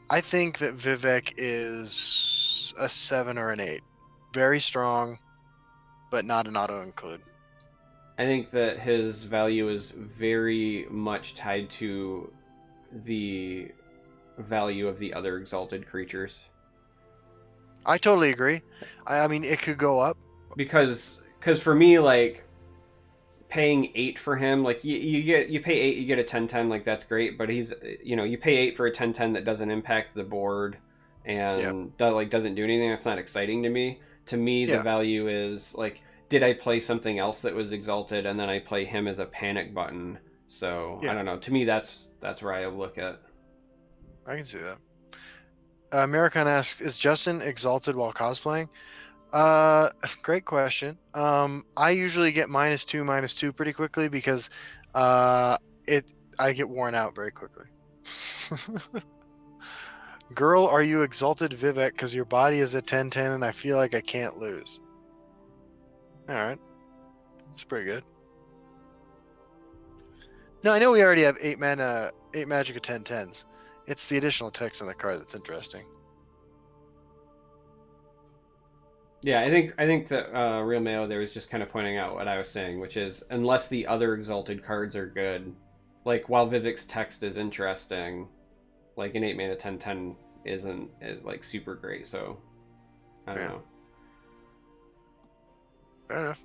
I think that Vivec is a 7 or an 8. Very strong, but not an auto-include. I think that his value is very much tied to the value of the other exalted creatures. I totally agree. I mean, it could go up. Because for me, like, paying 8 for him, like, you pay 8, you get a 10/10, like, that's great, but he's, you know, you pay 8 for a 10/10 that doesn't impact the board and doesn't do anything. That's not exciting to me. To me, the value is, like, did I play something else that was exalted and then I play him as a panic button? So, I don't know. To me, that's where I look at. I can see that. Americon asks, is Justin exalted while cosplaying? Great question. I usually get -2 pretty quickly because I get worn out very quickly. Girl, are you exalted Vivec because your body is a 10/10 and I feel like I can't lose? Alright. It's pretty good. No, I know we already have 8 mana, 8 Magicka 10/10s. It's the additional text on the card that's interesting. Yeah, I think that Real Mayo there was just kind of pointing out what I was saying, which is unless the other exalted cards are good, like while Vivec's text is interesting, like an 8 mana 10/10 isn't like super great. So I don't know. Fair enough.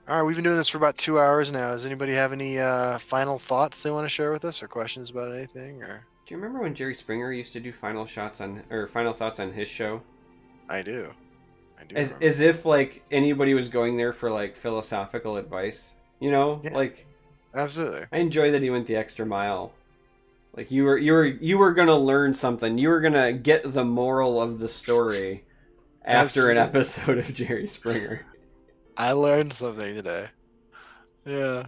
All right, we've been doing this for about 2 hours now. Does anybody have any final thoughts they want to share with us, or questions about anything? Or do you remember when Jerry Springer used to do final thoughts on his show? I do. As if like anybody was going there for like philosophical advice, you know? Yeah, like absolutely. I enjoy that he went the extra mile. Like you were gonna learn something. You were gonna get the moral of the story after an episode of Jerry Springer. I learned something today. Yeah.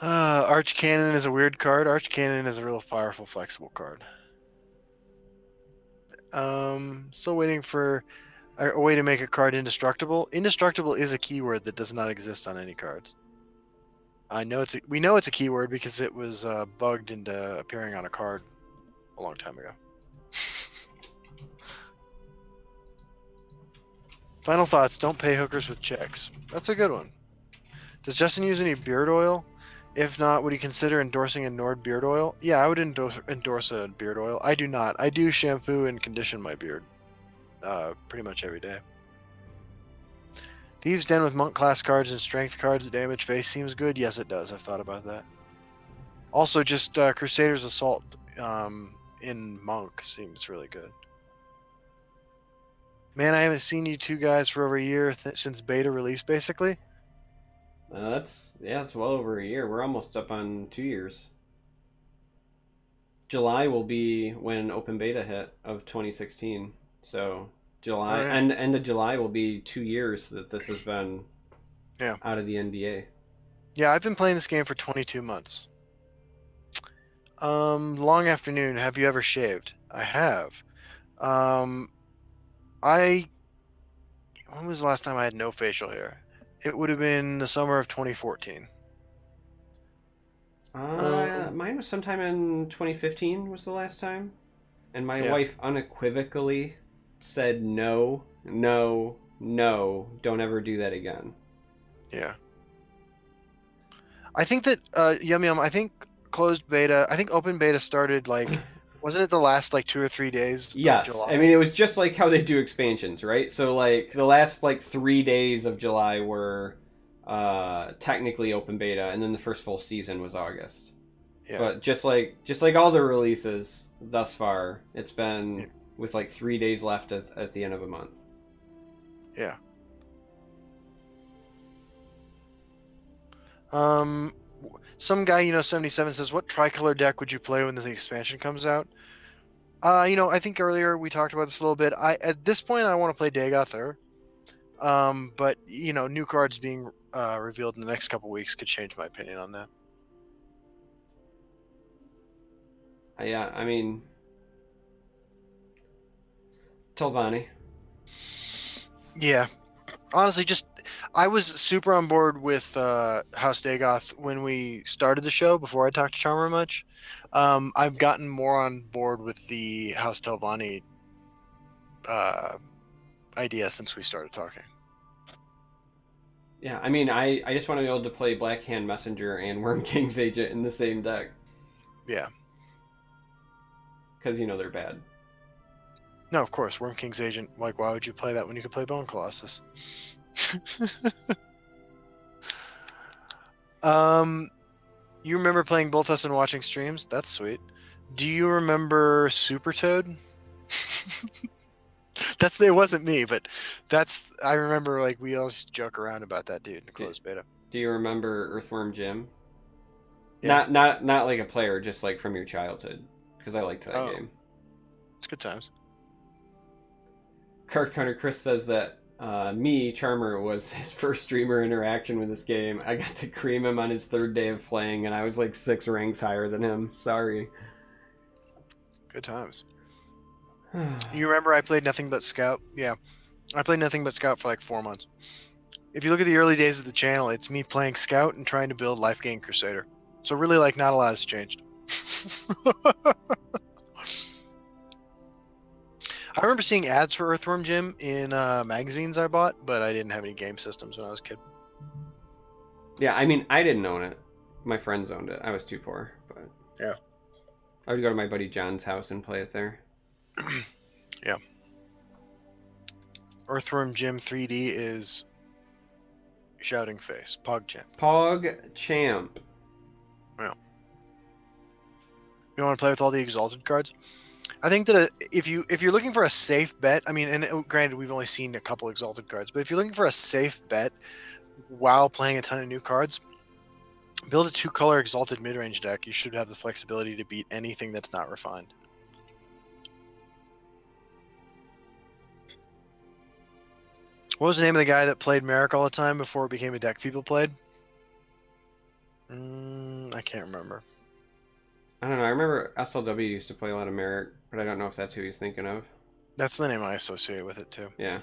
Archcannon is a weird card. Archcannon is a real powerful, flexible card. Still waiting for a way to make a card indestructible. Indestructible is a keyword that does not exist on any cards. We know it's a keyword because it was bugged into appearing on a card a long time ago. Final thoughts, don't pay hookers with checks. That's a good one. Does Justin use any beard oil? If not, would he consider endorsing a Nord beard oil? Yeah, I would endorse a beard oil. I do not. I do shampoo and condition my beard pretty much every day. Thieves' Den with monk class cards and strength cards that damage face seems good. Yes, it does. I've thought about that. Also, just Crusader's Assault in monk seems really good. Man, I haven't seen you two guys for over a year since beta release, basically. It's well over a year. We're almost up on 2 years. July will be when open beta hit of 2016. So July and end of July will be 2 years that this has been out of the NDA. Yeah, I've been playing this game for 22 months. Long afternoon. Have you ever shaved? I have. When was the last time I had no facial hair? It would have been the summer of 2014. Mine was sometime in 2015 was the last time. And my Yeah. wife unequivocally said no, no, no, don't ever do that again. Yeah. I think that Yum Yum, I think closed beta, I think open beta started like, wasn't it the last like 2 or 3 days of Yes. July? I mean, it was just like how they do expansions, right? So, like, the last, like, 3 days of July were technically open beta, and then the first full season was August. Yeah. But just like all the releases thus far, it's been with, like, 3 days left at the end of a month. Yeah. Some guy, 77 says, what tricolor deck would you play when this expansion comes out? I think earlier we talked about this a little bit. At this point, I want to play Dagoth Ur. But, new cards being revealed in the next couple weeks could change my opinion on that. Yeah, I mean, Telvanni. Yeah. Honestly, I was super on board with House Dagoth when we started the show before I talked to Charmer much. I've gotten more on board with the House Telvanni idea since we started talking. Yeah, I mean, I just want to be able to play Black Hand Messenger and Worm King's Agent in the same deck. Yeah. Because, they're bad. No, of course. Worm King's Agent. Like, why would you play that when you could play Bone Colossus? You remember playing both us and watching streams? That's sweet. Do you remember Super Toad? It wasn't me, but I remember like we always joke around about that dude in the closed beta. Do you remember Earthworm Jim? Yeah. Not like a player, just like from your childhood, because I liked that game. It's good times. Card Counter Chris says that Charmer was his first streamer interaction with this game. I got to cream him on his 3rd day of playing, and I was like 6 ranks higher than him. Sorry. Good times. You remember I played nothing but Scout? Yeah. I played nothing but Scout for like 4 months. If you look at the early days of the channel, it's me playing Scout and trying to build Life Gain Crusader. So really, like, not a lot has changed. I remember seeing ads for Earthworm Jim in magazines I bought, but I didn't have any game systems when I was a kid. Yeah, I mean, I didn't own it. My friends owned it. I was too poor, but yeah, I would go to my buddy John's house and play it there. Yeah. Earthworm Jim 3D is Shouting Face. PogChamp. PogChamp. Yeah. You want to play with all the Exalted cards? I think that if you're looking for a safe bet, I mean, and granted, we've only seen a couple Exalted cards, but if you're looking for a safe bet while playing a ton of new cards, build a 2-color Exalted mid-range deck. You should have the flexibility to beat anything that's not refined. What was the name of the guy that played Merrick all the time before it became a deck people played? I can't remember. I don't know. I remember SLW used to play a lot of Merrick, but I don't know if that's who he's thinking of. That's the name I associate with it, too. Yeah.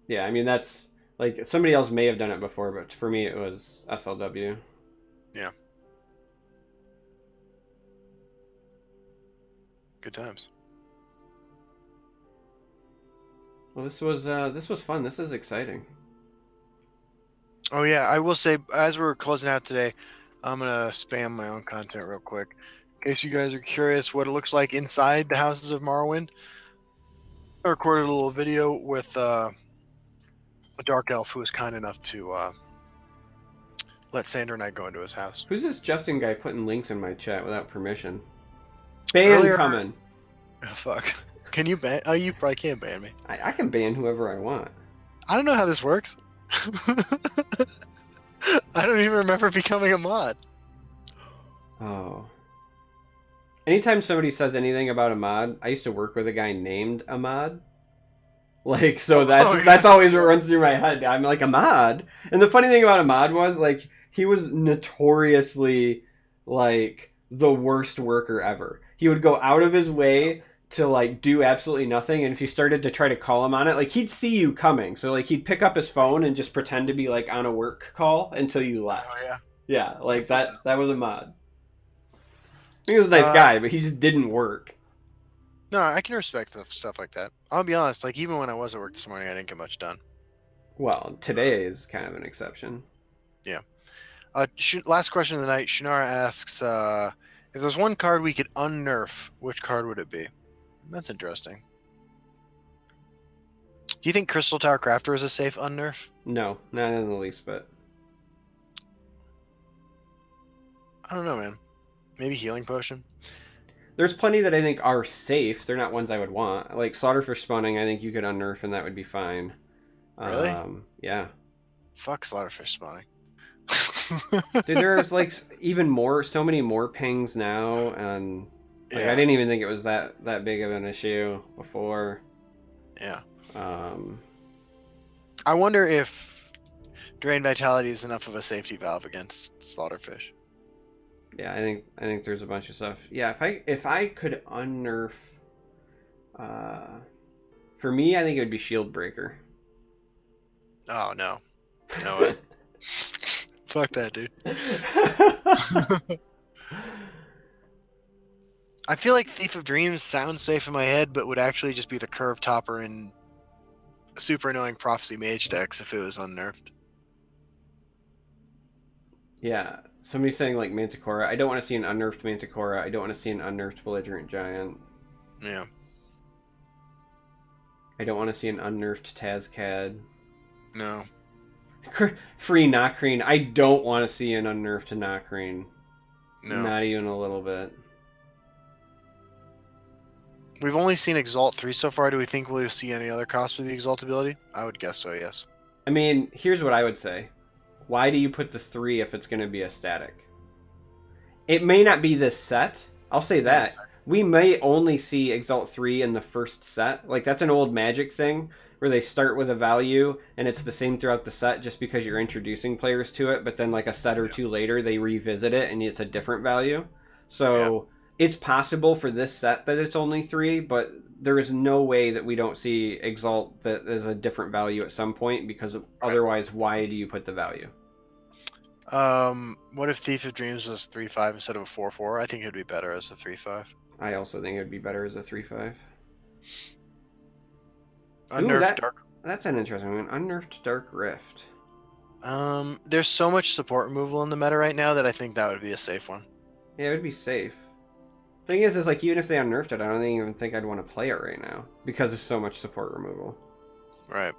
Yeah, I mean, that's... Like, somebody else may have done it before, but for me it was SLW. Yeah. Good times. Well, this was fun. This is exciting. Oh yeah, I will say, as we're closing out today, I'm gonna spam my own content real quick, in case you guys are curious what it looks like inside the houses of Morrowind. I recorded a little video with a dark elf who was kind enough to let Sandra and I go into his house. Who's this Justin guy putting links in my chat without permission? Ban coming. Oh, fuck. Can you ban? Oh, you probably can't ban me. I can ban whoever I want. I don't know how this works. I don't even remember becoming a mod. Oh. Anytime somebody says anything about a mod, I used to work with a guy named Ahmad. Like, so that's always what runs through my head. I'm like, Ahmad? And the funny thing about Ahmad was, like, he was notoriously, like, the worst worker ever. He would go out of his way to like do absolutely nothing, and if you started to try to call him on it, like he'd see you coming, so like he'd pick up his phone and just pretend to be like on a work call until you left. Oh yeah. Yeah, like That's that was a mod. He was a nice guy, but he just didn't work. No, I can respect stuff like that. I'll be honest, like even when I was at work this morning, I didn't get much done. Well, today is kind of an exception. Yeah. Last question of the night. Shunara asks, if there's one card we could unnerf, which card would it be? That's interesting. Do you think Crystal Tower Crafter is a safe unnerf? No, not in the least bit. I don't know, man. Maybe Healing Potion? There's plenty that I think are safe. They're not ones I would want. Like Slaughterfish Spawning, I think you could unnerf and that would be fine. Really? Yeah. Fuck Slaughterfish Spawning. Dude, there's like even more, so many more pings now, and like, I didn't even think it was that big of an issue before. Yeah. I wonder if Drain Vitality is enough of a safety valve against Slaughterfish. Yeah, I think there's a bunch of stuff. Yeah, if I could unnerf, for me, I think it would be Shield Breaker. Oh no, no way. Fuck that, dude. I feel like Thief of Dreams sounds safe in my head, but would actually just be the curve topper in super annoying Prophecy Mage decks if it was unnerfed. Yeah, somebody's saying like Manticora. I don't want to see an unnerfed Manticora. I don't want to see an unnerfed Belligerent Giant. Yeah. I don't want to see an unnerfed Tazcad. No. Free Nocrine. I don't want to see an unnerfed Nocrine. No. Not even a little bit. We've only seen Exalt 3 so far. Do we think we'll see any other costs for the Exalt ability? I would guess so, yes. I mean, here's what I would say. Why do you put the 3 if it's going to be a static? It may not be this set. I'll say that. Exactly. We may only see Exalt 3 in the first set. Like, that's an old Magic thing, where they start with a value, and it's the same throughout the set just because you're introducing players to it, but then like a set or two later, they revisit it, and it's a different value. So it's possible for this set that it's only 3, but there is no way that we don't see Exalt that is a different value at some point, because otherwise, why do you put the value? What if Thief of Dreams was 3/5 instead of a 4/4? I think it would be better as a 3/5. I also think it would be better as a 3/5. Unnerfed Dark. That's an interesting one. Unnerfed Dark Rift. There's so much support removal in the meta right now that I think that would be a safe one. Yeah, it would be safe. Thing is like even if they unnerfed it, I don't even think I'd want to play it right now because of so much support removal. Right.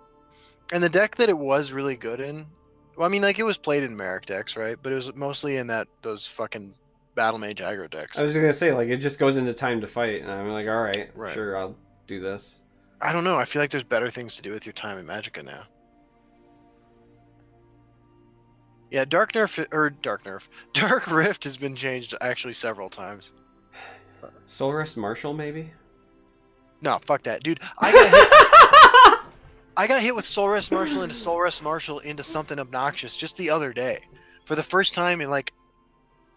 And the deck that it was really good in, well, I mean, like it was played in Merrick decks, right? But it was mostly in those fucking Battle Mage aggro decks. I was gonna say, like, it just goes into time to fight, and I'm like, all right, sure, I'll do this. I don't know. I feel like there's better things to do with your time in Magicka now. Yeah, Dark Rift has been changed actually several times. Soulrest Marshal, maybe? No, fuck that, dude. I got hit with Soulrest Marshal into something obnoxious just the other day, for the first time in like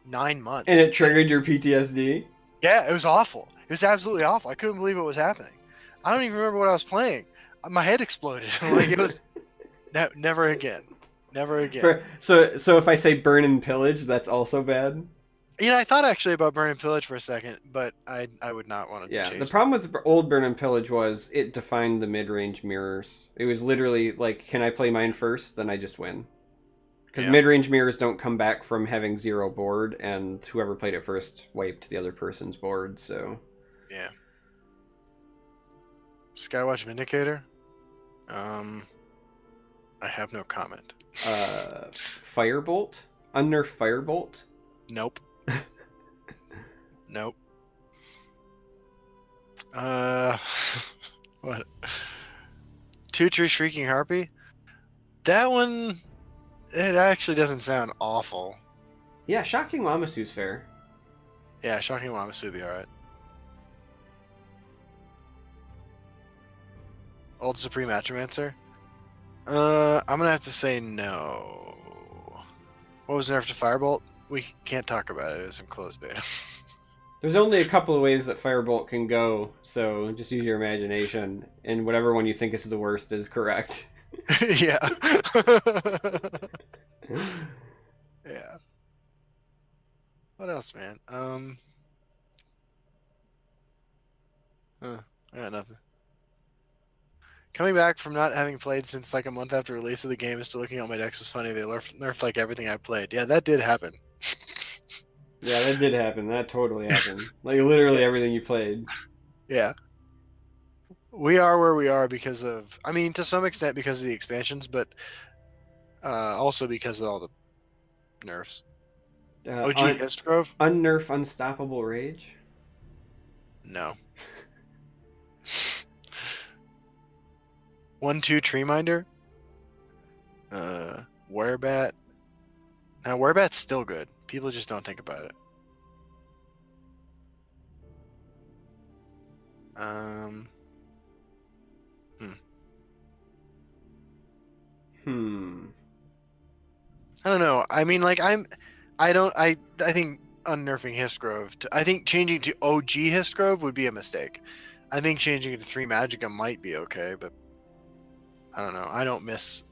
9 months. And it triggered your PTSD? Yeah, it was awful. It was absolutely awful. I couldn't believe what was happening. I don't even remember what I was playing. My head exploded. Like it was never again. Never again. So if I say burn and pillage, that's also bad? You know, I thought actually about burn and pillage for a second, but I would not want to change. Yeah, the problem with old burn and pillage was it defined the mid-range mirrors. It was literally like, can I play mine first? Then I just win. Because mid-range mirrors don't come back from having 0 board, and whoever played it first wiped the other person's board, so... Yeah. Skywatch Vindicator? I have no comment. Firebolt? Unnerf Firebolt? Nope. Nope. What? Two-Tree Shrieking Harpy? That one... It actually doesn't sound awful. Yeah, Shocking Lamasu's fair. Yeah, Shocking Lamasu would be alright. Old Supreme Atromancer? I'm gonna have to say no. What was nerfed to Firebolt? We can't talk about it. It was in closed beta. There's only a couple of ways that Firebolt can go, so just use your imagination, and whatever one you think is the worst is correct. Yeah. Yeah. What else, man? I got nothing. Coming back from not having played since like a month after release of the game and still looking at my decks was funny. They nerfed like everything I played. Yeah, that did happen. Yeah, that did happen. That totally happened. Like, literally Yeah. everything you played. Yeah. We are where we are because of, I mean, to some extent because of the expansions, but also because of all the nerfs. OG Histgrove? Unnerf Unstoppable Rage? No. 1-2 Treeminder? Werebat? Now, Werebat's still good. People just don't think about it. I don't know. I mean, like, I think unnerfing Histgrove, I think changing to OG Histgrove would be a mistake. I think changing it to 3 Magicka might be okay, but I don't know. I don't miss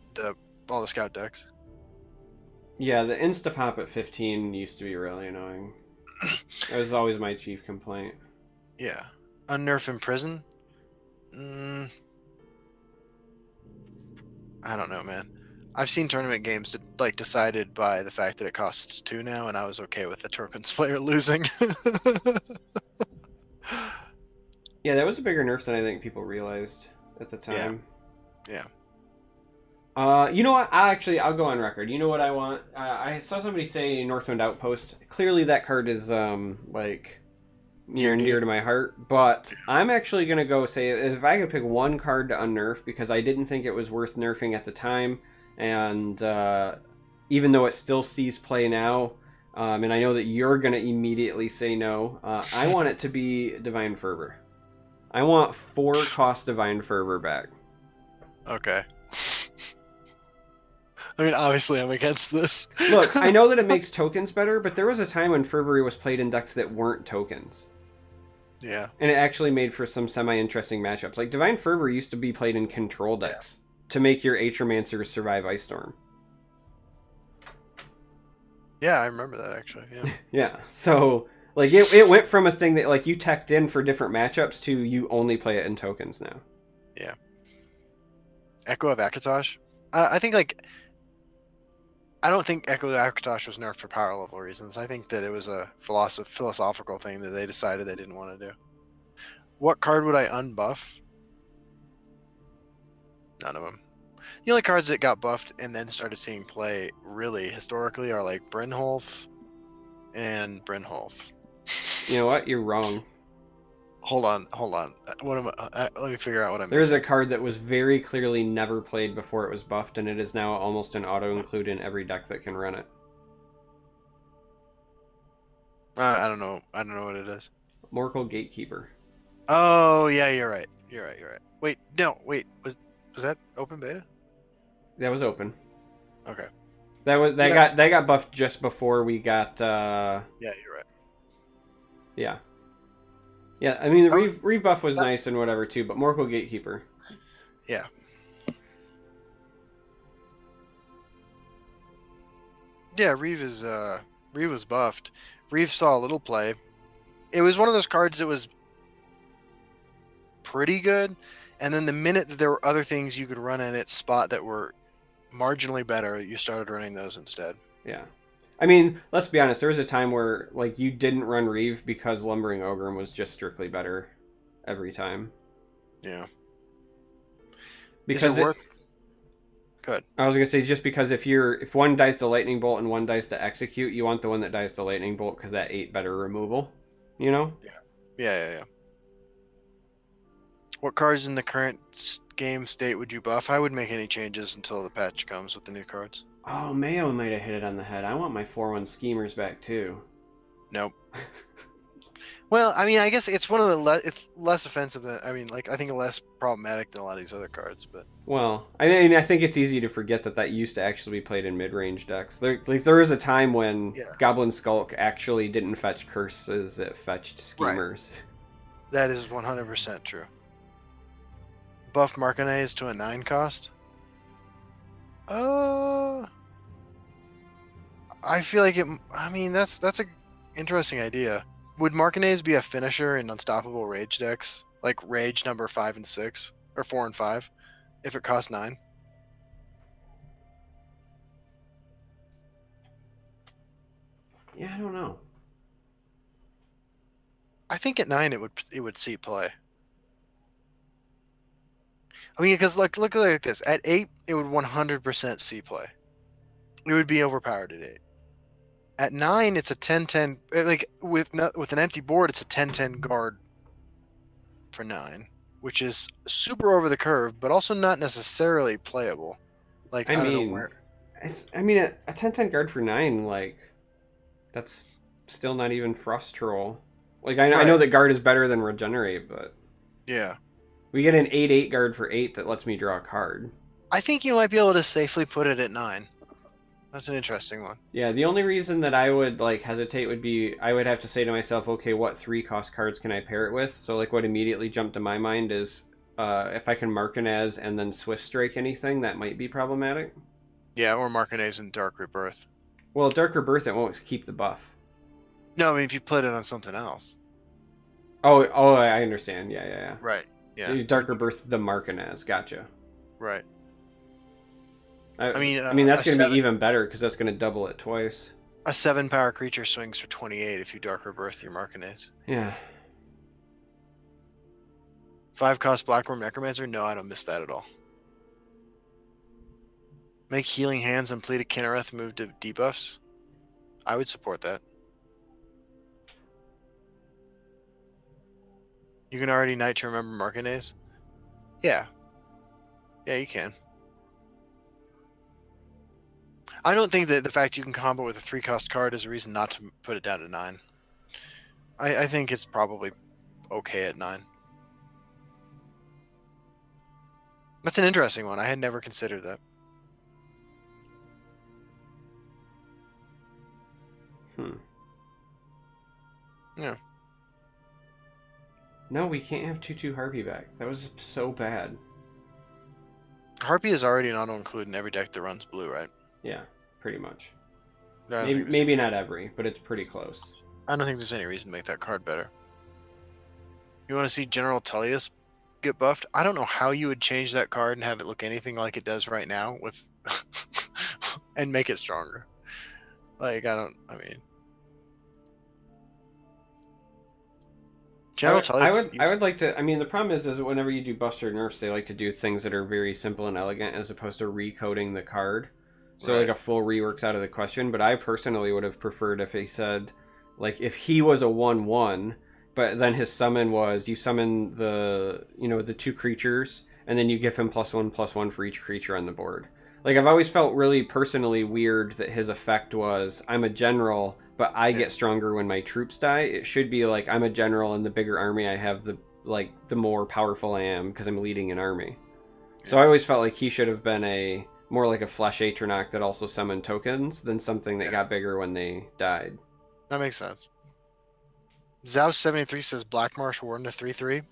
all the Scout decks. Yeah, the Instapop at 15 used to be really annoying. That was always my chief complaint. Yeah. Unnerf Imprison? I don't know, man. I've seen tournament games like decided by the fact that it costs 2 now, and I was okay with the Turkins player losing. Yeah, that was a bigger nerf than I think people realized at the time. Yeah. You know what? I'll go on record. You know what I want? I saw somebody say Northwind Outpost. Clearly, that card is like near and dear to my heart. But I'm actually gonna go say if I could pick one card to unnerf because I didn't think it was worth nerfing at the time, and even though it still sees play now, and I know that you're gonna immediately say no, I want it to be Divine Fervor. I want 4-cost Divine Fervor back. Okay. I mean, obviously, I'm against this. Look, I know that it makes tokens better, but there was a time when Fervory was played in decks that weren't tokens. Yeah. And it actually made for some semi-interesting matchups. Like, Divine Fervor used to be played in control decks to make your Atromancers survive Ice Storm. Yeah, I remember that, actually. Yeah. Yeah, so, like, it went from a thing that, like, you teched in for different matchups to you only play it in tokens now. Yeah. Echo of Akatosh? I think, like... I don't think Echo of Akatosh was nerfed for power level reasons. I think that it was a philosophical thing that they decided they didn't want to do. What card would I unbuff? None of them. The only cards that got buffed and then started seeing play really historically are like Brynjolf and Brynjolf. You know what? You're wrong. Hold on. What am I? Let me figure out what I'm There's missing. a card that was very clearly never played before it was buffed, and it is now almost an auto-include in every deck that can run it. I don't know. I don't know what it is. Morkel Gatekeeper. Oh, yeah, you're right. You're right. Wait, no, wait. Was that open beta? That was open. Okay. That got buffed just before we got Yeah, you're right. Yeah. Yeah, I mean, the Reeve buff was nice and whatever, too, but Morkel Gatekeeper. Yeah. Yeah, Reeve was buffed. Reeve saw a little play. It was one of those cards that was pretty good, and then the minute that there were other things you could run in its spot that were marginally better, you started running those instead. Yeah. I mean, let's be honest, there was a time where, like, you didn't run Reeve because Lumbering Ogre was just strictly better every time. Yeah. Because is it worth... Good. I was going to say, just because if one dies to Lightning Bolt and one dies to Execute, you want the one that dies to Lightning Bolt because that 8 better removal, you know? Yeah. What cards in the current game state would you buff? I would make any changes until the patch comes with the new cards. Oh, Mayo might have hit it on the head. I want my 4/1 Schemers back, too. Nope. Well, I mean, I guess it's one of the it's less offensive than I mean, like I think less problematic than a lot of these other cards, but Well, I mean, I think it's easy to forget that that used to actually be played in mid-range decks. There was a time when yeah, Goblin Skulk actually didn't fetch curses; it fetched right. schemers. That is 100% true. Buff Marcanese to a 9 cost. Uh, I feel like it. I mean, that's a interesting idea. Would Marcanese be a finisher in unstoppable rage decks, like Rage number 5 and 6, or 4 and 5, if it costs 9? Yeah, I don't know. I think at 9 it would see play. I mean, because look at it like this. At 8, it would 100% see play. It would be overpowered at 8. At 9, it's a 10-10. Like with an empty board, it's a 10-10 guard for 9, which is super over the curve, but also not necessarily playable. Like I I don't know mean, where. I mean, a 10/10 guard for 9, like that's still not even Frost Troll. Like I know Right. that guard is better than regenerate, but Yeah. we get an 8/8 guard for 8 that lets me draw a card. I think you might be able to safely put it at 9. That's an interesting one. Yeah, the only reason that I would like hesitate would be I would have to say to myself, okay, what 3 cost cards can I pair it with? So like what immediately jumped to my mind is if I can Markinez and then Swift Strike anything, that might be problematic. Yeah, or Marcanese and Dark Rebirth. Well, Dark Rebirth, it won't keep the buff. No, I mean if you put it on something else. Oh, I understand. Yeah. Right. Yeah. Dark Rebirth, the Markinez. Gotcha. Right. I mean, I mean that's a going to be 7 even better because that's going to double it twice. a 7 power creature swings for 28 if you Dark Rebirth your Marcanese. Yeah. 5 cost Blackworm Necromancer? No, I don't miss that at all. Make Healing Hands and Plead a Kinnereth move to debuffs? I would support that. You can already Knight to remember Marcanese? Yeah. Yeah, you can. I don't think that the fact you can combo with a 3-cost card is a reason not to put it down to 9. I think it's probably okay at 9. That's an interesting one. I had never considered that. Yeah. No, we can't have 2/2 Harpy back. That was so bad. Harpy is already an auto-include in every deck that runs blue, right? Yeah, pretty much. I Maybe not every, but it's pretty close. don't think there's any reason to make that card better. You want to see General Tullius get buffed? I don't know how you would change that card and have it look anything like it does right now with and make it stronger. Like I mean General Tullius. I would like to. I mean, the problem is whenever you do Buster nerfs, they like to do things that are very simple and elegant as opposed to recoding the card. So Right. like a full rework's out of the question. But I personally would have preferred if he said, like, if he was a 1/1, but then his summon was you summon the 2 creatures and then you give him +1/+1 for each creature on the board. Like I've always felt really personally weird that his effect was I'm a general, but I get stronger when my troops die. It should be like I'm a general, and the bigger army I have, the more powerful I am because I'm leading an army. So I always felt like he should have been more like a Flesh Atronach that also summoned tokens than something that got bigger when they died. That makes sense. Zouse73 says Black Marsh Warden to 3/3.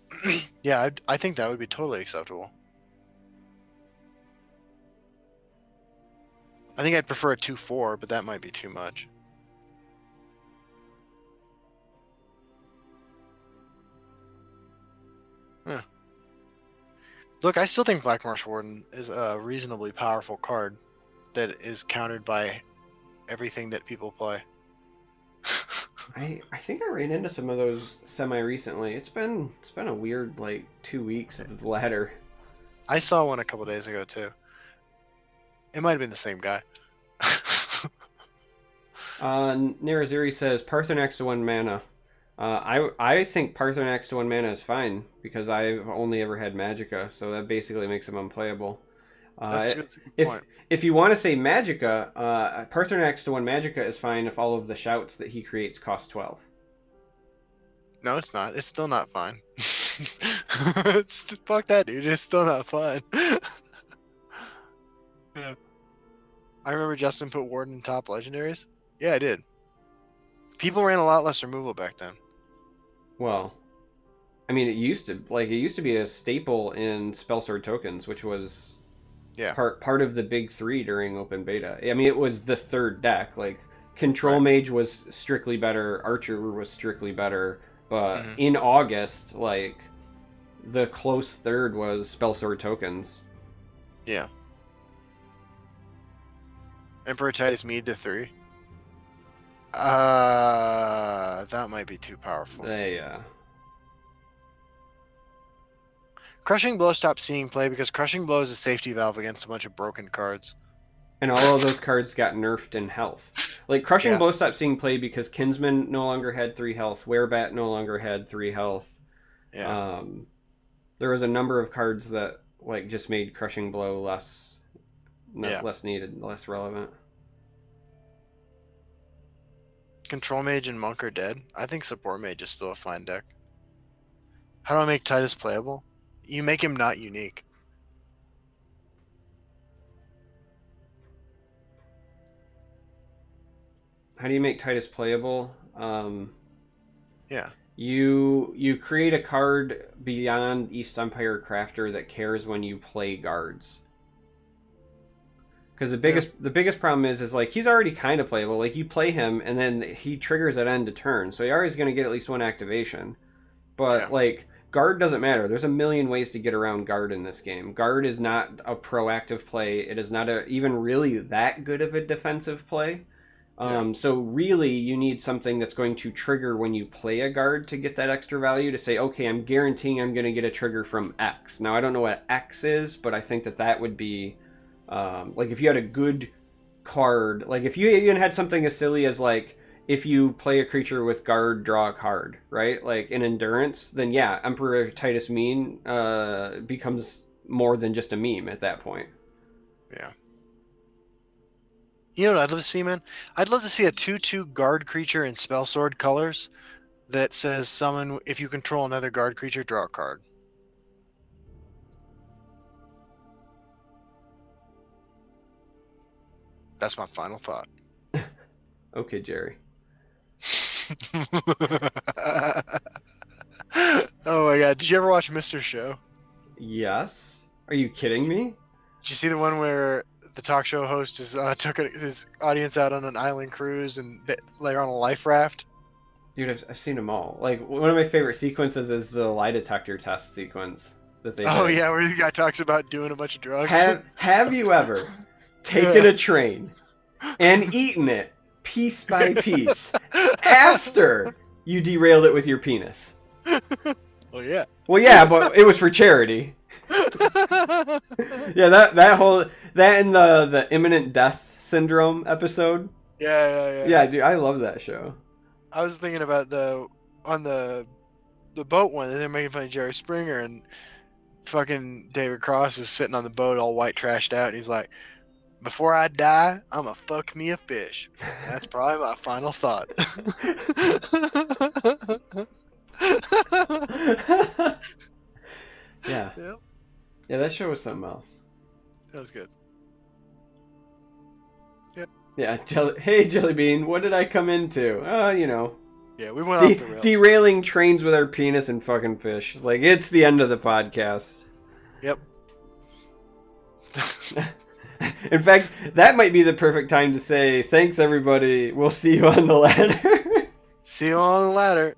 Yeah, I think that would be totally acceptable. I think I'd prefer a 2/4, but that might be too much. Huh. Look, I still think Black Marsh Warden is a reasonably powerful card that is countered by everything that people play. I think I ran into some of those semi recently. It's been a weird like 2 weeks of the ladder. I saw one a couple days ago too. It might have been the same guy. Naraziri says Parthenax to 1 mana. I think Parthenax to 1 mana is fine because I've only ever had Magicka, so that basically makes him unplayable. That's a good point. If you want to say Magicka, Parthenax to 1 Magicka is fine if all of the shouts that he creates cost 12. No, it's not. It's still not fine. Fuck that, dude. It's still not fun. Yeah. I remember Justin put Warden top legendaries. Yeah, I did. People ran a lot less removal back then. Well, I mean, it used to be a staple in Spellsword tokens, which was part of the big three during open beta. I mean, it was the third deck. Like, Control Mage was strictly better, Archer was strictly better, but in August, like, the close third was Spellsword tokens. Yeah. Emperor Titus Mead to 3. That might be too powerful. Yeah. Crushing Blow stopped seeing play because Crushing Blow is a safety valve against a bunch of broken cards. And all of those cards got nerfed in health. Like, Crushing Blow stopped seeing play because Kinsman no longer had 3 health, Werebat no longer had 3 health. Yeah. There was a number of cards that, like, just made Crushing Blow less needed, less relevant. Control Mage and Monk are dead. I think Support Mage is still a fine deck. How do I make Titus playable? You make him not unique. How do you make Titus playable? Yeah. You create a card beyond East Empire Crafter that cares when you play guards. Because the biggest problem is like, he's already kind of playable. Like, you play him and then he triggers at end of turn, so you're always going to get at least 1 activation. But like, guard doesn't matter. There's a million ways to get around guard in this game. Guard is not a proactive play. It is not even really that good of a defensive play. So really, you need something that's going to trigger when you play a guard to get that extra value, to say, okay, I'm guaranteeing I'm going to get a trigger from X. Now, I don't know what X is, but I think that would be, like, if you had a good card, like, if you even had something as silly as, like, if you play a creature with guard, draw a card, right? Like, in Endurance, then yeah, Emperor Titus Mean becomes more than just a meme at that point. Yeah. You know what I'd love to see, man? I'd love to see a 2/2 guard creature in Spellsword colors that says summon, if you control another guard creature, draw a card. That's my final thought. Okay, Jerry. Oh my god, did you ever watch Mr. Show? Yes. Are you kidding me? Did you see the one where the talk show host took his audience out on an island cruise and they're on a life raft? Dude, I've seen them all. Like, one of my favorite sequences is the lie detector test sequence that they Oh, did. yeah, where the guy talks about doing a bunch of drugs. Have you ever taken a train and eaten it piece by piece after you derailed it with your penis? Well, yeah. Well, yeah, but it was for charity. Yeah, that and the imminent death syndrome episode. Yeah, dude, I love that show. I was thinking about on the boat one, and they're making fun of Jerry Springer, and fucking David Cross is sitting on the boat all white trashed out, and he's like, "Before I die, I'm gonna fuck me a fish." That's probably my final thought. Yeah. Yep. Yeah, that show was something else. That was good. Yep. Yeah, hey Jellybean, what did I come into? You know. Yeah, we went off the rails. Derailing trains with our penis and fucking fish. Like, it's the end of the podcast. Yep. In fact, that might be the perfect time to say, thanks everybody, we'll see you on the ladder. See you on the ladder.